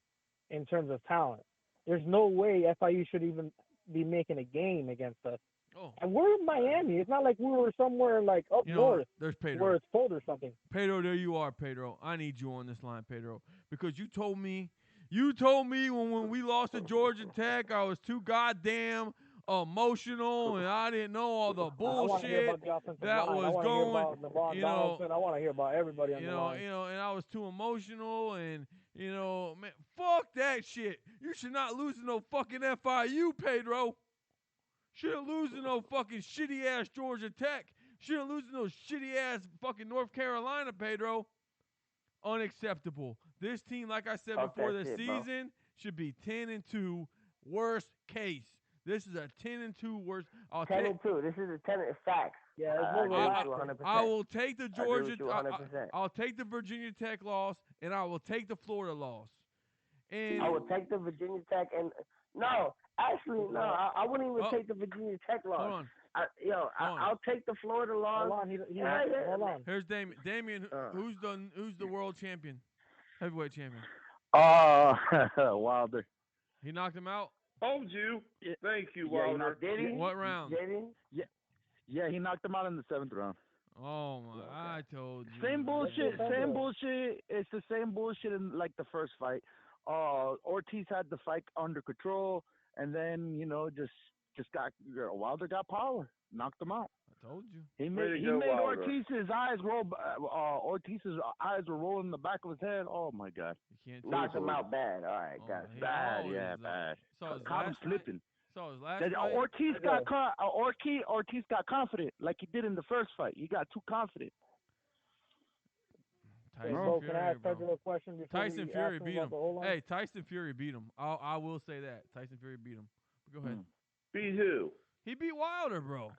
in terms of talent. there's no way FIU should even be making a game against us. Oh. And we're in Miami. It's not like we were somewhere like up north there's Pedro. where it's cold or something. Pedro, there you are, Pedro. I need you on this line, Pedro, because you told me when we lost to Georgia Tech, I was too goddamn emotional and I didn't know all the bullshit that was going. I want to hear about everybody on the line. And I was too emotional and man, fuck that shit. You should not lose to no fucking FIU, Pedro. Shouldn't lose to no fucking shitty ass Georgia Tech. Shouldn't lose to no shitty ass fucking North Carolina, Pedro. Unacceptable. This team, like I said before the season, should be 10-2, worst case. This is a 10-2 worst. 10-2. This is a 10 facts. Yeah, I will take the Georgia. I'll take the Virginia Tech loss, and I will take the Florida loss. And I will take the Virginia Tech and I wouldn't even take the Virginia Tech loss. Hold on. I'll take the Florida loss. Hold on. Here's Damien. Damien, who's the world champion, heavyweight champion? Wilder. He knocked him out. Told you. Thank you, Wilder. Did he? What round? Did he? Yeah, he knocked him out in the 7th round. Oh my! I told you. Same bullshit. It's the same bullshit in like the first fight. Ortiz had the fight under control, and then just got Wilder got power, knocked him out. I told you. He made Ortiz's eyes roll. Ortiz's eyes were rolling in the back of his head. Oh my God! You can't knock him out bad. All right, guys. Bad, bad. Caught him slipping. So his last fight, Ortiz got confident like he did in the first fight. He got too confident. Tyson can I ask Pedro a question? Tyson Fury beat him. Hey, Tyson Fury beat him. I will say that. Tyson Fury beat him. Go ahead. Beat who? He beat Wilder, bro.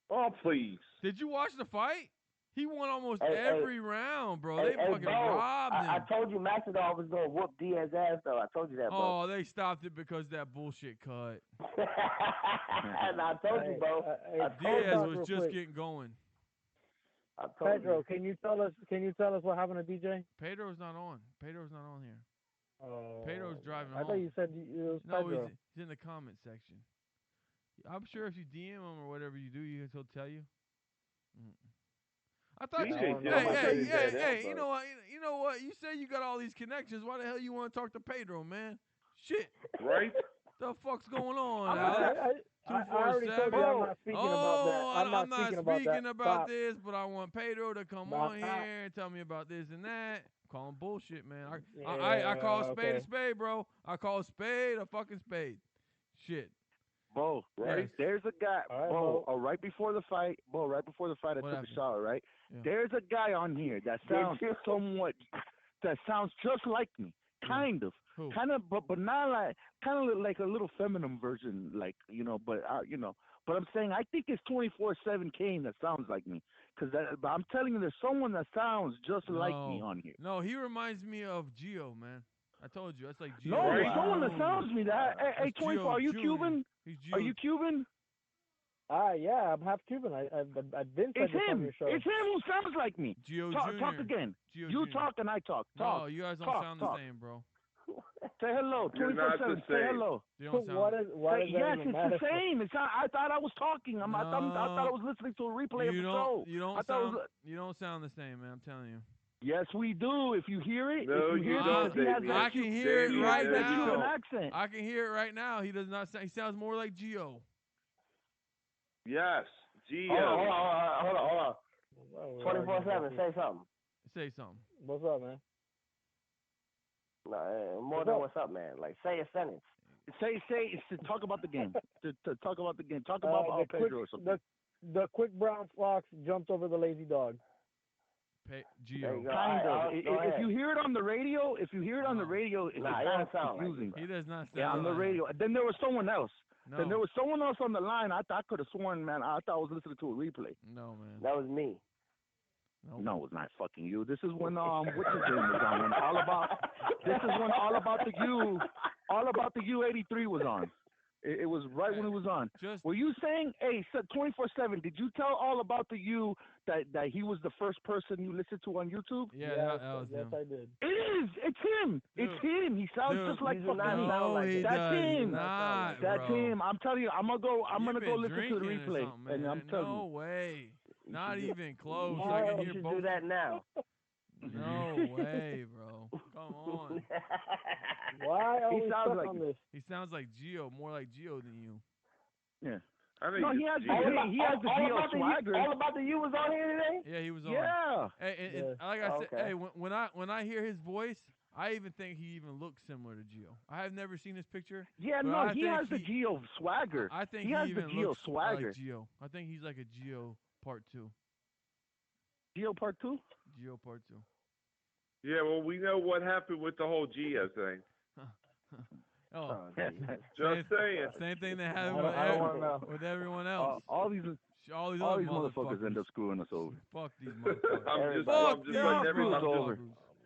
Oh, please. Did you watch the fight? He won almost every round, bro. They fucking bro, robbed him. I told you Masvidal was going to whoop Diaz's ass, though. I told you that, bro. Oh, they stopped it because that bullshit cut. And I told you, bro. Diaz was just getting going. Pedro, can you tell us what happened to DJ? Pedro's not on. Pedro's not on here. Oh. Pedro's driving I home. thought you said it was Pedro. He's in the comment section. I'm sure if you DM him or whatever you do, he'll tell you. I thought hey, you know what? You say you got all these connections. Why the hell you want to talk to Pedro, man? Shit. Right? The fuck's going on, Alex? I already told you I'm not speaking about that. I'm not speaking about this, but I want Pedro to come on here and tell me about this and that. Call him bullshit, man. I call a spade a spade, bro. I call a spade a fucking spade. Shit. Bo, right? There's a guy, right before the fight, I took a shower, right? Yeah. There's a guy on here that sounds just like me, kind of, but not like, kind of like a little feminine version, like, but I'm saying I think it's 24/7 Kane that sounds like me, but I'm telling you, there's someone that sounds just like me on here. No, he reminds me of Gio, man. I told you, that's like Gio. No, there's someone that sounds me that. Hey, 24, are you Cuban? Are you Cuban? Yeah, I'm half Cuban. I've been it's him. Your show. It's him who sounds like me. Gio talk again. Gio you Jr. talk and I talk. No, you guys don't sound the same, bro. Say hello. 24/7. Say hello. Yes, it's the same. I thought I was talking. I thought I was listening to a replay of the show. You don't sound the same, man. I'm telling you. Yes, we do. If you hear it, no, you don't. I can hear it right now. I can hear it right now. He does not. He sounds more like Gio. Yes, Gio. Hold on. 24/7. Say something. Say something. What's up, man? No, more than what's up, man. Like, say a sentence. Say. Talk about the game. to talk about the game. Talk about Pedro or something. The quick brown fox jumped over the lazy dog. Gio. Kind of. If you hear it on the radio, it sounds confusing. He does not sound on the radio. Then there was someone else. No. Then there was someone else on the line. I could have sworn, man. I thought I was listening to a replay. No, man. That was me. No, it was not fucking you. This is when what's his name was on. This is when all about the U 83 was on. It was right when it was on. Just Were you saying, hey, 24/7? Did you tell all about the you that he was the first person you listened to on YouTube? yeah, that was yes, him. I did. It is. It's him. Dude. It's him. He sounds Dude. just like He do not fucking sound like he it. That's does him. not, That's bro. him. I'm telling you. I'm gonna go You've listen been to the drinking or replay, something, and man. I'm telling No you. way. Not should even close. You I can should hear do both. that now. No way, bro. Come on. Why are He we sounds stuck like on this? He sounds like Gio, more like Gio than you. Yeah. I think No, he has the Geo swagger. All about the you was on here today? Yeah, he was on. Yeah. And like I said, Okay. hey, when I hear his voice, I even think he even looks similar to Gio. I have never seen his picture. Yeah, but no, I he think has the Geo swagger. I think he has even the Geo looks swagger. like Gio. I think he's like a Gio part 2. Geo part 2? Gio part 2. Yeah, well, we know what happened with the whole Geo thing. Oh, Just saying. Same thing that I happened don't know. with everyone else. All these All these all other these motherfuckers end up screwing us over. Fuck these motherfuckers. I'm just letting everybody over. know.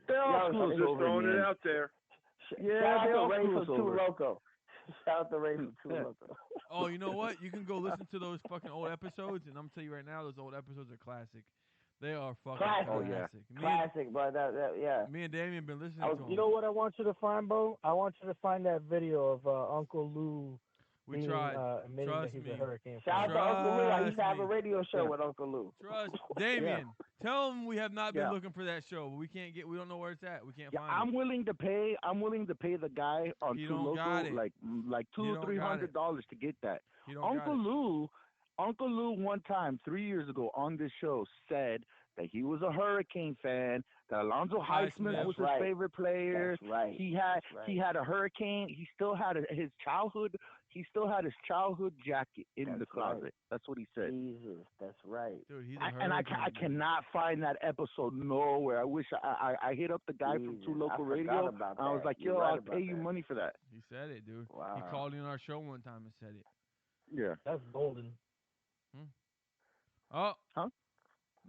They all screw us Just over. throwing in the it end. out there. Yeah, Shout they out all to Ray screw from us Too over. Loco. Shout out to Ray from Too Loco. Oh, you know what? You can go listen to those fucking old episodes, and I'm gonna tell you right now, those old episodes are classic. They are fucking Classic. Oh, yeah. classic. Classic, bro. Yeah. Me and Damien been listening to them. You know what I want you to find, bro? I want you to find that video of Uncle Lou. We tried. Admitting Trust that he's me. a hurricane. Shout out to Uncle Lou. I used to have a Trust me. radio show with Uncle Lou. Trust Damien. Tell him we have not been looking for that show, but we can't get. We don't know where it's at. We can't find I'm it. willing to pay. I'm willing to pay the guy on He Too don't got Local it. like He don't got it. $200-$300 to get that. He don't got Uncle Lou one time 3 years ago on this show said that he was a Hurricane fan. That Alonzo Highsmith was his favorite player. That's right. He had a Hurricane. He still had his childhood. He still had his childhood jacket in the closet. Right. That's what he said. Jesus, that's right. Dude, he's a And I cannot find that episode nowhere. I wish I hit up the guy from Too Local Radio. And I was like, yo, I'll pay you money for that. He said it, dude. Wow. He called in our show one time and said it. Yeah. That's golden. Oh. Huh?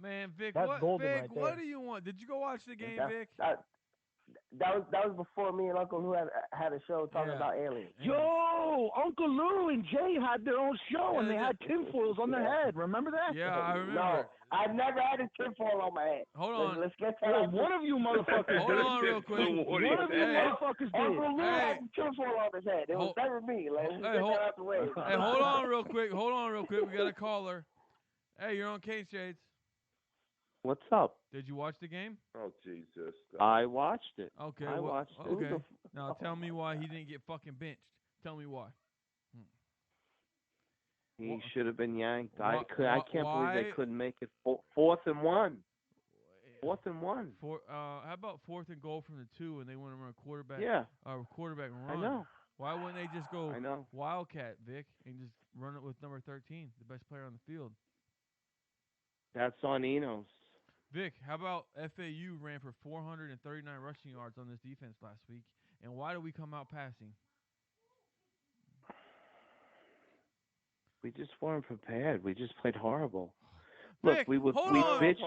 Man, Vic, That's golden Vic, right what there. do you want? Did you go watch the game, Vic? That was before me and Uncle Lou had a show talking about aliens. Yo, Uncle Lou and Jay had their own show, and they had tinfoils on their head. Remember that? Yeah, I remember. No, I've never had a tinfoil on my head. Hold on. Let's get that. Well, one of you motherfuckers Hold on real quick. One of you motherfuckers Uncle Lou did. had a tinfoil on his head. It was never me. Let's get that out the way. Hey, hold on real quick. We got a caller. Hey, you're on Cane Shades. What's up? Did you watch the game? Oh, Jesus. I watched it. Okay. I watched it. Okay. Now tell me why he didn't get fucking benched. Tell me why. He should have been yanked. Why- I can't why- believe they couldn't make it 4th and 1. 4th and 1. How about 4th and goal from the 2 and they want to run a quarterback? Yeah. Quarterback run. I know. Why wouldn't they just go I know. Wildcat, Vic, and just run it with number 13, the best player on the field? That's on Enos. Vic, how about FAU ran for 439 rushing yards on this defense last week, and why did we come out passing? We just weren't prepared. We just played horrible. Vic, Look, hold on. Vic,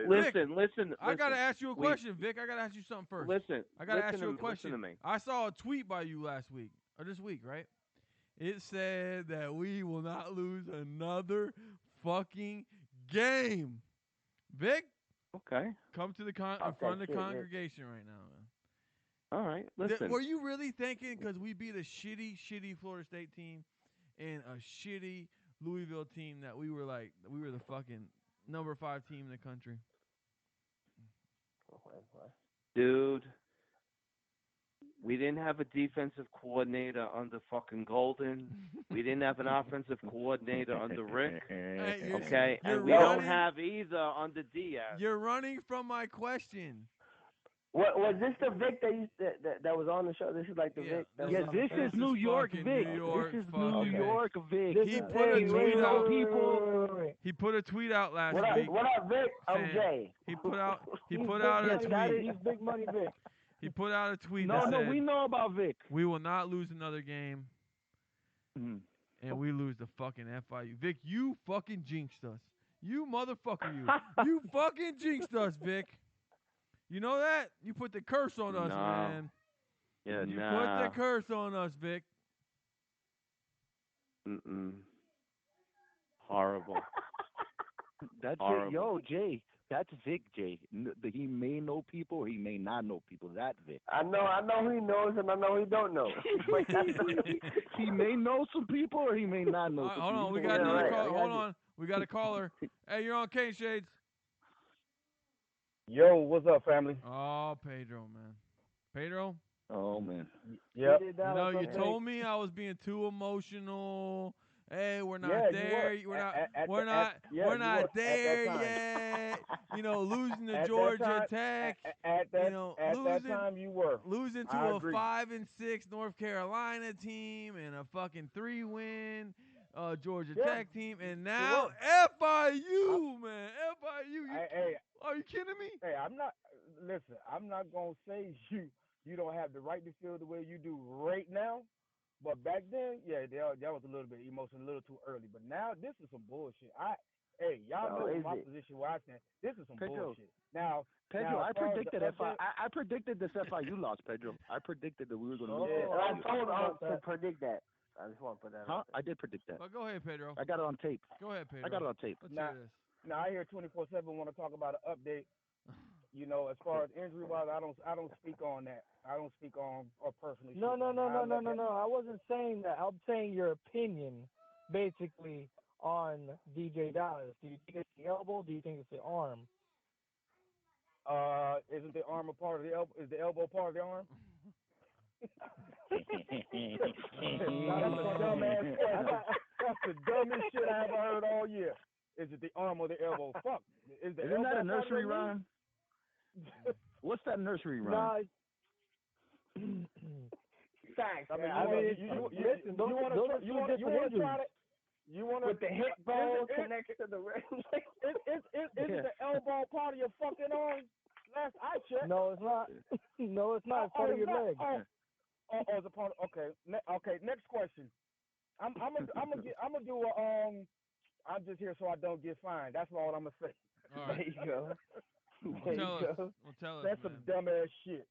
Listen. I gotta ask you a question, Vic. I gotta ask you something first. Listen. I gotta ask you a question. Listen to me. I saw a tweet by you last week, or this week, right? It said that we will not lose another fucking game. Vic? Okay. Come to the in front of the congregation right now, man. All right, listen. Were you really thinking because we beat a shitty Florida State team and a shitty Louisville team that we were the fucking number 5 team in the country? Dude, we didn't have a defensive coordinator under fucking Golden. We didn't have an offensive coordinator under Rick. Okay? And we don't have either under Diaz. You're running from my question. What was this the Vic that was on the show? This is like the Vic. Yes, this is New York Vic. This is New York Vic. He put a tweet out. He put a tweet out last week. What up, Vic? I'm Jay. He put out a tweet. He's Big Money Vic. He put out a tweet. No, that said, we know about Vic. We will not lose another game, and we lose the fucking FIU. Vic, you fucking jinxed us. You motherfucker, you. You fucking jinxed us, Vic. You know that? You put the curse on us, man. Yeah, you put the curse on us, Vic. Horrible. That's Horrible. it. Yo, Jay. That's Vic, Jay. He may know people or he may not know people. That's Vic. I know he knows and I know he don't know. He may know some people or he may not know some hold people. on, we got another caller. Hold on, we got a caller. Hey, you're on K Shades. Yo, what's up, family? Oh, Pedro, man. Pedro? Oh, man. Yep. You know, you told me I was being too emotional. Hey, we're not there. We're not there yet. You know, losing to Georgia Tech. At that time, you were losing to a 5-6 North Carolina team and a fucking 3-win Georgia Tech team, and now FIU, man, FIU. Are you kidding me? Hey, I'm not gonna say you don't have the right to feel the way you do right now. But back then, yeah, that was a little bit emotional, a little too early. But now, this is some bullshit. Y'all know my position where I stand. This is some bullshit. Now, I predicted I predicted this FIU loss, Pedro. I predicted that we were going to lose. I told Unc to predict that. I just want to put that out there. I did predict that. Well, go ahead, Pedro. I got it on tape. Go ahead, Pedro. I got it on tape. Let's hear this. Now, I hear 24/7 want to talk about an update. You know, as far as injury wise, I don't speak on that. I don't speak on or personally. No. I wasn't saying that. I'm saying your opinion, basically, on DJ Dallas. Do you think it's the elbow? Do you think it's the arm? Isn't the arm a part of the elbow? Is the elbow part of the arm? That's the dumbest shit I ever heard all year. Is it the arm or the elbow? Fuck. Isn't that a nursery rhyme? What's that nursery rhyme? Thanks. I mean, you want to with the hip bone connected to the wrist. Is the elbow part of your fucking arm? Last I checked. No, it's not. No, it's not. It's part of your leg. It's a part. Okay. Okay. Next question. I'm gonna do a I'm just here so I don't get fined. That's all I'm gonna say. All right. There you go. Tell us. That's some dumb ass shit.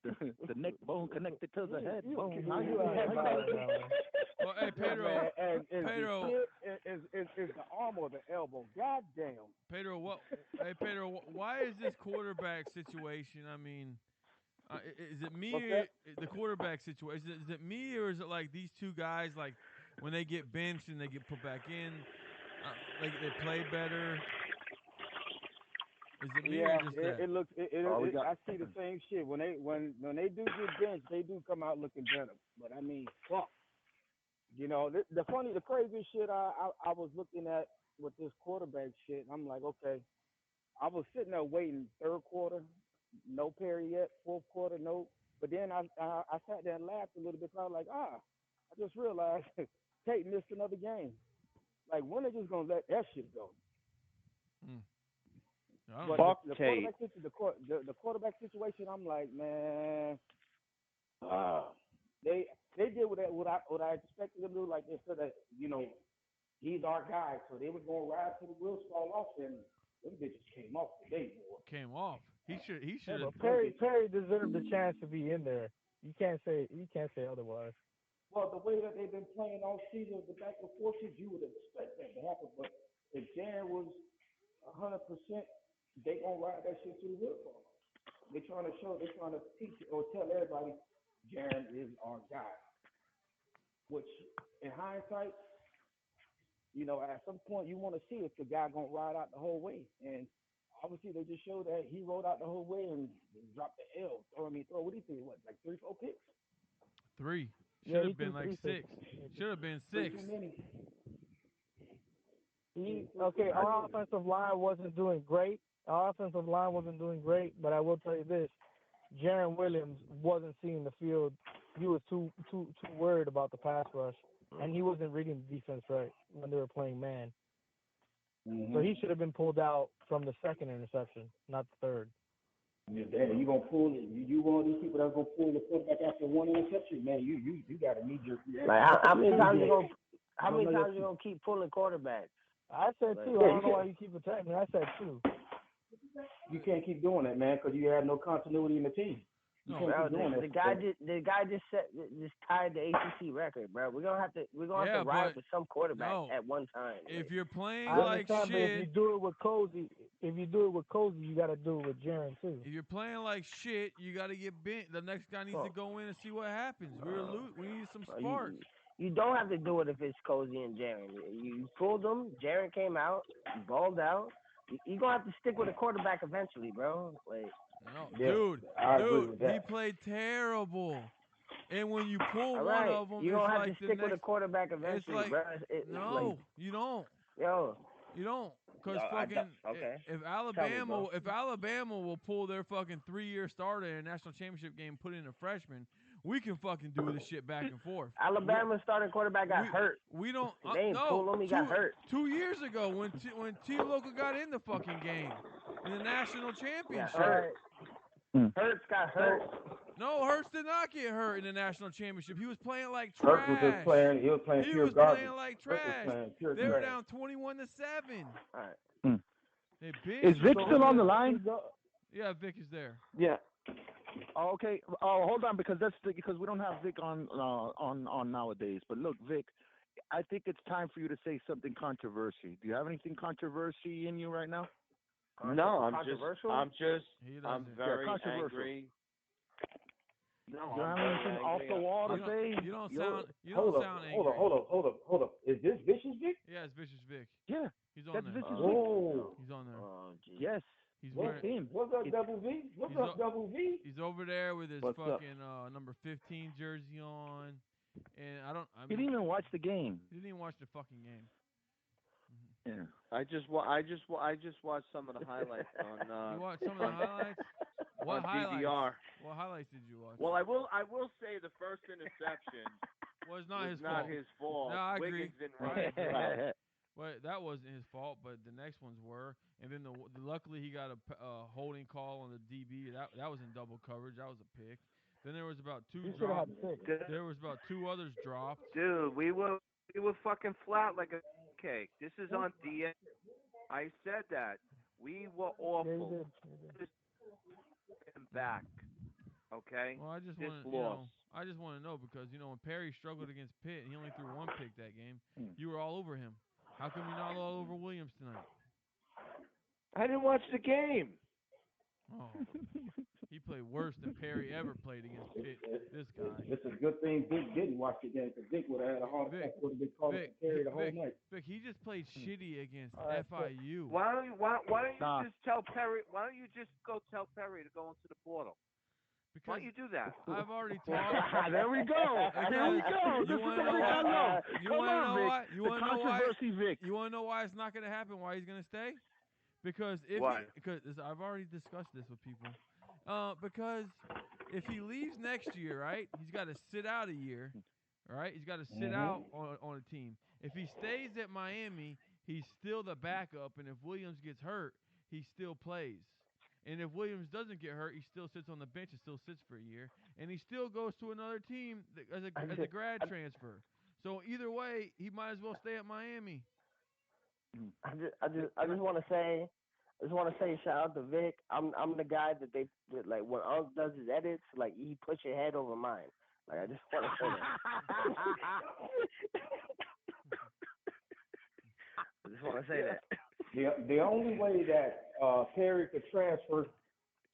The neck bone connected to the head bone. Well, hey, Pedro. Pedro. Is the arm or the elbow? God damn. Pedro, Pedro, why is this quarterback situation? I mean, is it me or the quarterback situation? Is it me or is it like these two guys, like when they get benched and they get put back in, like they play better? Is it me or just that? It looks. I see the same shit when they do get benched, they do come out looking better. But I mean, fuck. You know, the crazy shit I was looking at with this quarterback shit. I'm like, okay. I was sitting there waiting third quarter, no Perry yet. Fourth quarter, no. But then I sat there and laughed a little bit. So I was like, I just realized Tate missed another game. Like, when are they just gonna let that shit go? Fuck Tate. The quarterback situation, I'm like, man, they did what I expected them to do. Like, instead of, you know, he's our guy, so they were going to ride to the wheels fall off, and them bitches came off today, boy. Came off. He should. Yeah, but Perry deserved the chance to be in there. You can't say otherwise. Well, the way that they've been playing all season, the back and forth, you would expect that to happen. But if Jan was 100%, they gonna ride that shit to the wheel fall off. They're trying to teach or tell everybody Jaron is our guy. Which, in hindsight, you know, at some point you want to see if the guy gonna ride out the whole way. And obviously they just showed that he rode out the whole way and dropped the L. What do you think? What, like 3-4 picks? 3. Should have been like 6. Should have been 6. Our offensive line wasn't doing great. But I will tell you this: Jaron Williams wasn't seeing the field. He was too worried about the pass rush, and he wasn't reading the defense right when they were playing man. Mm-hmm. So he should have been pulled out from the second interception, not the third. Yeah, damn, you gonna pull it? You one of these people that's gonna pull the quarterback after one interception, man? You got a knee-jerk reaction. Like how many times you gonna keep pulling quarterbacks? I said 2. I don't know why you keep attacking me. I said 2. You can't keep doing that, man, because you have no continuity in the team. No, bro, the guy just tied the ACC record, bro. We're gonna have to ride with some quarterback at one time. If you're playing like shit, but if you do it with Cozy, you gotta do it with Jaren too. If you're playing like shit, you got to get bent. The next guy needs to go in and see what happens. We need some spark. You don't have to do it if it's Cozy and Jaren. You fooled them. Jaren came out, balled out. You're going to have to stick with a quarterback eventually, bro. Like, no, dude, he played terrible. And when you pull one of them, you're going to have to stick with a quarterback eventually, bro. You don't. Yo. You don't. Because if Alabama will pull their fucking 3-year starter in a national championship game, put in a freshman, we can fucking do this shit back and forth. Alabama's starting quarterback got hurt. We don't. They ain't pull him. He got hurt 2 years ago when T Loca got in the fucking game in the national championship. Hurts got hurt. No, Hurts did not get hurt in the national championship. He was playing like trash. He was playing pure garbage. Playing like trash. They were down 21-7. All right. Is Vic still on the line? Yeah, Vic is there. Yeah. Oh, okay. Oh, hold on, because we don't have Vic on nowadays. But look, Vic, I think it's time for you to say something controversial. Do you have anything controversy in you right now? No, I'm very angry. No, you don't have anything off the wall to say? You don't sound angry. Hold up. Is this Vicious Vic? Yeah, it's Vicious Vic. Yeah. He's on there. Vicious Vic. He's on there. Oh, yes. What's up, Double V? What's up, Double V? He's over there with his fucking number 15 jersey on. And he didn't even watch the game. He didn't even watch the fucking game. Yeah. I just watched some of the highlights on. You watched some of the highlights? What highlights? DVR. What highlights did you watch? Well, I will say the first interception was not his fault. No, I agree. Wiggins didn't run it right. Well, that wasn't his fault, but the next ones were. And then luckily he got a holding call on the DB. That was in double coverage. That was a pick. Then there was about two dropped. There was about 2 others dropped. Dude, we were fucking flat like a cake. This is on DN. I said that. We were awful. Back. Okay? Well, I just want to know because, when Perry struggled against Pitt and he only threw 1 pick that game, you were all over him. How come you're not all over Williams tonight? I didn't watch the game. Oh, he played worse than Perry ever played against Pitt. This guy. It's a good thing Vic didn't watch the game because Vic would have had a hard attack. Would have been called Perry the whole night. Vic, he just played shitty against FIU. Why don't you just tell Perry? Why don't you just go tell Perry to go into the portal? Because why don't you do that? I've already talked. There we go. Here we go. This is something I know. You want to know why? You want to know why? Vic. You want to know why it's not going to happen? Why he's going to stay? Because I've already discussed this with people. Because if he leaves next year, right, he's got to sit out a year. All right, he's got to sit out on a team. If he stays at Miami, he's still the backup, and if Williams gets hurt, he still plays. And if Williams doesn't get hurt, he still sits on the bench and still sits for a year, and he still goes to another team as a grad transfer. So either way, he might as well stay at Miami. I just want to say, shout out to Vic. I'm the guy that like when Unc does his edits, like he puts your head over mine. Like I just want to say that. I just want to say that. The only way that Perry could transfer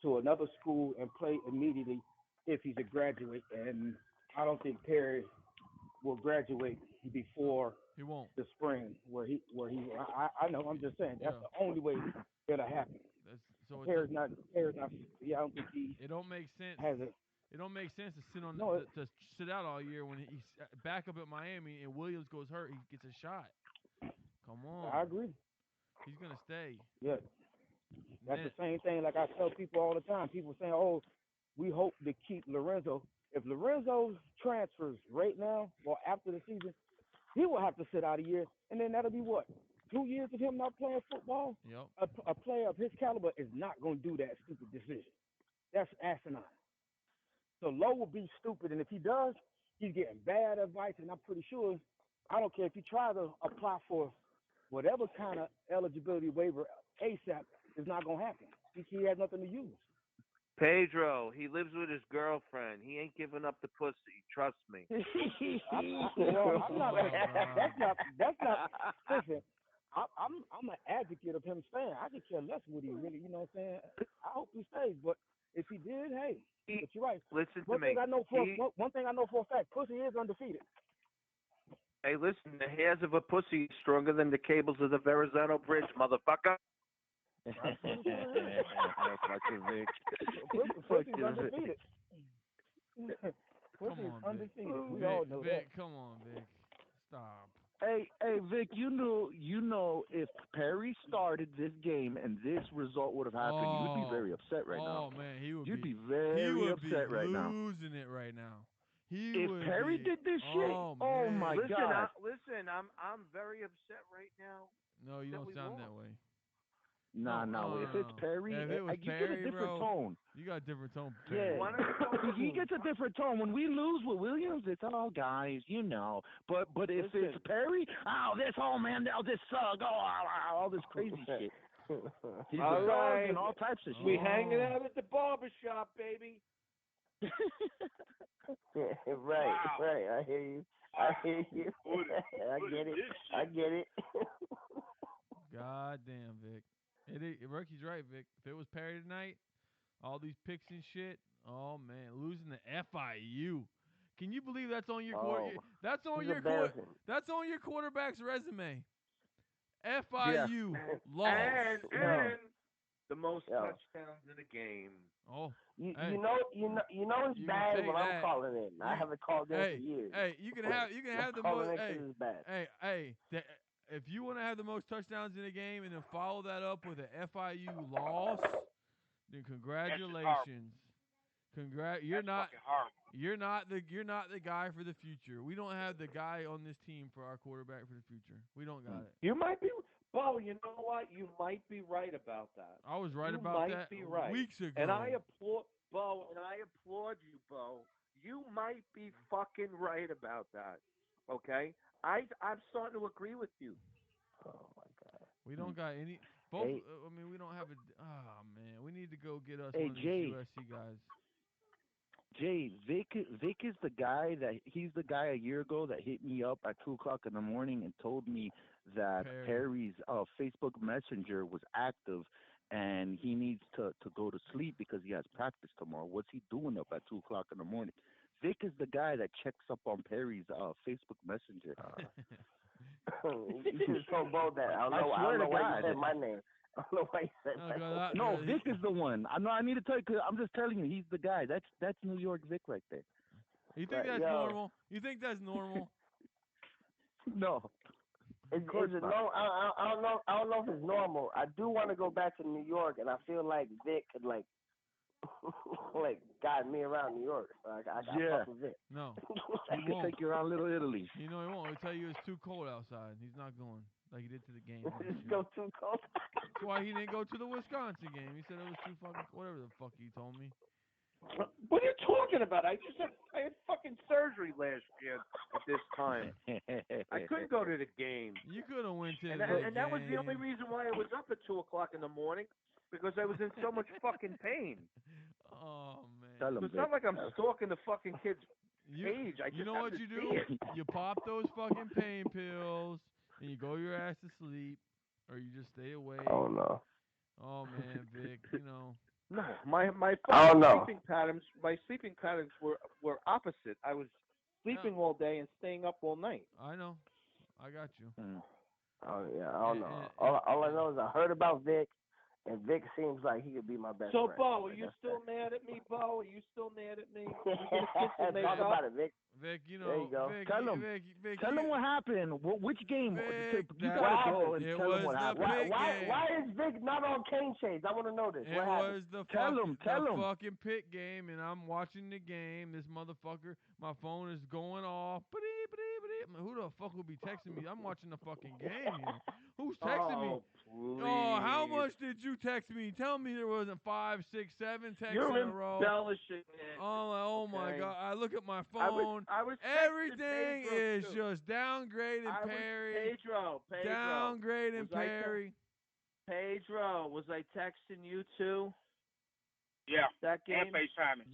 to another school and play immediately if he's a graduate, and I don't think Perry will graduate before he won't the spring I know, I'm just saying that's the only way it'll happen. Perry's not I don't think he it don't make sense. It don't make sense to sit on to sit out all year when he's back up at Miami and Williams goes hurt, he gets a shot. Come on. I agree. He's gonna stay. Yeah. That's the same thing like I tell people all the time. People saying, oh, we hope to keep Lorenzo. If Lorenzo transfers right now or after the season, he will have to sit out a year, and then that'll be what? 2 years of him not playing football? Yep. A player of his caliber is not going to do that stupid decision. That's asinine. So Lowe will be stupid, and if he does, he's getting bad advice, and I'm pretty sure, I don't care if he tries to apply for whatever kind of eligibility waiver ASAP, it's not going to happen. He has nothing to use. Pedro, he lives with his girlfriend. He ain't giving up the pussy. Trust me. I'm not. That's not. Listen, I'm an advocate of him staying. I could care less what he really. You know what I'm saying? I hope he stays, but if he did, hey. But you're right. Listen to One me. thing I know for a fact, pussy is undefeated. Hey, listen, the hairs of a pussy is stronger than the cables of the Verrazano Bridge, motherfucker. Pussy's undefeated. Come on, undefeated. We Vic, all know Vic, that. come on, Vic. Stop. Hey, Vic, you know, if Perry started this game and this result would have happened, you'd be very upset right now. Oh man, you'd be very upset right now. Losing it right now. If Perry did this shit, oh my God! Listen, I'm very upset right now. No, you don't sound that way. No. If it's Perry, if it was you Perry, get a different bro, tone. You got a different tone. Perry. Yeah, he gets a different tone. When we lose with Williams, it's all guys, you know. But if it's Perry, this suck, all this crazy shit. He's a dog and all types of shit. We hanging out at the barbershop, baby. Right. I hear you. I get it. God damn, Vic. Ricky's right, Vic. If it was Perry tonight, all these picks and shit, oh man, losing to FIU. Can you believe that's on your that's on your quarterback's resume? FIU lost. And the most touchdowns in the game. Oh, you know it's bad when I'm calling in. I haven't called in for years. Hey, you can have the most. If you want to have the most touchdowns in a game and then follow that up with an FIU loss, then congratulations. You're not the guy for the future. We don't have the guy on this team for our quarterback for the future. We don't got it. You might be, Bo. You know what? You might be right about that. I was right about that weeks ago. And I applaud Bo. And I applaud you, Bo. You might be fucking right about that. Okay. I'm starting to agree with you. Oh my God. We don't got any. Both. I mean, we don't have a. Oh man, we need to go get us one of these USC guys. Jay, Vic is the guy he's the guy a year ago that hit me up at 2:00 in the morning and told me that Perry's Facebook Messenger was active and he needs to go to sleep because he has practice tomorrow. What's he doing up at 2:00 in the morning? Vic is the guy that checks up on Perry's Facebook Messenger. You should have told Bo that. I don't know why you said my name. I don't know why you said my name. No, Vic is the one. I know. I need to tell you because I'm just telling you, he's the guy. That's New York Vic right there. You think that's normal? You think that's normal? No. Is it no? I don't know if it's normal. I do want to go back to New York, and I feel like Vic could like guide me around New York. So I fuck with Vic. No, he can take you around Little Italy. You know he won't. He'll tell you it's too cold outside. He's not going like he did to the game. It's still too cold. That's why he didn't go to the Wisconsin game. He said it was too fucking whatever the fuck he told me. What are you talking about? I had fucking surgery last year at this time. I couldn't go to the game. You could have went to and the game. And that was the only reason why I was up at 2:00 in the morning, because I was in so much fucking pain. Oh man! It's not like I'm stalking the fucking kid's page. You know what you do? You pop those fucking pain pills and you go your ass to sleep, or you just stay awake. Oh no! Oh man, Vic, you know. No, my sleeping patterns were opposite. I was sleeping all day and staying up all night. I know. I got you. Oh yeah, I don't know. All I know is I heard about Vic, and Vic seems like he could be my best friend. So, Bo, are you still mad at me, Bo? Are you still mad at me? Talk about it, Vic. Vic, you know. There you go. Vic, tell him what happened. Which game? Vic, you gotta go and tell him what happened. Why is Vic not on Cane Shades? I want to know this. It was the tell him. fucking pit game, and I'm watching the game. This motherfucker, my phone is going off. Who the fuck will be texting me? I'm watching the fucking game here. Who's texting me? Please. Oh, how much did you text me? Tell me there wasn't 5, 6, 7 texts You're in a row. Embellishing it. Oh okay. my God! I look at my phone. I was everything Pedro is too. just downgrading Perry. Pedro. Downgrading Perry. Pedro, was I texting you too? Yeah. That game. And FaceTiming.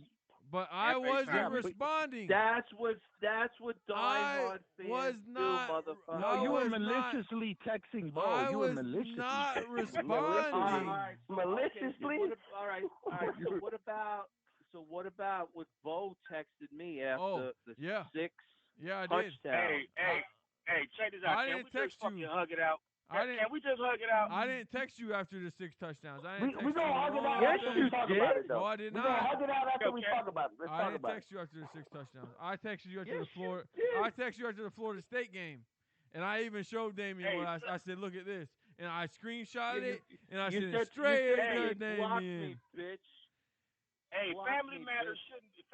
But I wasn't responding. That's what diehard fans was not. do, motherfucker. No, you were maliciously texting, bro. I you was were maliciously not texting. responding. All right, so, maliciously. Okay, all right. So what about what Bo texted me after the 6 I touchdown? did. Hey, check this out. I Can didn't we text just fucking you. hug it out? Can we just hug it out? I didn't text you after the 6 touchdowns. I didn't We text gonna you. hug it out Yes, after we talk about it, though. No, I did We not. gonna hug it out after we talk about it. Let's I talk didn't about text it. you after the 6 touchdowns. I texted you after Yes, the Florida. you did. I texted you after the Florida State game, and I even showed Damien what I said. Look at this, and I screenshotted it, and I said straight to Damien. Bitch. Hey, Family Matters shouldn't be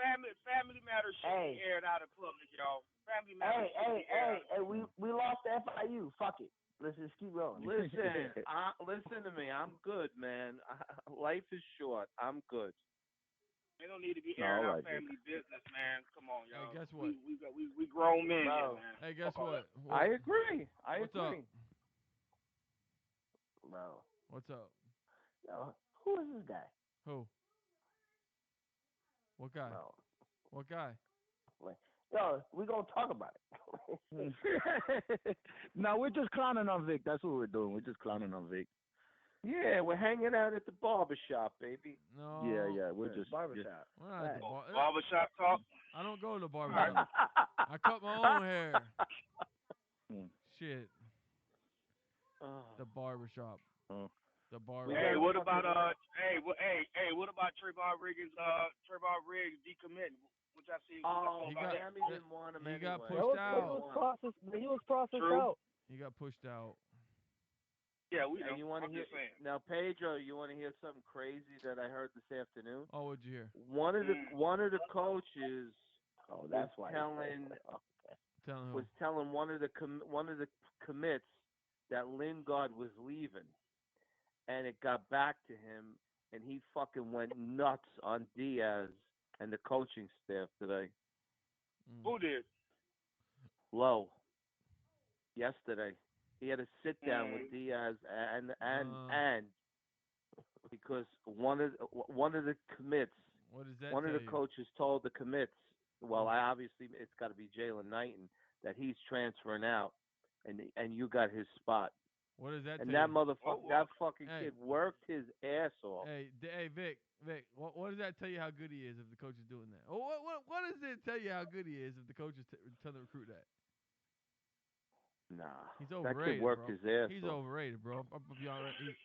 aired out in public, y'all. Family Matters shouldn't be aired out. Hey, we lost to FIU. Fuck it. Let's just keep going. Listen to me. I'm good, man. Life is short. I'm good. They don't need to be airing out family business, man. Come on, y'all. Hey, guess what? We grown men here, man. Hey, guess what? I agree. What's up? Bro. What's up? Yo, who is this guy? Who? What guy? Bro. What guy? Yo, we gonna talk about it. No, we're just clowning on Vic. That's what we're doing. We're just clowning on Vic. Yeah, we're hanging out at the barbershop, baby. No. Yeah, we're just barbershop. We're not at the barbershop talk. I don't go to the barbershop. I cut my own hair. Shit. The barbershop. The barbershop. Hey, what about what about Trayvon Riggs decommitting? Which I see. Miami didn't want him anyway. He got pushed out. He was processed out. He got pushed out. Yeah, we know. You want to hear now, Pedro? You want to hear something crazy that I heard this afternoon? Oh, what'd you hear? One of the coaches that's why was telling one of the commits that Lingard was leaving, and it got back to him, and he fucking went nuts on Diaz and the coaching staff today. Who did? Low. Yesterday, he had a sit down with Diaz and because one of the commits, what does that one of the tell you? coaches told the commits, well, obviously it's got to be Jalen Knighton, that he's transferring out, and you got his spot. What does that? And tell that you? motherfucker, that fucking kid worked his ass off. Hey, Vic, what does that tell you how good he is if the coach is doing that? What does it tell you how good he is if the coach is telling the recruit that? Nah, he's overrated. That kid worked his ass He's off. overrated, bro.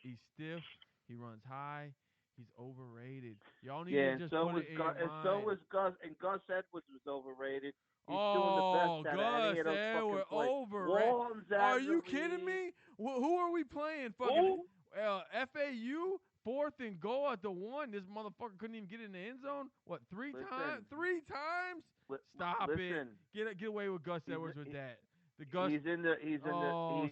He's stiff. He runs high. He's overrated. Y'all need to just put it in your mind. So was Gus, and Gus Edwards was overrated. He's doing the best out of any of those Edwards, fucking plays. overrated. Are you kidding me? Who are we playing? Fucking FAU? 4th and goal at the 1. This motherfucker couldn't even get in the end zone. What, 3 times? 3 times? Stop it. Get away with Gus Edwards with that. He's in the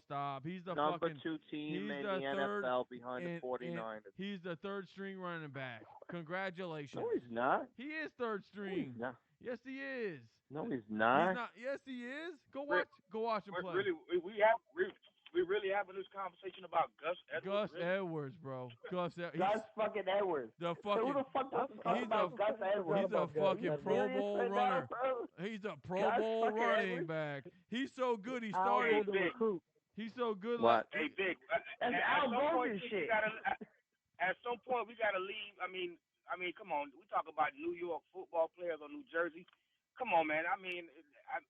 stop. He's the number fucking 2 team in the third, NFL behind the 49ers. He's the 3rd string running back. Congratulations. No, he's not. He is 3rd string. No, he's not. Yes, he is. No, he's not. He's not. Yes, he is. Go watch him play. We really having this conversation about Gus Edwards. Edwards, bro. Gus fucking Edwards. The fucking. Who the fuck about Gus Edwards? He's a fucking Pro Bowl runner. He's a Pro Bowl running back. He's so good. He started the recruit. He's so good. What? Hey, Vic. That's Al Golden shit. At some point, we gotta leave. I mean, come on. We talk about New York football players or New Jersey. Come on, man. I mean, I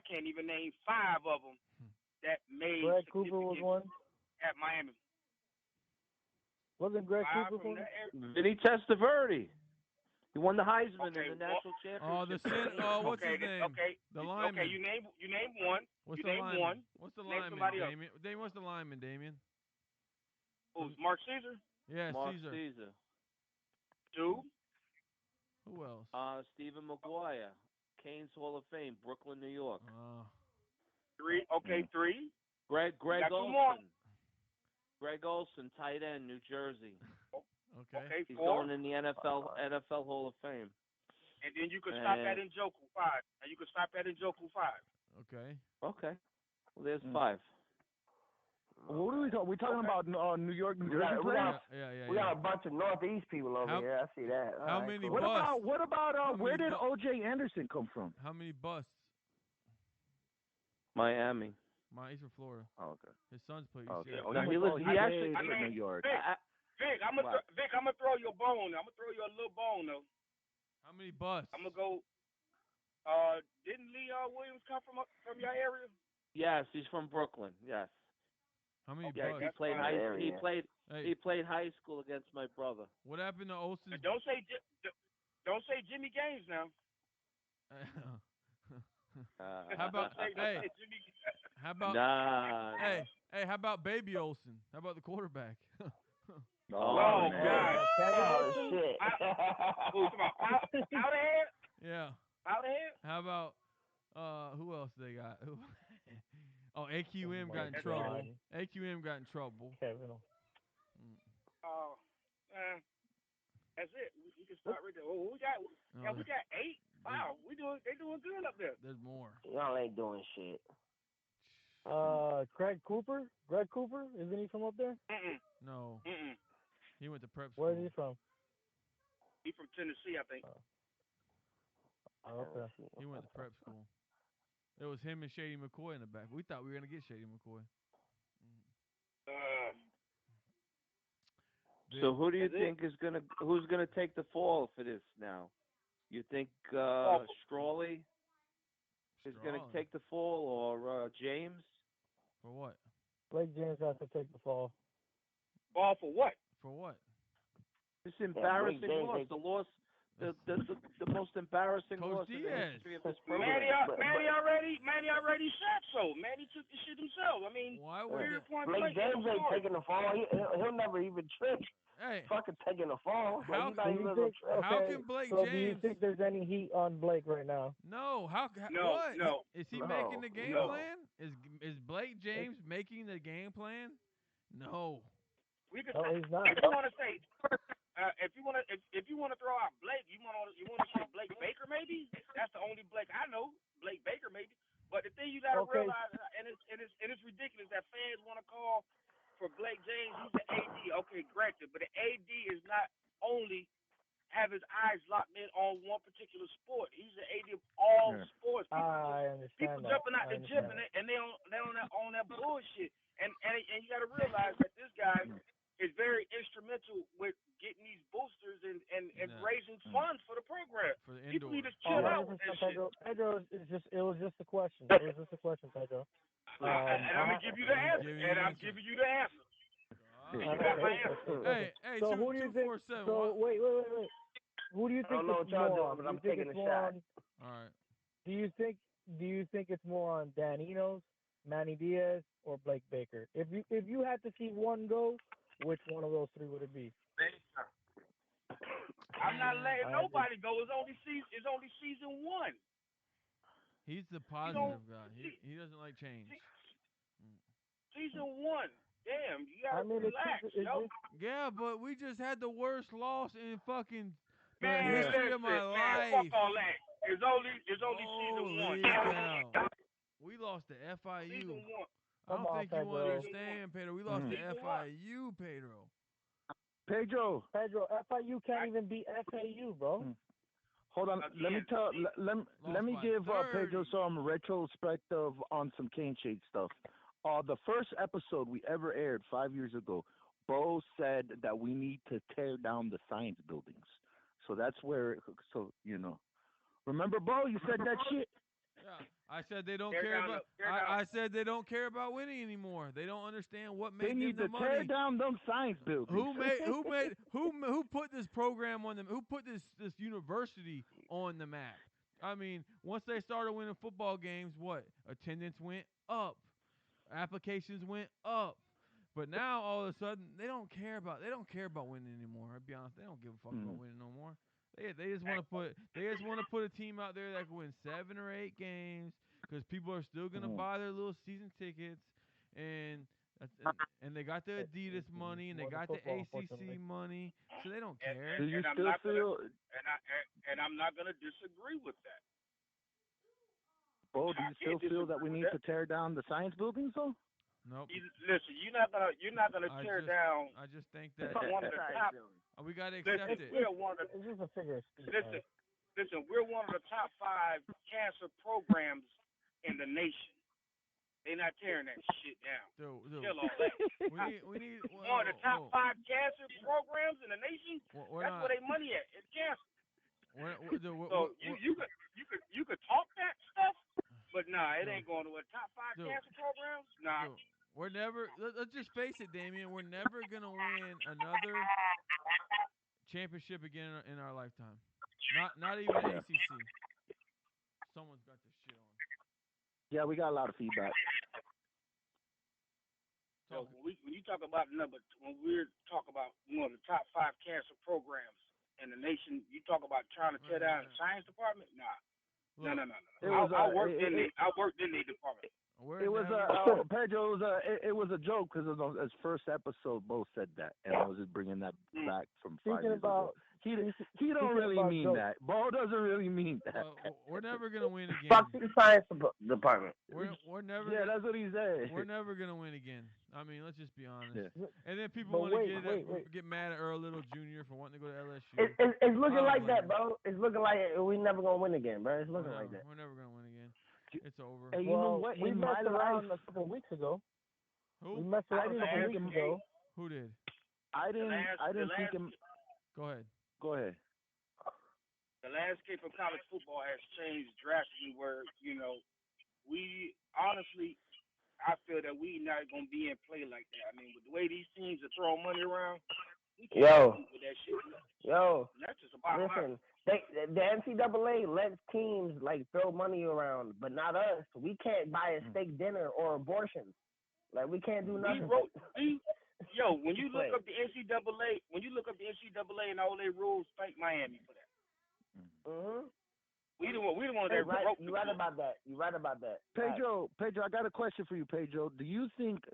can't even name 5 of them that made. Greg Cooper was one. At Miami. Wasn't Greg Cooper one? Vinny Testaverde. He won the Heisman in the national championship. What's his name? Okay. The lineman. Okay, you name one. What's you the name lineman? one. What's the name lineman, somebody Damien? What's the lineman, Damien? Who's Mark Caesar? Yeah, Mark Caesar. 2. Who else? Stephen McGuire, Canes Hall of Fame, Brooklyn, New York. 3. Okay, 3. Greg Olson. Greg Olson, tight end, New Jersey. Okay. He's 4. going in the NFL Hall of Fame. And then you could stop at Njoku 5. And you could stop at Njoku 5. Okay. Okay. Well, there's 5. What are we talking? We're talking about New York, New Jersey players. We got a bunch of Northeast people over here. I see that. How many What busts? about where did O.J. Anderson come from? How many busts? Miami. He's from Florida. Oh, okay. His son's played. Okay. He actually. New York. Vic, I'm gonna throw you a bone. I'm gonna throw you a little bone though. How many busts? I'm gonna go. Didn't Leon Williams come from your area? Yes, he's from Brooklyn. Yes. How many Yeah, busts? He played high school against my brother. What happened to Olsen? Don't say Jimmy Gaines now. How about How about Hey, how about Baby Olsen? How about the quarterback? Oh, God. Oh, shit. Out ahead? Yeah. Out ahead? How about who else they got? AQM got in trouble. AQM got in trouble. Kevin. Oh, that's it. We can start right there. Oh, we got 8. Wow, they doing good up there. There's more. Y'all ain't doing shit. Greg Cooper? Isn't he from up there? No. He went to prep school. Where is he from? He's from Tennessee, I think. Okay. He went to prep school. It was him and Shady McCoy in the back. We thought we were gonna get Shady McCoy. So who do you think who's gonna take the fall for this now? You think Strawley is gonna take the fall, or James? For what? Blake James has to take the fall. Fall for what? For what? This embarrassing loss. The loss. The most embarrassing loss in the history of this program. Manny already said so. Manny took the shit himself. I mean, why would Blake James ain't taking the fall. He'll never even trip. Hey, fucking taking the fall. How can Blake James? Do you think there's any heat on Blake right now? No. No. What? Is he making the game plan? Is Blake James making the game plan? No. We could. He's not. If you want to say, if you want to throw out Blake, you want to say Blake Baker maybe? That's the only Blake I know. Blake Baker maybe. But the thing you got to realize, and it's ridiculous that fans want to call for Blake James. He's the AD. Okay, granted, but the AD is not only have his eyes locked in on one particular sport. He's the AD of all sports. I understand. People jumping out the gym and they on that bullshit. And you got to realize that this guy is very instrumental with getting these boosters and raising funds for the program. People need to chill out with that shit. Pedro, it was just a question. It was just a question, Pedro. And I'm gonna give you the answer. And I'm giving you the answer. You got my answer. Hey, so who do you think? So wait. Who do you think? I don't know what y'all doing, but I'm taking a shot. All right. Do you think it's more on Dan Enos, Manny Diaz, or Blake Baker? If you had to see one go, which one of those three would it be? I'm not letting nobody go. It's only season 1. He's the positive guy. He doesn't like change. Season 1. Damn, you gotta relax, yo. Yeah, but we just had the worst loss in fucking history of my life. Fuck all that. It's only season 1. Cow. We lost to FIU. Season 1. I don't think you understand, Pedro. We lost to FIU, Pedro. Pedro, FIU can't even beat FAU, bro. Hold on. Let me give Pedro some retrospective on some Cane Shade stuff. The first episode we ever aired 5 years ago, Bo said that we need to tear down the science buildings. So that's where, remember, Bo, you said that shit. Yeah, I said they don't care about. I said they don't care about winning anymore. They don't understand what made them the money. They need to tear down them science buildings. Who put this program on them? Who put this university on the map? I mean, once they started winning football games, what attendance went up, applications went up. But now all of a sudden they don't care about winning anymore. I'll be honest, they don't give a fuck about winning no more. They just want to put a team out there that can win 7 or 8 games because people are still gonna buy their little season tickets, and they got the Adidas money and they got the ACC money, so they don't care. And I'm not gonna disagree with that. Bo, do you still feel that we need to tear down the science buildings though? Nope. Listen, you're not gonna tear down. I just think that one of the top. We gotta accept it. We're one of It's just a figure of speech. listen, we're one of the top 5 cancer programs in the nation. They're not tearing that shit down. Dude. Kill all that. we need one of the top 5 cancer programs in the nation. That's where they money at. It's cancer. So you could talk that stuff, but nah, it ain't going to a top 5 cancer programs. Nah. We're never. Let's just face it, Damien. We're never gonna win another championship again in our lifetime. Not even ACC. Someone's got this shit on. Yeah, we got a lot of feedback. So when you talk about when we're talking about one of the top 5 cancer programs in the nation, you talk about trying to tear down the science department? Nah. No. I worked in the department. It was Pedro. It was a joke because his first episode both said that, and I was just bringing that back from 5 years ago. He don't really mean that. Bo doesn't really mean that. We're never gonna win again. Fuck the science department. We're never. Yeah, that's what he said. We're never gonna win again. I mean, let's just be honest. Yeah. And then people want to get mad at Earl Little Jr. for wanting to go to LSU. It's looking like that, bro. It's looking like we never gonna win again, bro. It's looking like that. We're never gonna win again. It's over. Hey, you know what? We messed around a couple of weeks ago. Who? We messed around a couple of weeks ago. Who did? I didn't think him. Go ahead. The landscape of college football has changed drastically. Where we honestly, I feel that we not gonna be in play like that. I mean, with the way these teams are throwing money around, we can't compete with that shit. That's just about listen. The NCAA lets teams throw money around, but not us. We can't buy a steak dinner or abortions. We can't do nothing. When you look up the NCAA, and all their rules, thank Miami for that. Mhm. We the one that wrote. You right about that. You right about that. Pedro, I got a question for you, Pedro. Do you think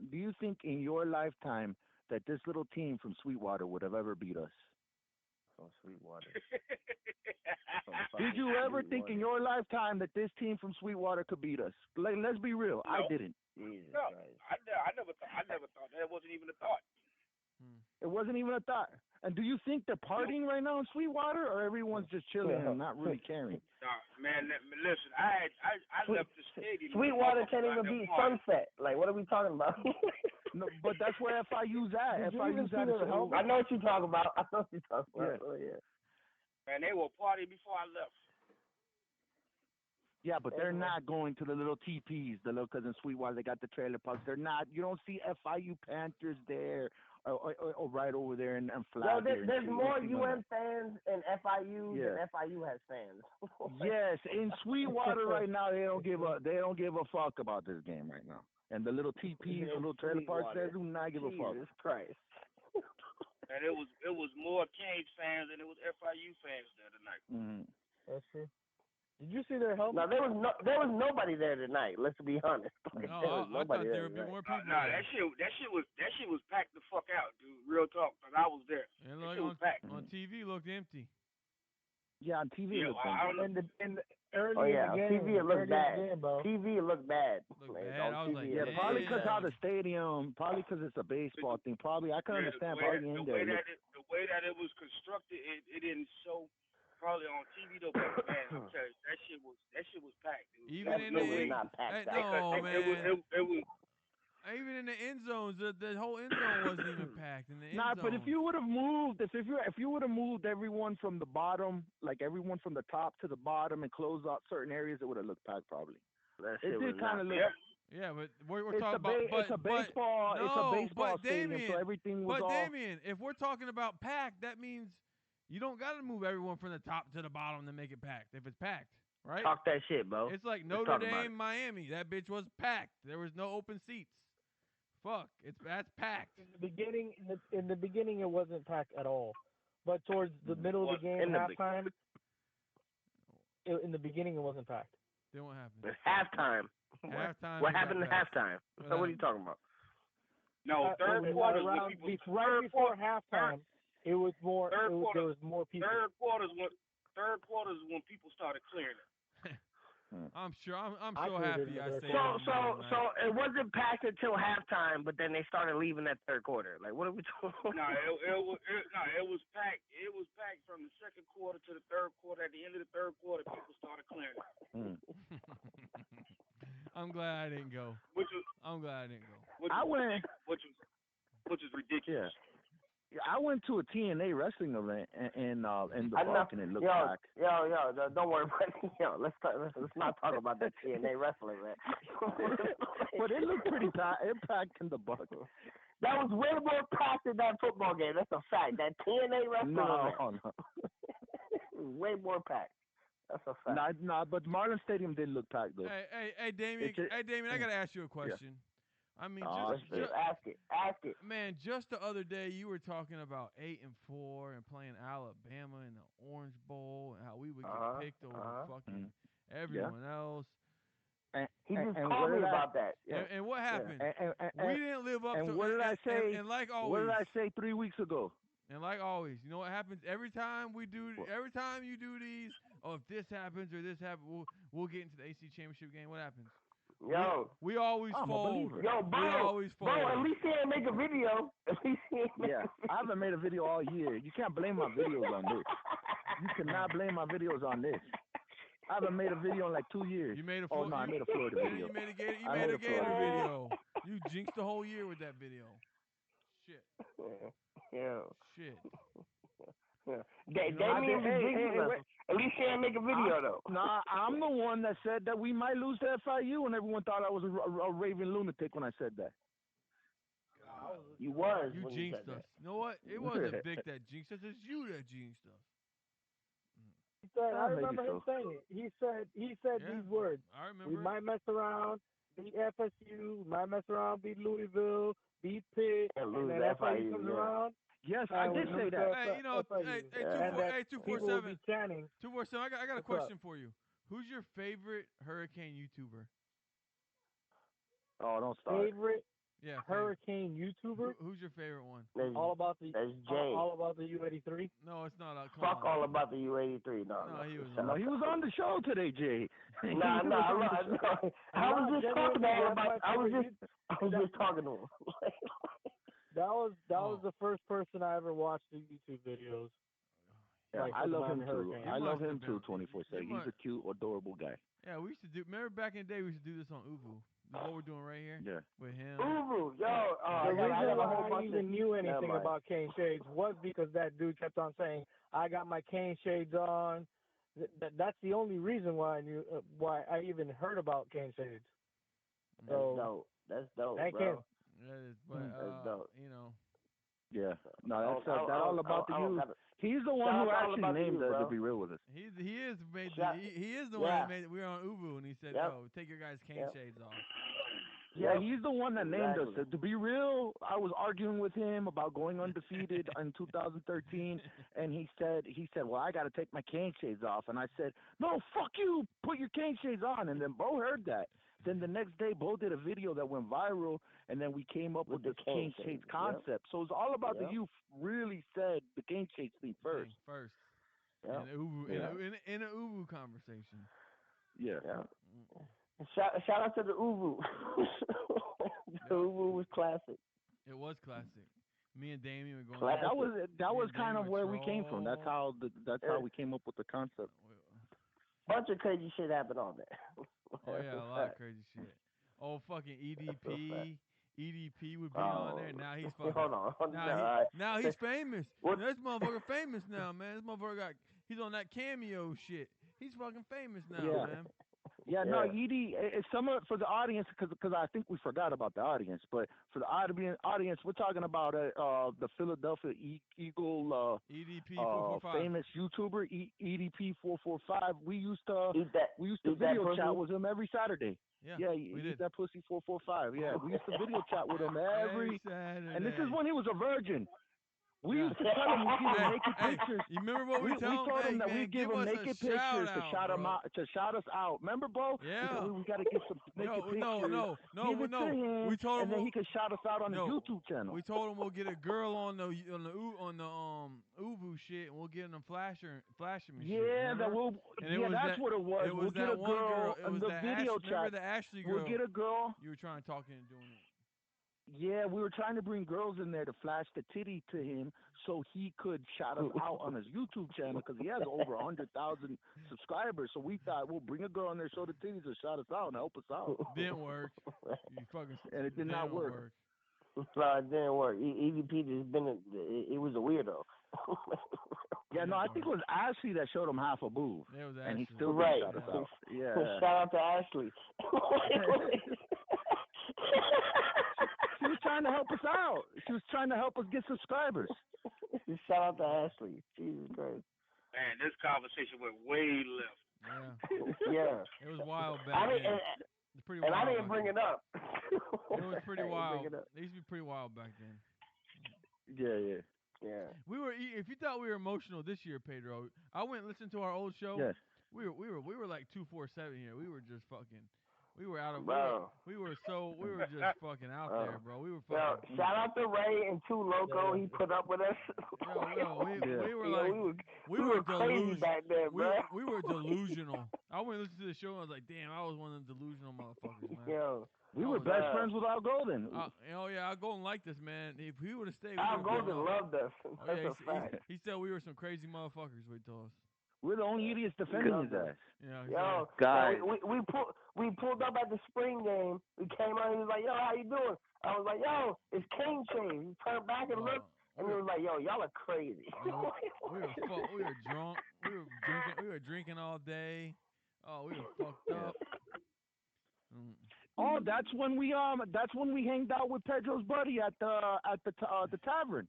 in your lifetime that this little team from Sweetwater would have ever beat us? From Sweetwater. Did you ever think in your lifetime that this team from Sweetwater could beat us? Let's be real. No. I didn't. Jesus No, Christ. I never thought that. It wasn't even a thought. It wasn't even a thought. And do you think they're partying right now in Sweetwater, or everyone's just chilling and not really caring? No, man. Listen, I left the stadium. Sweetwater can't even beat Sunset. What are we talking about? No, but that's where FIU's at. FIU's at. I know what you're talking about. Yeah. Man, they were partying before I left. Yeah, but they're not going to the little TPs, because in Sweetwater they got the trailer parks. They're not. You don't see FIU Panthers there or right over there and flag. There's more UM fans in FIU than FIU has fans. Yes, in Sweetwater right now they don't give a fuck about this game right now. And the little TPs, the little trailer parks there do not give a fuck. Jesus Christ. And it was more Cage fans than it was FIU fans there tonight. Mm-hmm. That's true. Did you see their helmet? No, there was nobody there tonight. Let's be honest. No, I thought there would be more people. No, that shit was packed the fuck out, dude. Real talk, because I was there. And that shit was packed. On TV, it looked empty. Yeah, on TV it looked empty. TV it looked bad. TV it looked bad. I was like, probably because how the stadium, probably because it's a baseball thing. Probably I can understand the way that it was constructed, it didn't show. Probably on TV though, but man, I'm telling you, that shit was packed, dude. Even in the not packed. It was. Even in the end zones, the whole end zone wasn't even packed in the end zone. But if you would have moved, if you would have moved everyone from the bottom, everyone from the top to the bottom, and closed out certain areas, it would have looked packed probably. It did kind of look. Yeah, but we're talking about. It's a baseball stadium, so everything was But all. Damien, if we're talking about packed, that means you don't got to move everyone from the top to the bottom to make it packed. If it's packed, right? Talk that shit, bro. It's like Notre Dame, Miami. That bitch was packed. There was no open seats. Fuck, that's packed. In the beginning, it wasn't packed at all. But towards the middle of the game, halftime, in the beginning, it wasn't packed. Then what happened? It's halftime. Halftime. What happened at halftime? So what are you talking about? No, third quarter. Right before halftime. It was more. There was more people. Third quarters when people started clearing it. I'm sure. I'm I so cleared it in happy the I third stayed quarter. up in the middle of the So night. it wasn't packed until halftime, but then they started leaving that third quarter. Like, what are we doing? No, it was packed. It was packed from the second quarter to the third quarter. At the end of the third quarter, people started clearing it. I'm glad I didn't go. I'm glad I didn't go. Which is ridiculous. Yeah, I went to a TNA wrestling event in the park, and it looked packed. Yo, don't worry about it. Yo, let's not talk about that TNA wrestling, man. But it looked pretty packed. It packed in the buck. That was way more packed than that football game. That's a fact. That TNA wrestling event. No. Way more packed. That's a fact. Nah, but Marlin Stadium did look packed though. Hey, Damien. Damien, I gotta ask you a question. Yeah. I mean, ask it. Man, just the other day you were talking about 8-4 and playing Alabama in the Orange Bowl and how we would get picked over fucking everyone else. He just told me about that. And what happened? We didn't live up to. And what did I say? And like always, what did I say 3 weeks ago? And like always, you know what happens every time you do these. Oh, if this happens or this happens, we'll get into the AC Championship game. What happens? Yo, we always fold. Yo, bro, we always fold. Bro, at least he didn't make a video. I haven't made a video all year. You can't blame my videos on this. You cannot blame my videos on this. I haven't made a video in like 2 years. You made a I made a Florida video. You made a Gator video. You jinxed the whole year with that video. Shit. Yeah. Shit. Yeah. At least he didn't make a video though. Nah, I'm the one that said that we might lose to FIU, and everyone thought I was a raving lunatic when I said that. You was. You jinxed us. You know what? It wasn't Vic that jinxed us. It's you that jinxed us. He said, I remember him saying it. He said these words. I remember. We might mess around, beat FSU. We might mess around, beat Louisville, beat Pitt, and then FIU comes around. Yes, I did say that. Hey, you know, hey, 247. 247. I got a question for you. Who's your favorite Hurricane YouTuber? Oh, don't start. Favorite? Yeah. Hurricane YouTuber? Who's your favorite one? All about the Jay. All about the U83. No, it's not. Fuck all about the U83. No, he was. No, he was on the show today, Jay. I was just talking to him. I was just talking to him. That was the first person I ever watched the YouTube videos. Yeah, like, I love him too. He I love him must too. have been. 24/7. He's a cute, adorable guy. Yeah, we used to do. Remember back in the day, we used to do this on Uvu. What we're doing right here. Yeah. With him. Uvu, yo. The reason why I even knew anything about cane shades was because that dude kept on saying, "I got my cane shades on." That's the only reason why I knew why I even heard about cane shades. So That's dope, thank bro. him. That is, but That's dope. you know. Yeah. No, that's all about the youth. He's the one who actually named us, to be real with us. He is he is the one that made. We were on Uvu and he said, "Yo, take your guys' cane shades off." Yeah, he's the one that named us. To be real, I was arguing with him about going undefeated in 2013, and he said, "Well, I got to take my cane shades off," and I said, "No, fuck you, put your cane shades on." And then Bo heard that. Then the next day, Bo did a video that went viral, and then we came up with the cane shades concept. So it's all about the youth. Really said the cane shades thing first. In an Uvu conversation. Yeah. Shout out to the Uvu. The Uvu was classic. It was classic. Me and Damien were going. That was kind of where we came from. That's how we came up with the concept. Bunch of crazy shit happened on there. Oh yeah, a lot of crazy shit. Oh fucking EDP. EDP would be on there. Now he's fucking. Hold on. Now he's famous. This motherfucker famous now, man. This motherfucker he's on that cameo shit. He's fucking famous now, man. Yeah, no, Edie, it's for the audience, because I think we forgot about the audience, but for the audience, we're talking about the Philadelphia Eagle EDP 445 famous YouTuber EDP 445. We used to video chat with him every Saturday. Yeah, we did that pussy 445. Yeah, we used to video chat with him every Saturday. And this is when he was a virgin. We used to tell him we give him naked pictures. You remember what we told him that man, we give him naked pictures to shout him out, to shout us out. Remember, Bo? Yeah. We got to get some naked pictures. No. Give it to him, we told him and then he could shout us out on his YouTube channel. We told him we'll get a girl on the Uvu shit, and we'll get him flashing me. Yeah, shit, that's what it was. It was we'll get a girl It was in the video chat. Remember the Ashley girl? We'll get a girl. You were trying to talk into doing it. Yeah, we were trying to bring girls in there to flash the titty to him so he could shout us out on his YouTube channel because he has over 100,000 subscribers. So we thought we'll bring a girl in there, show the titties, and shout us out and help us out. Didn't work. You fucking. And it did not work. No, it didn't work. EVP just it was a weirdo. Yeah, no, I think it was Ashley that showed him half a boob. It was Ashley. And he still right. shot us out. Yeah. Shout out to Ashley. She was trying to help us out. She was trying to help us get subscribers. Shout out to Ashley. Jesus Christ. Man, this conversation went way left. Yeah. It was wild back then. It's pretty wild. And I didn't bring it up. It was pretty wild. It used to be pretty wild back then. Yeah. We were. If you thought we were emotional this year, Pedro, I went and listened to our old show. Yes. We were like 247 here. We were just fucking. We were out of. We were just fucking out there, bro. We were fucking. Yo, shout out to Ray and Too Loco. He put up with us. We were like we were crazy back then, bro. We were delusional. I went and listened to the show and I was like, damn, I was one of the delusional motherfuckers, man. Yo. We were best friends with Al Golden. Al Golden liked us, man. If he would have stayed, Al Golden loved us. That's a fact. He said we were some crazy motherfuckers. What he told us. We're the only idiots defending his ass. Yeah. Yo, guys. We pulled up at the spring game. We came out and he was like, yo, how you doing? I was like, yo, it's Kane Chain. He turned back and looked. And he was like, yo, y'all are crazy. We were drunk. We were drinking all day. Oh, we were fucked up. Oh, that's when we hanged out with Pedro's buddy at the tavern.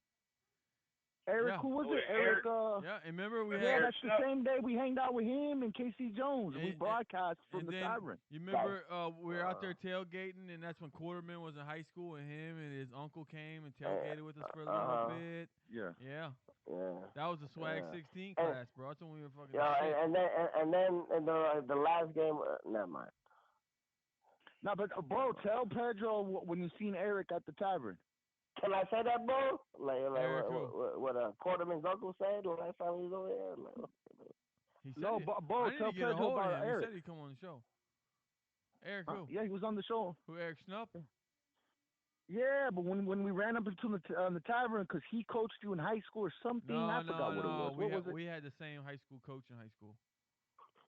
Eric, who was it? Eric. Yeah, and remember we had. Yeah, that's the same day we hanged out with him and Casey Jones. We broadcast from the tavern. You remember we were out there tailgating, and that's when Quarterman was in high school, and him and his uncle came and tailgated with us for a little bit. Yeah. That was the Swag 16 class, bro. That's when we were fucking. Yeah, and then the last game. Never mind. No, but bro, tell Pedro when you seen Eric at the tavern. Can I say that, bro? What Quarterman's uncle said the last time he was over there? No, Bo, tell Pedro about Eric. He said he'd come on the show. Eric who? Yeah, he was on the show. Who, Eric Schnupp? Yeah, but when we ran up into the tavern, because he coached you in high school or something, I forgot what it was. What was it? We had the same high school coach in high school.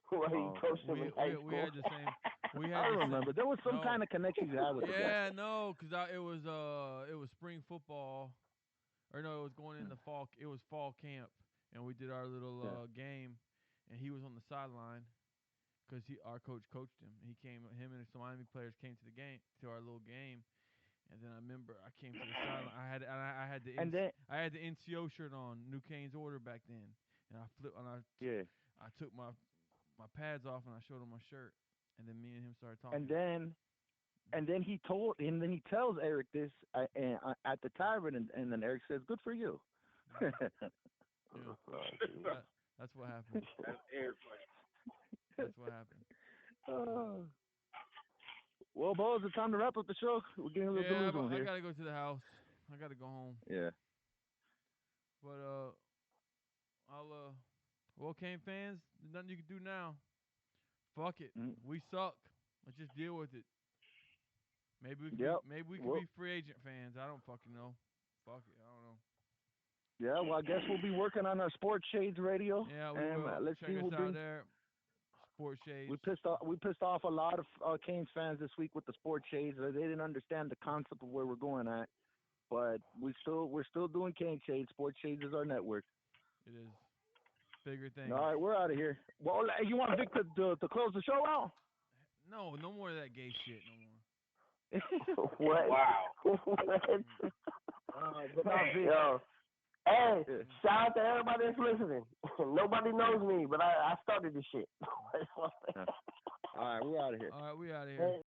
Well, he coached him in high school. We had the same. I remember there was some kind of connection you had with him. Yeah, no, because it was spring football, or no, it was going in the fall. It was fall camp, and we did our little game, and he was on the sideline, because our coach coached him. Him and some Miami players came to our little game, and then I remember I came to the sideline. I had the NCO shirt on, New Cane's order back then, and I took my pads off and I showed him my shirt. And then me and him started talking. And then he tells Eric this at the tavern, and then Eric says, "Good for you." That's what happened. That's what happened. Well, Bo, is it time to wrap up the show? We're getting a little delusional here. I gotta go to the house. I gotta go home. Yeah. But well, Kane fans, there's nothing you can do now. Fuck it. We suck. Let's just deal with it. Maybe we can be free agent fans. I don't fucking know. Fuck it. I don't know. Yeah, well, I guess we'll be working on our Sports Shades radio. Yeah, we will. Let's Check see us out there. Sports Shades. We pissed off a lot of Canes fans this week with the Sports Shades. They didn't understand the concept of where we're going at. But we're still doing Cane Shades. Sports Shades is our network. It is. Bigger thing. All right, we're out of here. Well, you want Vic to close the show out? No more of that gay shit no more. What? Wow. Yo. Hey, shout out to everybody that's listening. Nobody knows me, but I started this shit. All right, we're out of here. All right, we out of here.